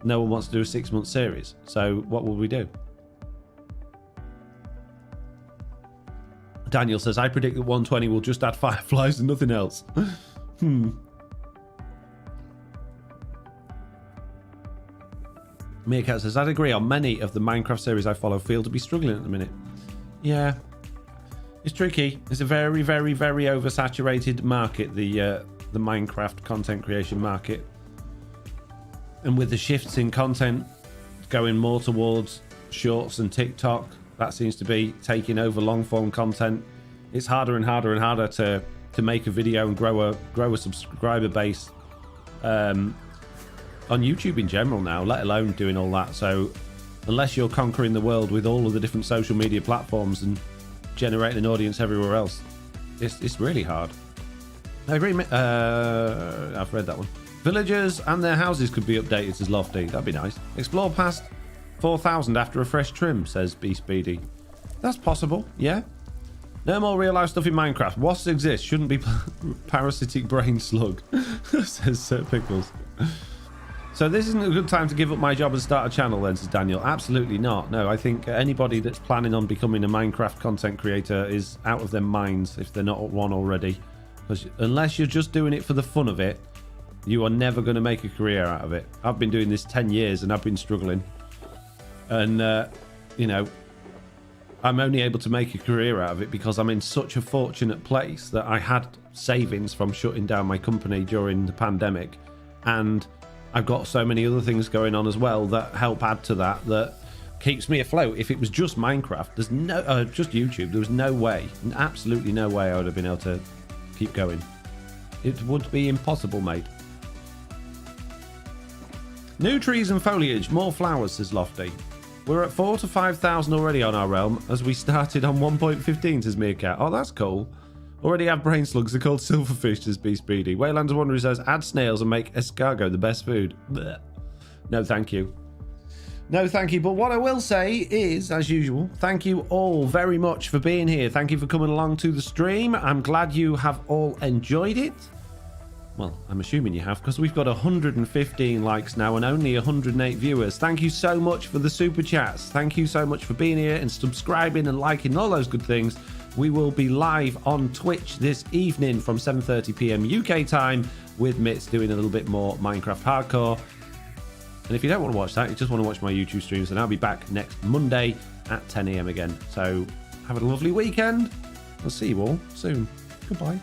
no one wants to do a 6-month series. So what will we do? Daniel says, I predict that 120 will just add fireflies and nothing else. Meerkat says, I'd agree on many of the Minecraft series I follow feel to be struggling at the minute. Yeah. It's tricky. It's a very, very, very oversaturated market, the Minecraft content creation market. And with the shifts in content going more towards shorts and TikTok, that seems to be taking over long form content. It's harder and harder and harder to make a video and grow a subscriber base on YouTube in general now, let alone doing all that. So unless you're conquering the world with all of the different social media platforms and generating an audience everywhere else, it's really hard. I agree. I've read that one. Villagers and their houses could be updated, says Lofty. That'd be nice. Explore past 4,000 after a fresh trim, says B Speedy. That's possible, yeah. No more real life stuff in Minecraft. Wasps exist. Shouldn't be parasitic brain slug, says Sir Pickles. So this isn't a good time to give up my job and start a channel then, says Daniel. Absolutely not. No, I think anybody that's planning on becoming a Minecraft content creator is out of their minds if they're not one already. Because unless you're just doing it for the fun of it, you are never going to make a career out of it. I've been doing this 10 years and I've been struggling. And, you know, I'm only able to make a career out of it because I'm in such a fortunate place that I had savings from shutting down my company during the pandemic. And I've got so many other things going on as well that help add to that keeps me afloat. If it was just Minecraft, there's no, just YouTube, there was no way, absolutely no way I would have been able to keep going. It would be impossible, mate. New trees and foliage, more flowers, says Lofty. We're at 4,000 to 5,000 already on our realm as we started on 1.15, says Meerkat. Oh, that's cool. Already have brain slugs. They're called silverfish, says B Speedy. Wayland's Wanderer says, add snails and make escargot the best food. Blech. No, thank you. No, thank you. But what I will say is, as usual, thank you all very much for being here. Thank you for coming along to the stream. I'm glad you have all enjoyed it. Well, I'm assuming you have, because we've got 115 likes now and only 108 viewers. Thank you so much for the super chats. Thank you so much for being here and subscribing and liking all those good things. We will be live on Twitch this evening from 7:30 p.m. UK time with Mitz doing a little bit more Minecraft hardcore. And if you don't want to watch that, you just want to watch my YouTube streams, then I'll be back next Monday at 10 a.m. again. So have a lovely weekend. I'll see you all soon. Goodbye.